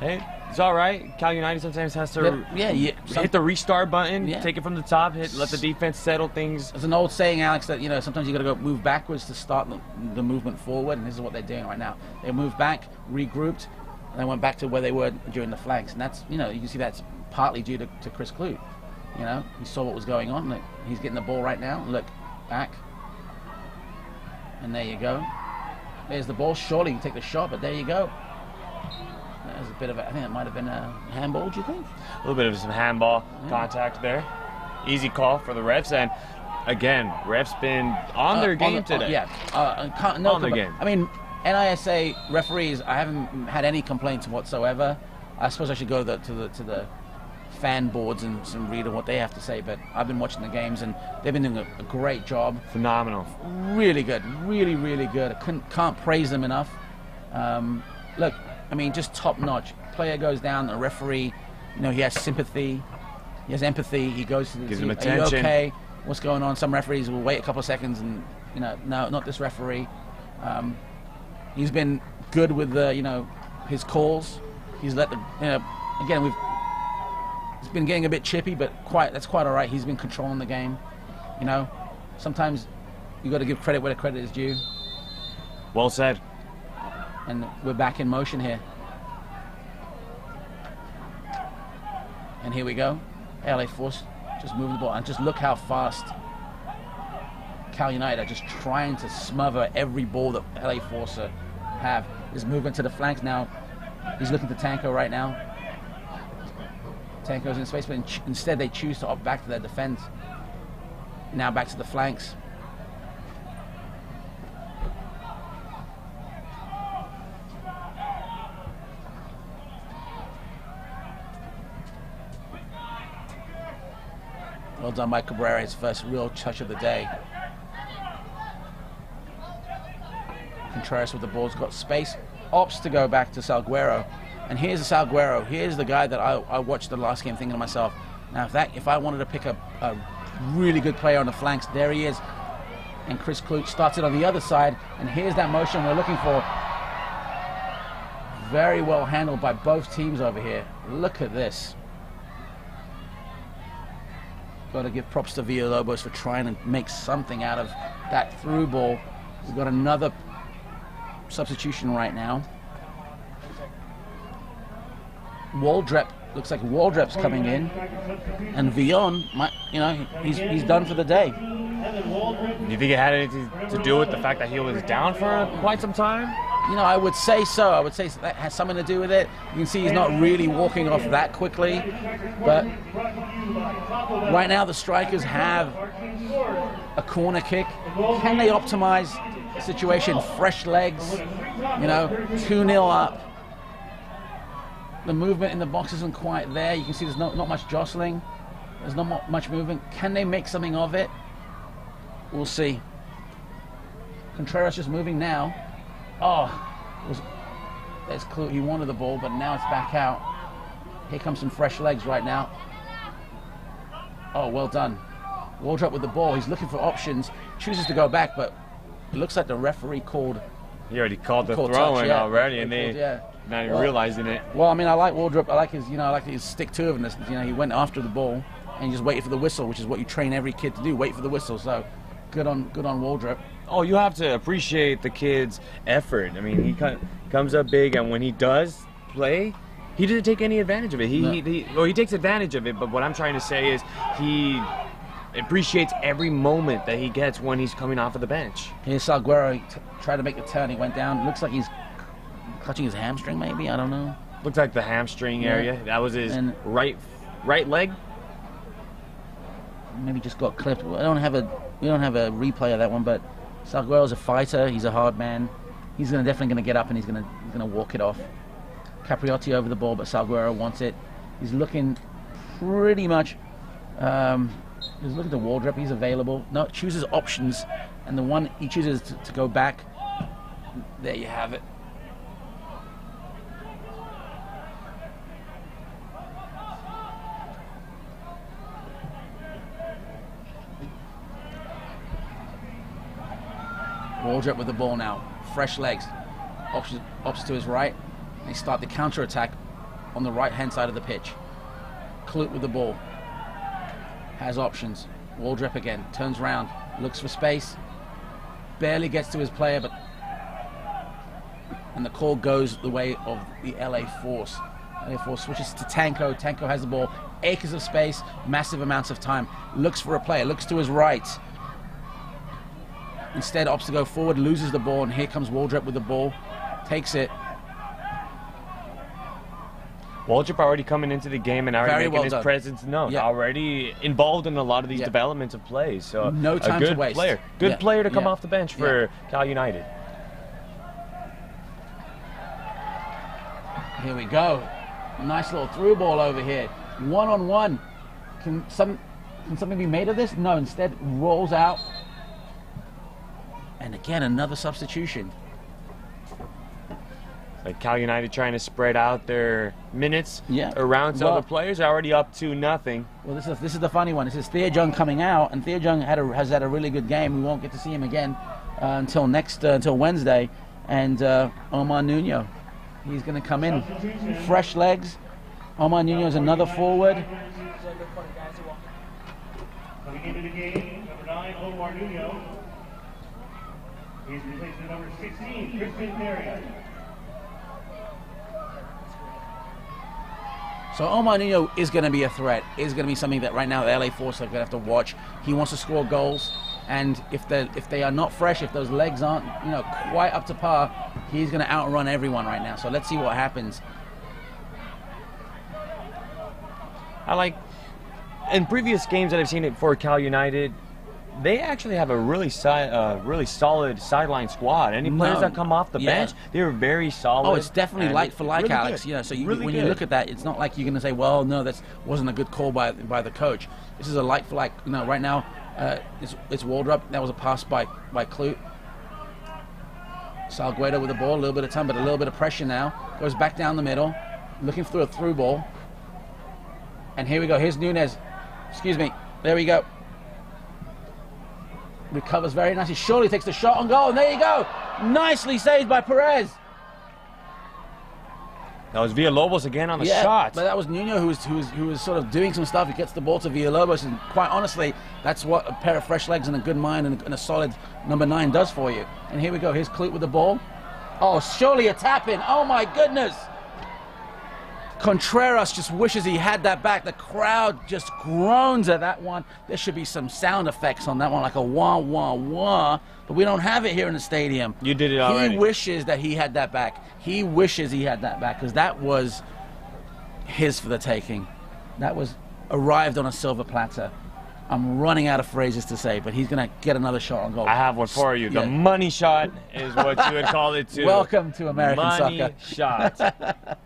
Hey, it's all right. Cal United sometimes has to hit the restart button, take it from the top, let the defense settle things. There's an old saying, Alex, that sometimes you got to go move backwards to start the movement forward, and this is what they're doing right now. They moved back, regrouped, and they went back to where they were during the flanks, and that's you can see that's partly due to Chris Clute. He saw what was going on. Look, he's getting the ball right now. Look, back, and there you go. There's the ball. Surely you can take the shot, but there you go. There's a bit of I think it might have been a handball, do you think? A little bit of some handball contact there. Easy call for the refs. And again, refs been on their game today. On their game. I mean, NISA referees, I haven't had any complaints whatsoever. I suppose I should go to the fan boards and read what they have to say, but I've been watching the games and they've been doing a great job. Phenomenal. Really good. Really, really good. I can't praise them enough. Look, I mean, just top notch. Player goes down, the referee, he has sympathy, he has empathy. He goes to the gives team, him attention. Are you okay? What's going on? Some referees will wait a couple of seconds and no, not this referee. He's been good with his calls. He's let the again it's been getting a bit chippy, but that's quite all right. He's been controlling the game. Sometimes you got to give credit where the credit is due. Well said. And we're back in motion here. And here we go. LA Force just moving the ball. And just look how fast Cal United are just trying to smother every ball that LA Force have. This movement to the flanks now. He's looking to Tanko right now. Tanko's in space, but instead they choose to opt back to their defense. Now back to the flanks. Well done by Cabrera, his first real touch of the day. Contreras with the ball's got space, opts to go back to Salguero. And here's the Salguero. Here's the guy that I watched the last game thinking to myself, now if I wanted to pick a really good player on the flanks, there he is. And Chris Klute starts it on the other side, and here's that motion we're looking for. Very well handled by both teams over here. Look at this. Got to give props to Villalobos for trying to make something out of that through ball. We've got another substitution right now. Waldrep, looks like Waldrep's coming in, and Villon might, you know, he's done for the day. Do you think it had anything to do with the fact that he was down for quite some time? You know, I would say so. I would say that has something to do with it. You can see he's not really walking off that quickly. But right now the strikers have a corner kick. Can they optimize the situation? Fresh legs, you know, 2-0 up. The movement in the box isn't quite there. You can see there's not much jostling. There's not much movement. Can they make something of it? We'll see. Contreras just moving now. Oh, there's Klute. He wanted the ball, but now it's back out. Here comes some fresh legs right now. Oh, well done. Waldrop with the ball. He's looking for options. Chooses to go back, but it looks like the referee called. He already called the throw-in already, and they not even realizing it. Well, I mean, I like Waldrop. I like his, you know, I like his stick-to-itiveness. You know, he went after the ball and just waited for the whistle, which is what you train every kid to do. Wait for the whistle. So, good on Waldrop. Oh, you have to appreciate the kid's effort. I mean, he comes up big, and when he does play, he doesn't take any advantage of it. He takes advantage of it, but what I'm trying to say is he appreciates every moment that he gets when he's coming off of the bench. Here's Salguero. He tried to make the turn. He went down. Looks like he's clutching his hamstring, maybe. I don't know. Looks like the hamstring area. That was his right leg. Maybe just got clipped. We don't have a replay of that one, but Salguero's a fighter. He's a hard man. He's definitely going to get up and he's going to walk it off. Capriotti over the ball, but Salguero wants it. He's looking pretty much. He's looking to Waldrop. He's available. No, chooses options, and the one he chooses to go back. There you have it. Waldrop with the ball now. Fresh legs. Opts to his right. They start the counter attack on the right-hand side of the pitch. Klute with the ball. Has options. Waldrop again. Turns around. Looks for space. Barely gets to his player, but... And the call goes the way of the LA Force. LA Force switches to Tanko. Tanko has the ball. Acres of space. Massive amounts of time. Looks for a player. Looks to his right. Instead opts to go forward, loses the ball, and here comes Waldrop with the ball, takes it. Waldrop already coming into the game and already making his presence known. Yeah. Already involved in a lot of these developments of plays. So no time a good to waste. Player. Good player to come off the bench for Cal United. Here we go. Nice little through ball over here. One-on-one. Can something be made of this? No, instead rolls out. And again, another substitution. Like Cal United trying to spread out their minutes around some well, of the players, already up to nothing. Well, this is the funny one. This is Thea Jung coming out, and Thea Jung has had a really good game. We won't get to see him again until Wednesday. And Omar Nuno, he's going to come in. Fresh legs. Omar Nuno is another forward. Coming into the game, number 9, Omar Nuno. He's replacing number 16, Christian Peria. So Omar Nuno is going to be a threat. Is going to be something that right now the LA Force are going to have to watch. He wants to score goals, and if they are not fresh, if those legs aren't quite up to par, he's going to outrun everyone right now. So let's see what happens. I like in previous games that I've seen it for Cal United. they actually have a really solid sideline squad. Any players that come off the bench, they're very solid. Oh, it's definitely like for like, really Alex. Good. Yeah, so really when good. you look at that, it's not like you're going to say, well, no, that wasn't a good call by the coach. This is a like for like. You know, right now, it's Waldrop. That was a pass by Clute. Salguero with the ball, a little bit of time, but a little bit of pressure now. Goes back down the middle, looking through a through ball. And here we go. Here's Nunez. Excuse me. There we go. Recovers very nicely. Surely takes the shot on goal. And there you go. Nicely saved by Perez. That was Villalobos again on the shot. But that was Nuno who was sort of doing some stuff. He gets the ball to Villalobos, and quite honestly, that's what a pair of fresh legs and a good mind and a solid number 9 does for you. And here we go. Here's Clute with the ball. Oh, surely a tap in. Oh my goodness. Contreras just wishes he had that back. The crowd just groans at that one. There should be some sound effects on that one, like a wah, wah, wah. But we don't have it here in the stadium. You did it already. He wishes that he had that back. He wishes he had that back, because that was his for the taking. That was arrived on a silver platter. I'm running out of phrases to say, but he's going to get another shot on goal. I have one for you. The money shot is what you would call it, too. Welcome to American money soccer. Shot.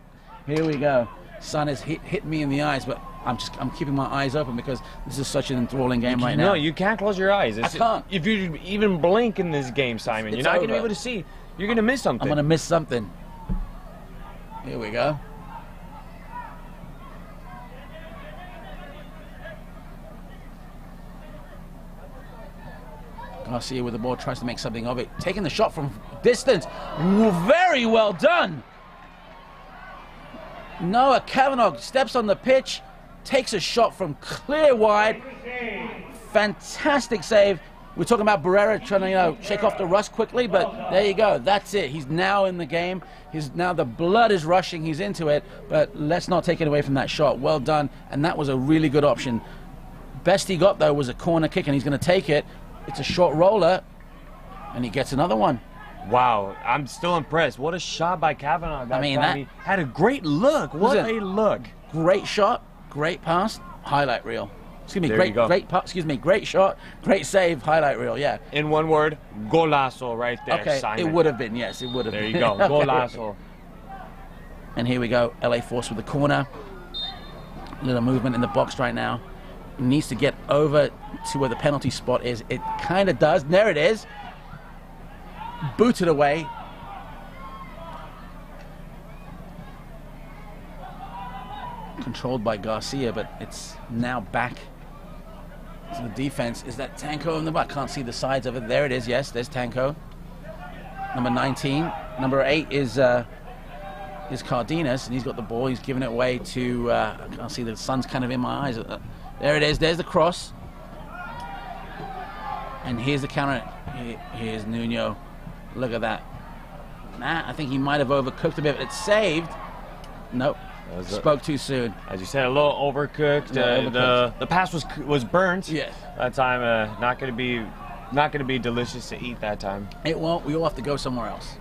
Here we go. Sun has hit me in the eyes, but I'm keeping my eyes open because this is such an enthralling game right now. No, you can't close your eyes. I can't. If you even blink in this game, Simon, you're not going to be able to see. You're going to miss something. I'm going to miss something. Here we go. Garcia with the ball, tries to make something of it. Taking the shot from distance. Very well done. Noah Kavanagh steps on the pitch, takes a shot from clear wide. Fantastic save. We're talking about Barrera trying to, shake off the rust quickly, but there you go. That's it. He's now in the game. Now the blood is rushing. He's into it, but let's not take it away from that shot. Well done, and that was a really good option. Best he got, though, was a corner kick, and he's going to take it. It's a short roller, and he gets another one. Wow, I'm still impressed. What a shot by Kavanagh. I mean, that had a great look. What a look. Great shot, great pass, highlight reel. Excuse me, great shot, great save, highlight reel, yeah. In one word, golazo right there, okay, Simon. It would have been, yes, it would have been. There you go, golazo. And here we go, LA Force with the corner. A little movement in the box right now. Needs to get over to where the penalty spot is. It kind of does. There it is. Booted away. Controlled by Garcia, but it's now back to the defense. Is that Tanko in the back? I can't see the sides of it. There it is. Yes, there's Tanko. Number 19. Number 8 is Cardenas, and he's got the ball. He's giving it away to. I can't see, the sun's kind of in my eyes. There it is. There's the cross. And here's the counter. Here's Nuno. Look at that. Nah, I think he might have overcooked a bit. It's saved. Nope. Spoke too soon. As you said, a little overcooked. The pass was burnt. Yes. That time, not going to be delicious to eat that time. It won't. We all have to go somewhere else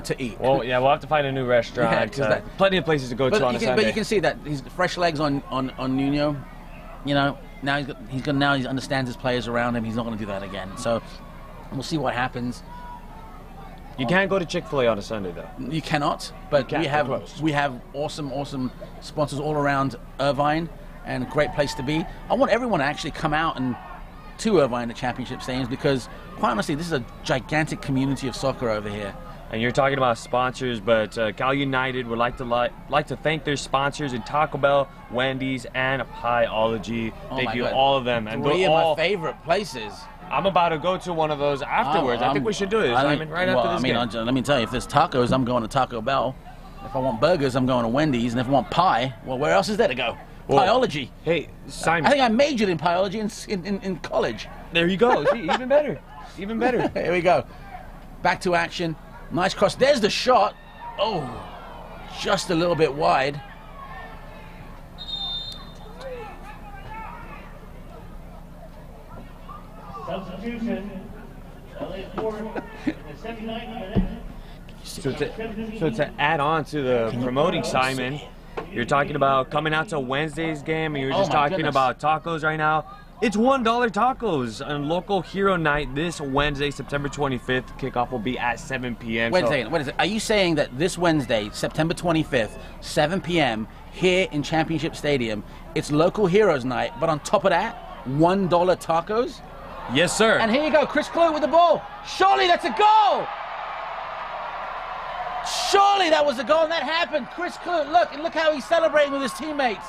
to eat. Well, yeah, we'll have to find a new restaurant. Yeah, plenty of places to go to on a Sunday. But you can see that he's fresh legs on Nuno. You know, now he understands his players around him. He's not going to do that again. So we'll see what happens. You can't go to Chick-fil-A on a Sunday, though. You cannot, but we have awesome sponsors all around Irvine, and a great place to be. I want everyone to actually come out to Irvine, the championship stadiums, because quite honestly, this is a gigantic community of soccer over here. And you're talking about sponsors, but Cal United would like to thank their sponsors in Taco Bell, Wendy's, and Pieology. Thank you, all of them. And three of my favorite places. I'm about to go to one of those afterwards. I think we should do it, Simon, right after this game. Let me tell you, if there's tacos, I'm going to Taco Bell. If I want burgers, I'm going to Wendy's. And if I want pie, well, where else is there to go? Pieology. Hey, Simon. I think I majored in Pieology in college. There you go. See, even better. Even better. Here we go. Back to action. Nice cross. There's the shot. Oh, just a little bit wide. Substitution. LA Force in the 79th minute. So to add on to the promoting, Simon, you're talking about coming out to Wednesday's game, and you were just talking about tacos right now. It's $1 tacos on local hero night this Wednesday, September 25th. Kickoff will be at 7 p.m. Wait a second. What is it? Are you saying that this Wednesday, September 25th, 7 p.m. here in Championship Stadium, it's local heroes night, but on top of that, $1 tacos? Yes, sir. And here you go, Chris Clute with the ball. Surely that's a goal! Surely that was a goal, and that happened. Chris Clute, look how he's celebrating with his teammates.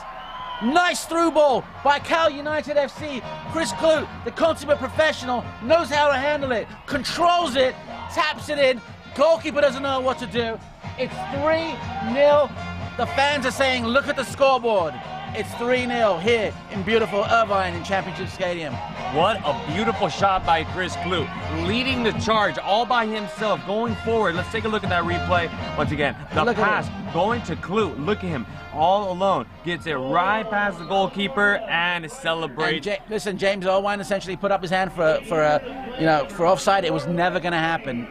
Nice through ball by Cal United FC. Chris Clute, the consummate professional, knows how to handle it, controls it, taps it in. Goalkeeper doesn't know what to do. It's 3-0. The fans are saying, look at the scoreboard. It's 3-0 here in beautiful Irvine in Championship Stadium. What a beautiful shot by Chris Clute, leading the charge all by himself, going forward. Let's take a look at that replay. Once again, the pass going to Clute. Look at him, all alone. Gets it right past the goalkeeper and celebrates. And listen, James Irvine essentially put up his hand for offside. It was never going to happen.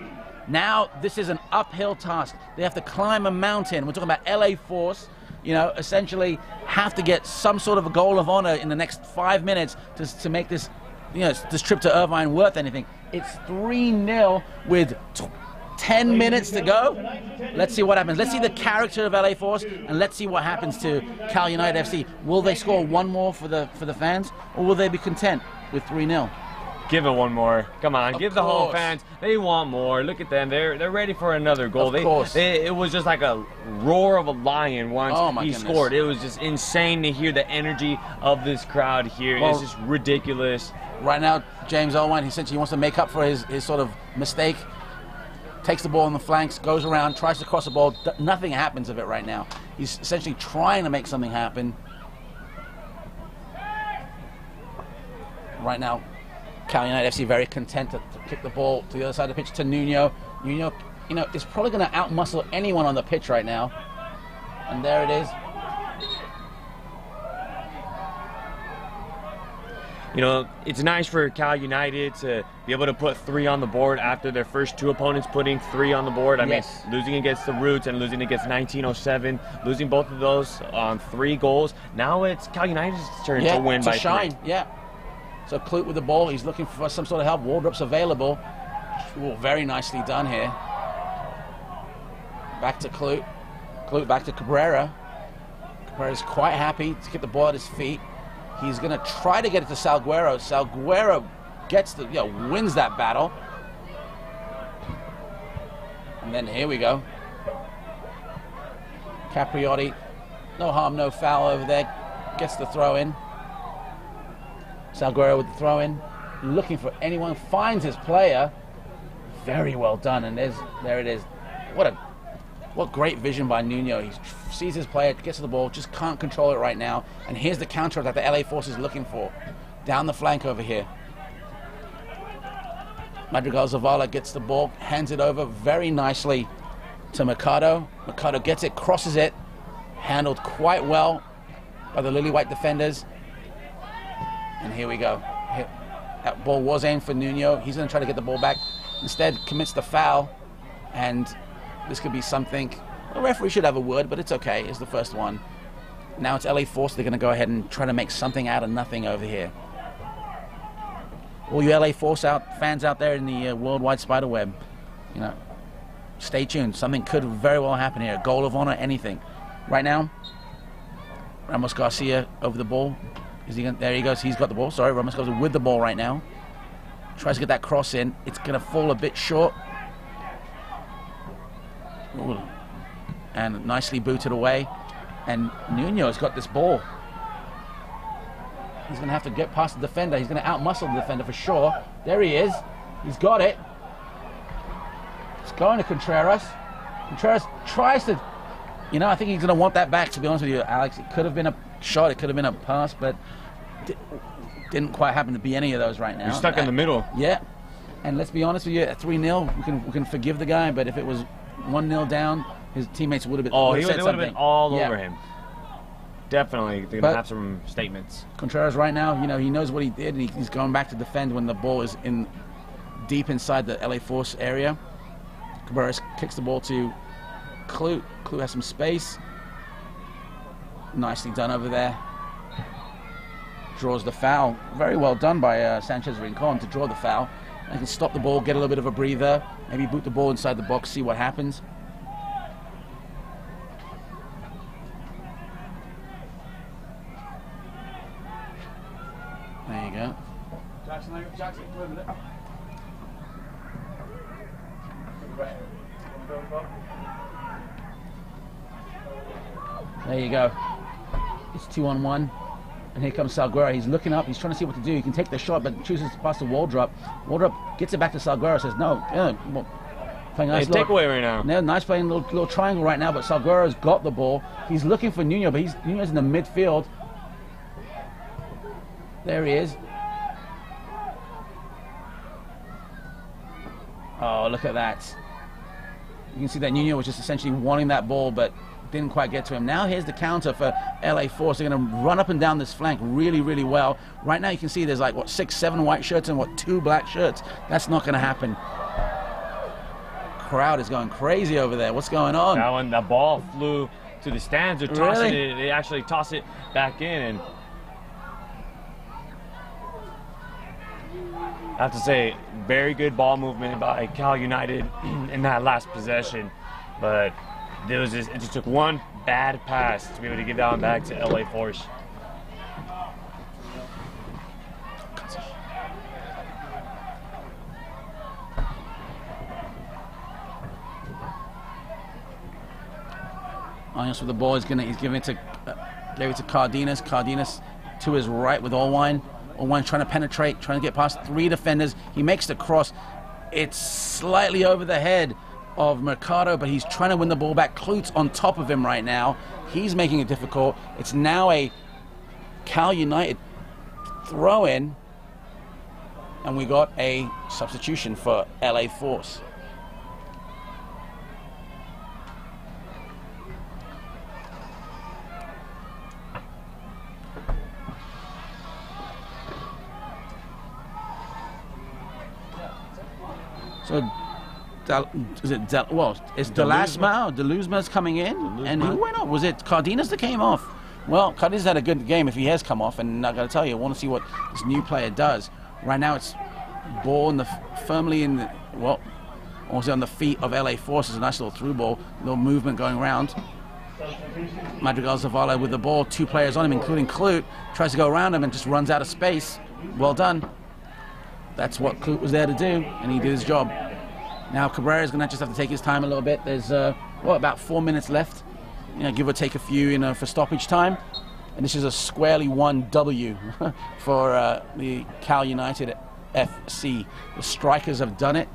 Now this is an uphill task. They have to climb a mountain. We're talking about LA Force. Essentially have to get some sort of a goal of honor in the next 5 minutes to make this, this trip to Irvine worth anything. It's 3-0 with 10 minutes to go. Let's see what happens. Let's see the character of LA Force, and let's see what happens to Cal United FC. Will they score one more for the fans, or will they be content with 3-0? Give it one more. Come on, give the home fans. They want more. Look at them. They're ready for another goal. Of course. It was just like a roar of a lion once he scored. It was just insane to hear the energy of this crowd here. It's just ridiculous. Right now, James Irvine, he essentially wants to make up for his sort of mistake. Takes the ball on the flanks, goes around, tries to cross the ball. Nothing happens of it right now. He's essentially trying to make something happen. Right now, Cal United FC very content to kick the ball to the other side of the pitch to Nuno. Nuno, is probably going to outmuscle anyone on the pitch right now. And there it is. It's nice for Cal United to be able to put 3 on the board after their first 2 opponents putting 3 on the board. I mean, losing against the Roots and losing against 1907, losing both of those on 3 goals. Now it's Cal United's turn to win by 3. Yeah. So Clute with the ball, he's looking for some sort of help. Wardrop's available. Ooh, very nicely done here. Back to Clute. Clute back to Cabrera. Cabrera's quite happy to get the ball at his feet. He's going to try to get it to Salguero. Salguero gets wins that battle. And then here we go. Capriotti, no harm, no foul over there. Gets the throw in. Salguero with the throw in, looking for anyone, finds his player. Very well done, and there it is. What great vision by Nuno. He sees his player, gets to the ball, just can't control it right now. And here's the counter that the LA Force is looking for. Down the flank over here. Madrigal Zavala gets the ball, hands it over very nicely to Mercado. Mercado gets it, crosses it, handled quite well by the Lily White defenders. And here we go. That ball was aimed for Nuno. He's going to try to get the ball back. Instead, commits the foul. And this could be something. The referee should have a word, but it's okay. It's the first one. Now it's LA Force. They're going to go ahead and try to make something out of nothing over here. All you LA Force fans out there in the worldwide spider web, stay tuned. Something could very well happen here. A goal of honor, anything. Right now, Ramos Garcia over the ball. There he goes. He's got the ball. Sorry, Ramos goes with the ball right now. Tries to get that cross in. It's going to fall a bit short. Ooh. And nicely booted away. And Nuno's got this ball. He's going to have to get past the defender. He's going to outmuscle the defender for sure. There he is. He's got it. It's going to Contreras. Contreras tries to... I think he's going to want that back, to be honest with you, Alex. It could have been a shot. It could have been a pass, but didn't quite happen to be any of those right now. You're stuck in the middle. Yeah. And let's be honest with you, at 3-0, we can forgive the guy, but if it was 1-0 down, his teammates would have been he would have been all over him. Definitely going to have some statements. Contreras right now, he knows what he did, and he's going back to defend when the ball is deep inside the LA Force area. Cabarrus kicks the ball to Clute. Clute has some space. Nicely done over there. draws the foul. Very well done by Sanchez Rincon to draw the foul. And can stop the ball, get a little bit of a breather, maybe boot the ball inside the box, see what happens. There you go. Jackson, there you go. It's 2-on-1. And here comes Salguero. He's looking up. He's trying to see what to do. He can take the shot, but chooses to pass to Waldrop. Waldrop gets it back to Salguero. Says no. Playing nice takeaway right now. Yeah, nice playing little triangle right now. But Salguero's got the ball. He's looking for Nuno, but Nuno's in the midfield. There he is. Oh, look at that. You can see that Nuno was just essentially wanting that ball, but didn't quite get to him. Now here's the counter for LA Force. They're going to run up and down this flank really, really well. Right now you can see there's like, what, 6, 7 white shirts and, what, 2 black shirts. That's not going to happen. Crowd is going crazy over there. What's going on? Now when the ball flew to the stands, they're tossing it. They actually toss it back in. And I have to say, very good ball movement by Cal United in that last possession. But it just took one bad pass to be able to give that one back to LA Force. Onios with the ball. He's giving it to gave it to Cardenas. Cardenas to his right with Allwine. Allwine trying to penetrate, trying to get past 3 defenders. He makes the cross. It's slightly over the head of Mercado, but he's trying to win the ball back. Klut's on top of him right now. He's making it difficult. It's now a Cal United throw-in, and we got a substitution for LA Force. So, it's Delusma's coming in, and who went off? Was it Cardenas that came off? Well, Cardenas had a good game if he has come off, and I got to tell you, I want to see what this new player does. Right now, it's ball firmly in the, also on the feet of LA Force. It's a nice little through ball, little movement going around. Madrigal Zavala with the ball, 2 players on him, including Klut, tries to go around him and just runs out of space. Well done. That's what Klut was there to do, and he did his job. Now Cabrera's going to just have to take his time a little bit. There's about 4 minutes left, give or take a few, for stoppage time. And this is a squarely won W for the Cal United FC. The Strikers have done it.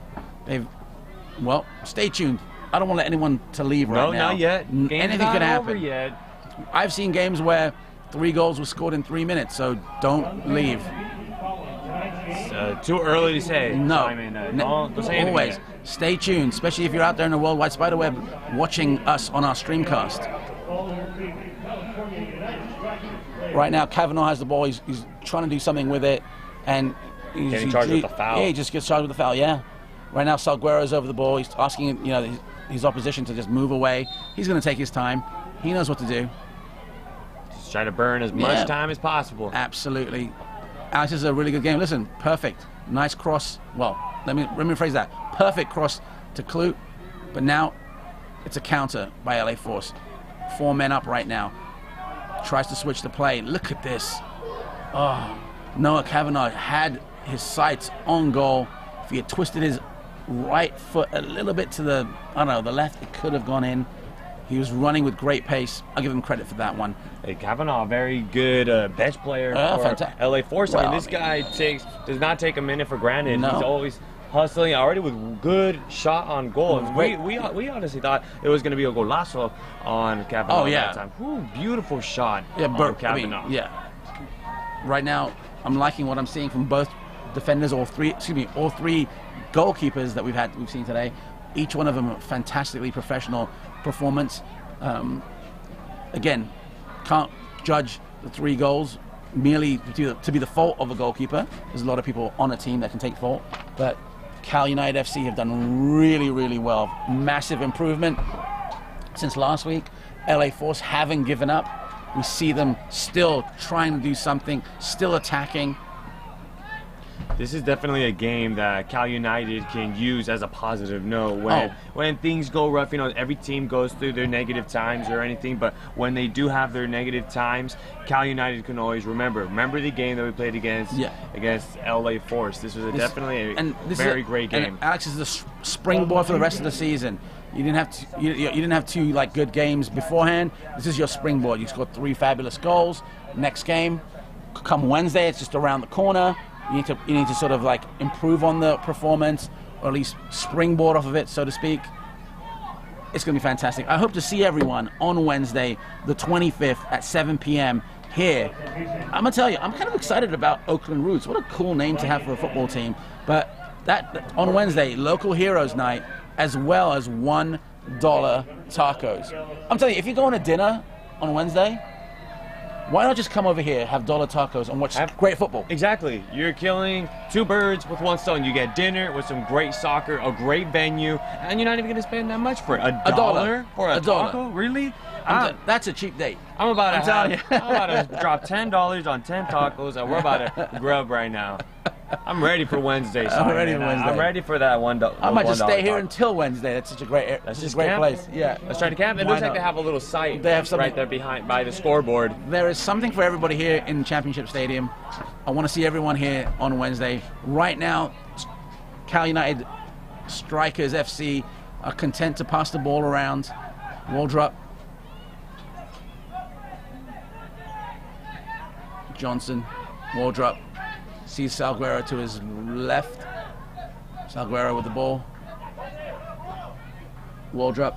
Stay tuned. I don't want to let anyone to leave right now. No, not yet. Anything could happen. Yet. I've seen games where 3 goals were scored in 3 minutes, so don't leave. It's too early to say. No. Don't say anything always. yet. Stay tuned, especially if you're out there in the worldwide spiderweb watching us on our streamcast. Right now, Kavanaugh has the ball. He's trying to do something with it, and he's getting charged with the foul. Yeah, he just gets charged with the foul. Yeah. Right now, Salguero's over the ball. He's asking, his opposition to just move away. He's going to take his time. He knows what to do. Just try to burn as much time as possible. Absolutely. Alex, this is a really good game. Listen, perfect. Nice cross. Well, let me rephrase that. Perfect cross to Klut, but now it's a counter by LA Force. 4 men up right now. Tries to switch the play. Look at this. Oh, Noah Kavanaugh had his sights on goal. If he had twisted his right foot a little bit to the left, it could have gone in. He was running with great pace. I'll give him credit for that one. Hey, Kavanaugh, very good bench player for LA Force. Well, this guy does not take a minute for granted. No. He's always hustling, already with good shot on goal. We honestly thought it was going to be a golazo on Kavanaugh that time. Ooh, beautiful shot on Kavanaugh. Right now, I'm liking what I'm seeing from both defenders, all three goalkeepers that we've seen today. Each one of them a fantastically professional performance. Again, can't judge the 3 goals merely to be the fault of a goalkeeper. There's a lot of people on a team that can take fault, but Cal United FC have done really, really well. Massive improvement since last week. LA Force haven't given up. We see them still trying to do something, still attacking. This is definitely a game that Cal United can use as a positive note when things go rough. You know, every team goes through their negative times or anything, but when they do have their negative times, Cal United can always remember the game that we played against LA Force. This was definitely a very great game. And Alex, is the springboard for the rest of the season. You didn't have to, you didn't have two like good games beforehand. This is your springboard. You scored 3 fabulous goals. Next game, come Wednesday, it's just around the corner. You need to sort of like improve on the performance, or at least springboard off of it, so to speak. It's going to be fantastic. I hope to see everyone on Wednesday, the 25th at 7 p.m. here. I'm going to tell you, I'm kind of excited about Oakland Roots. What a cool name to have for a football team. But that on Wednesday, Local Heroes Night, as well as $1 tacos. I'm telling you, if you're going to dinner on Wednesday, why not just come over here, have $1 tacos, and watch great football? Exactly. You're killing 2 birds with 1 stone. You get dinner with some great soccer, a great venue, and you're not even going to spend that much for it. $1 for a taco? Really? That's a cheap date. I'm about to drop $10 on 10 tacos, and we're about to grub right now. I'm ready for Wednesday. I'm ready for Wednesday. I'm ready for that $1. I might just stay here until Wednesday. That's such a great, place. Yeah. Let's try to camp. It looks like they have a little site right there behind by the scoreboard. There is something for everybody here in Championship Stadium. I want to see everyone here on Wednesday. Right now, Cal United Strikers FC are content to pass the ball around. Waldrop. Johnson. Waldrop. Sees Salguero to his left. Salguero with the ball. Waldrop.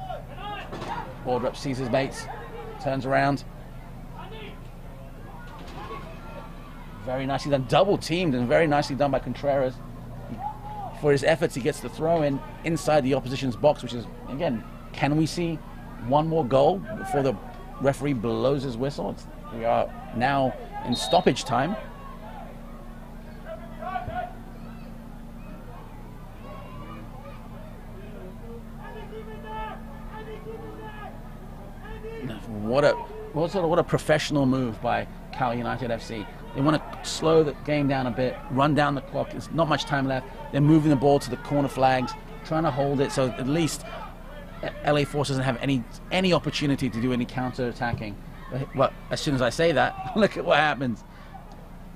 Waldrop sees his mates. Turns around. Very nicely done. Double teamed and very nicely done by Contreras. For his efforts, he gets the throw in inside the opposition's box, which is, again, can we see one more goal before the referee blows his whistle? We are now in stoppage time. What a professional move by Cal United FC. They want to slow the game down a bit, run down the clock. There's not much time left. They're moving the ball to the corner flags, trying to hold it so at least LA Force doesn't have any opportunity to do any counter-attacking. But as soon as I say that, look at what happens.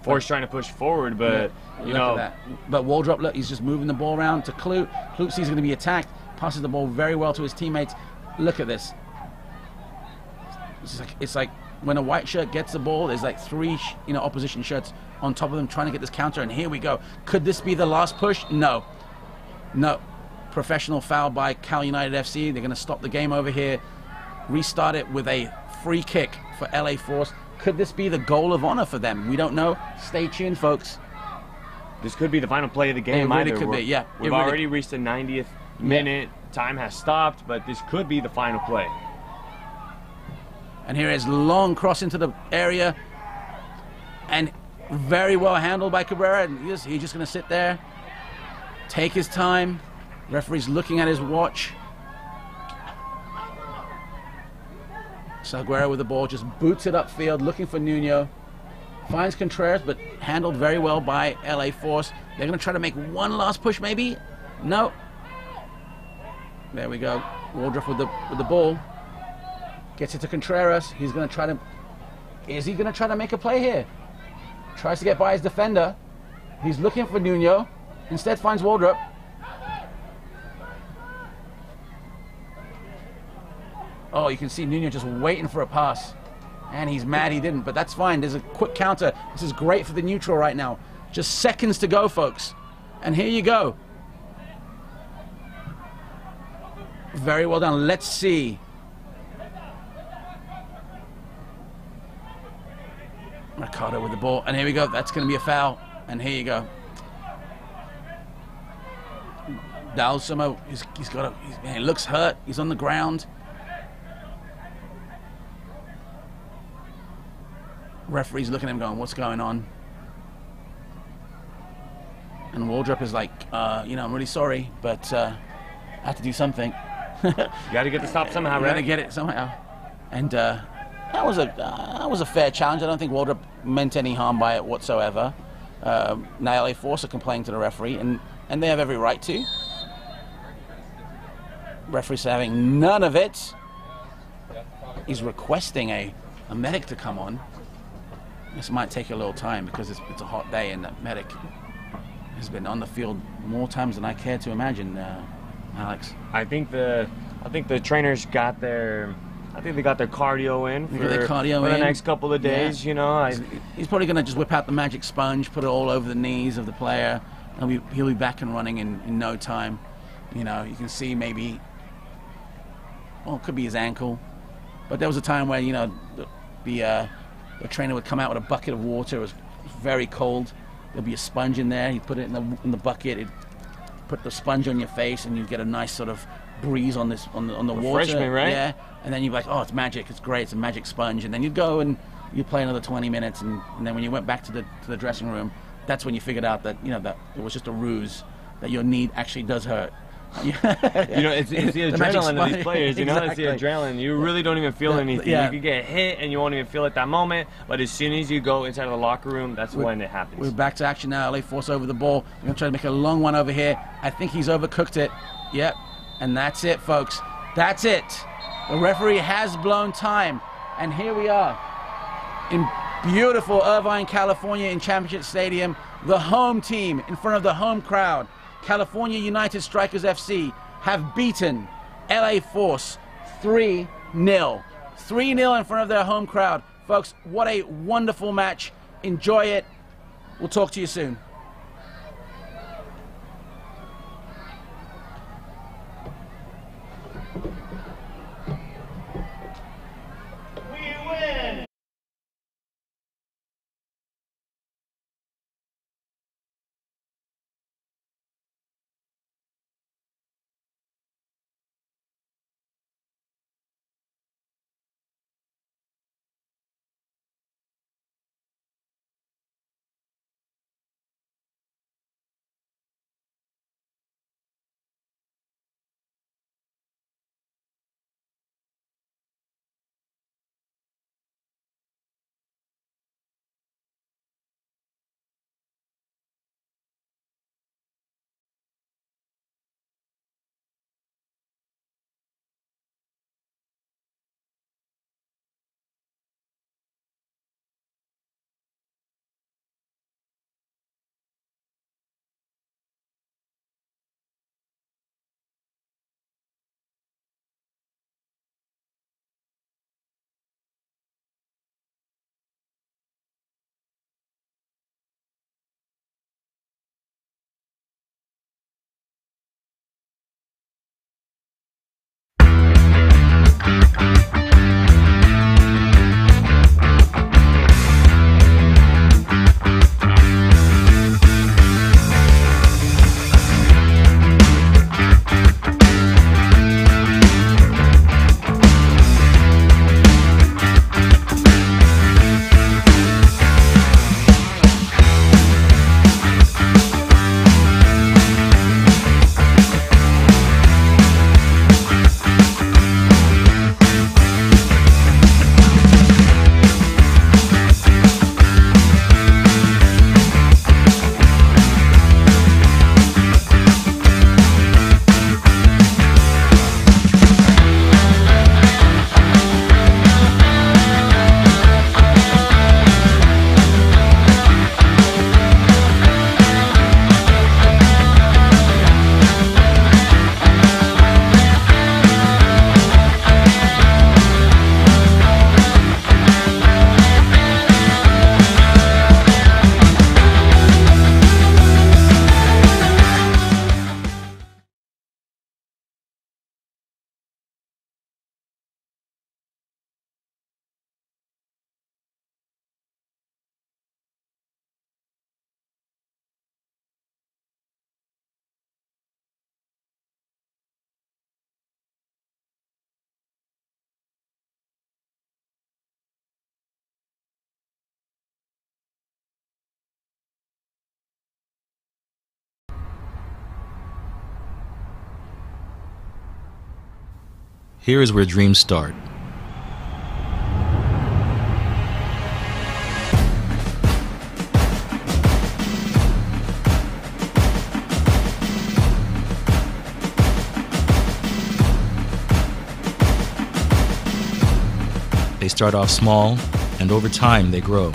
Force trying to push forward, but you know. At that. But Waldrop, look, he's just moving the ball around to Kloot. Kloot sees he's going to be attacked, passes the ball very well to his teammates. Look at this. It's like when a white shirt gets the ball, there's like 3 opposition shirts on top of them trying to get this counter, and here we go. Could this be the last push? No. Professional foul by Cal United FC. They're going to stop the game over here, restart it with a free kick for LA Force. Could this be the goal of honor for them? We don't know. Stay tuned, folks. This could be the final play of the game. It really could be, yeah. We've already reached the 90th minute. Time has stopped, but this could be the final play. And here is long cross into the area, and very well handled by Cabrera. And he's just going to sit there, take his time. Referee's looking at his watch. Salguero with the ball, just boots it upfield, looking for Nuno. Finds Contreras, but handled very well by LA Force. They're going to try to make one last push, maybe. No. There we go. Waldrop with the ball. Gets it to Contreras. He's going to try to... Is he going to try to make a play here? Tries to get by his defender. He's looking for Nuno. Instead finds Waldrop. Oh, you can see Nuno just waiting for a pass. And he's mad he didn't, but that's fine. There's a quick counter. This is great for the neutral right now. Just seconds to go, folks. And here you go. Very well done. Let's see. Mercado with the ball, and here we go. That's going to be a foul, and here you go. Dalsomo, he looks hurt. He's on the ground. Referee's looking at him going, what's going on? And Waldrop is like, I'm really sorry, but I have to do something. You got to get the stop somehow, right? Got to get it somehow. And that was a fair challenge. I don't think Waldrop meant any harm by it whatsoever. Now LA Force are complaining to the referee, and they have every right to. Referee's having none of it. He's requesting a medic to come on. This might take a little time because it's a hot day, and that medic has been on the field more times than I care to imagine, Alex. I think the trainers got their cardio in for the next couple of days. Yeah. You know, he's probably going to just whip out the magic sponge, put it all over the knees of the player. He'll be back and running in no time. You know, you can see maybe, well, it could be his ankle, but there was a time where, you know, the trainer would come out with a bucket of water. It was very cold. There'd be a sponge in there. He'd put it in the bucket. He'd put the sponge on your face, and you'd get a nice sort of breeze on the water. Refreshment, right? Yeah. And then you'd be like, oh, it's magic. It's great. It's a magic sponge. And then you'd go and you'd play another 20 minutes, and then when you went back to the dressing room, that's when you figured out that, you know, that it was just a ruse, that your knee actually does hurt. You know, it's the adrenaline of these players. You know, Exactly. it's the adrenaline. You really don't even feel anything. Yeah. You could get hit and you won't even feel it that moment. But as soon as you go inside of the locker room, that's when it happens. We're back to action now. LA Force over the ball. We're going to try to make a long one over here. I think he's overcooked it. Yep. And that's it, folks. That's it. The referee has blown time. And here we are in beautiful Irvine, California, in Championship Stadium. The home team in front of the home crowd, California United Strikers FC, have beaten LA Force 3-0. 3-0 in front of their home crowd. Folks, what a wonderful match. Enjoy it. We'll talk to you soon. Here is where dreams start. They start off small, and over time they grow.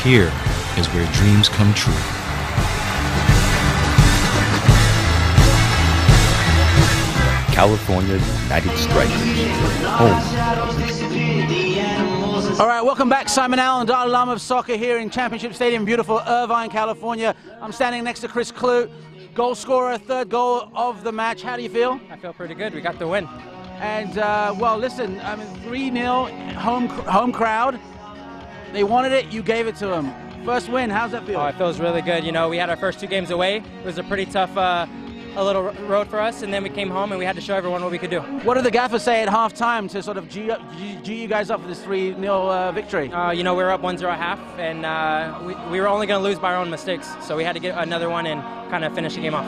Here is where dreams come true. California United Strikers, home. All right, welcome back. Simon Allen, Dalai Lama of soccer here in Championship Stadium, beautiful Irvine, California. I'm standing next to Chris Clute, goal scorer, third goal of the match. How do you feel? I feel pretty good. We got the win. And, well, listen, I mean, 3-0 home crowd. They wanted it, you gave it to them. First win, how's that feel? Oh, it feels really good. You know, we had our first 2 games away. It was a pretty tough a little road for us, and then we came home and we had to show everyone what we could do. What did the gaffer say at halftime to sort of G you guys up for this 3-0 victory? You know, we were up 1-0 at half, and we were only going to lose by our own mistakes, so we had to get another one and kind of finish the game off.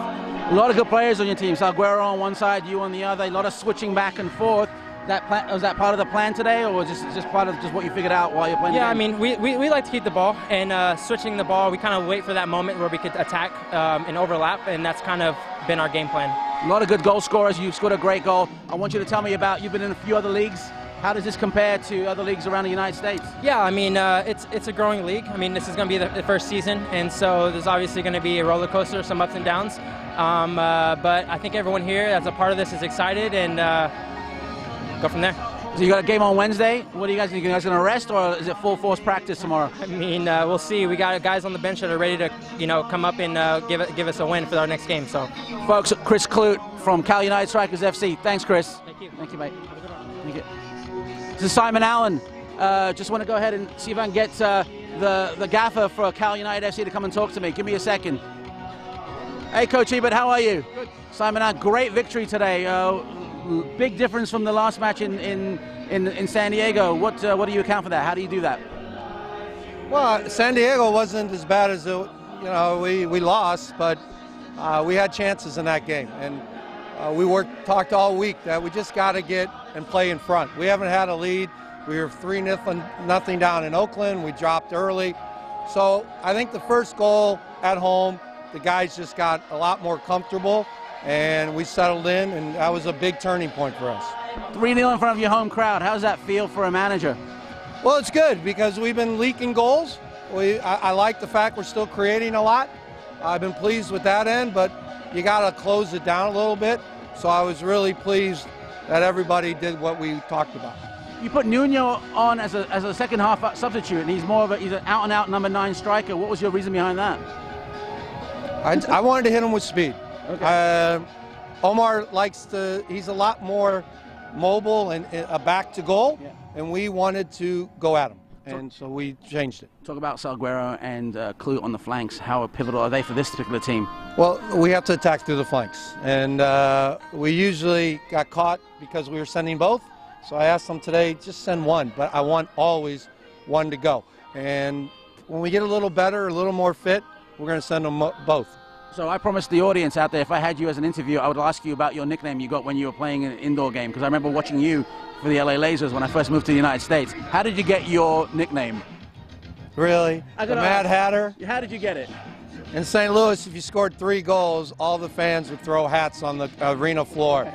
A lot of good players on your team. Salguero on one side, you on the other. A lot of switching back and forth. Was that part of the plan today, or was it just part of just what you figured out while you're playing? Yeah, I mean, we like to keep the ball, and switching the ball, we kind of wait for that moment where we could attack and overlap, and that's kind of been our game plan. A lot of good goal scorers. You scored a great goal. I want you to tell me about, you've been in a few other leagues. How does this compare to other leagues around the United States? Yeah, I mean, it's a growing league. I mean, this is going to be the first season, and so there's obviously going to be a roller coaster, some ups and downs. But I think everyone here that's a part of this is excited, and go from there. So you got a game on Wednesday. What are you guys going to rest, or is it full force practice tomorrow? I mean, we'll see. We got guys on the bench that are ready to, come up and give us a win for our next game. So, folks, Chris Clute from Cal United Strikers FC. Thanks, Chris. Thank you. Thank you, mate. Thank you. This is Simon Allen. Just want to go ahead and see if I can get the gaffer for Cal United FC to come and talk to me. Give me a second. Hey, Coach Ebert, how are you? Good. Simon Allen, great victory today. Big difference from the last match in San Diego. What do you account for that? How do you do that? Well, San Diego wasn't as bad as we lost, but we had chances in that game, and we talked all week that we just got to get and play in front. We haven't had a lead. We were 3-0 down in Oakland. We dropped early, so I think the first goal at home, the guys just got a lot more comfortable, and we settled in, and that was a big turning point for us. 3-0 in front of your home crowd. How does that feel for a manager? Well, it's good because we've been leaking goals. I like the fact we're still creating a lot. I've been pleased with that end, but you got to close it down a little bit. So I was really pleased that everybody did what we talked about. You put Nuno on as a second half substitute, and he's an out-and-out number 9 striker. What was your reason behind that? I wanted to hit him with speed. Okay. Omar he's a lot more mobile and a back to goal, and we wanted to go at him, and so we changed it. Talk about Salguero and Clute on the flanks. How pivotal are they for this particular team? Well, we have to attack through the flanks, and we usually got caught because we were sending both, so I asked them today, just send one, but I want always one to go. And when we get a little better, a little more fit, we're going to send them both. So I promised the audience out there, if I had you as an interview, I would ask you about your nickname you got when you were playing an indoor game, because I remember watching you for the LA Lasers when I first moved to the United States. How did you get your nickname? Really? The Mad Hatter? How did you get it? In St. Louis, if you scored 3 goals, all the fans would throw hats on the arena floor.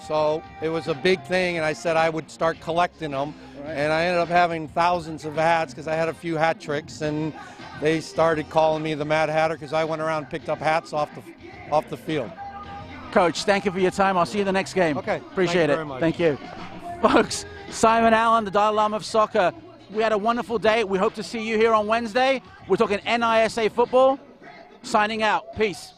So it was a big thing, and I said I would start collecting them. Right. And I ended up having thousands of hats because I had a few hat tricks, and they started calling me the Mad Hatter because I went around and picked up hats off the field. Coach, thank you for your time. I'll see you in the next game. Okay. Appreciate it. Thank you. Folks, Simon Allen, the Dalai Lama of soccer. We had a wonderful day. We hope to see you here on Wednesday. We're talking NISA football. Signing out. Peace.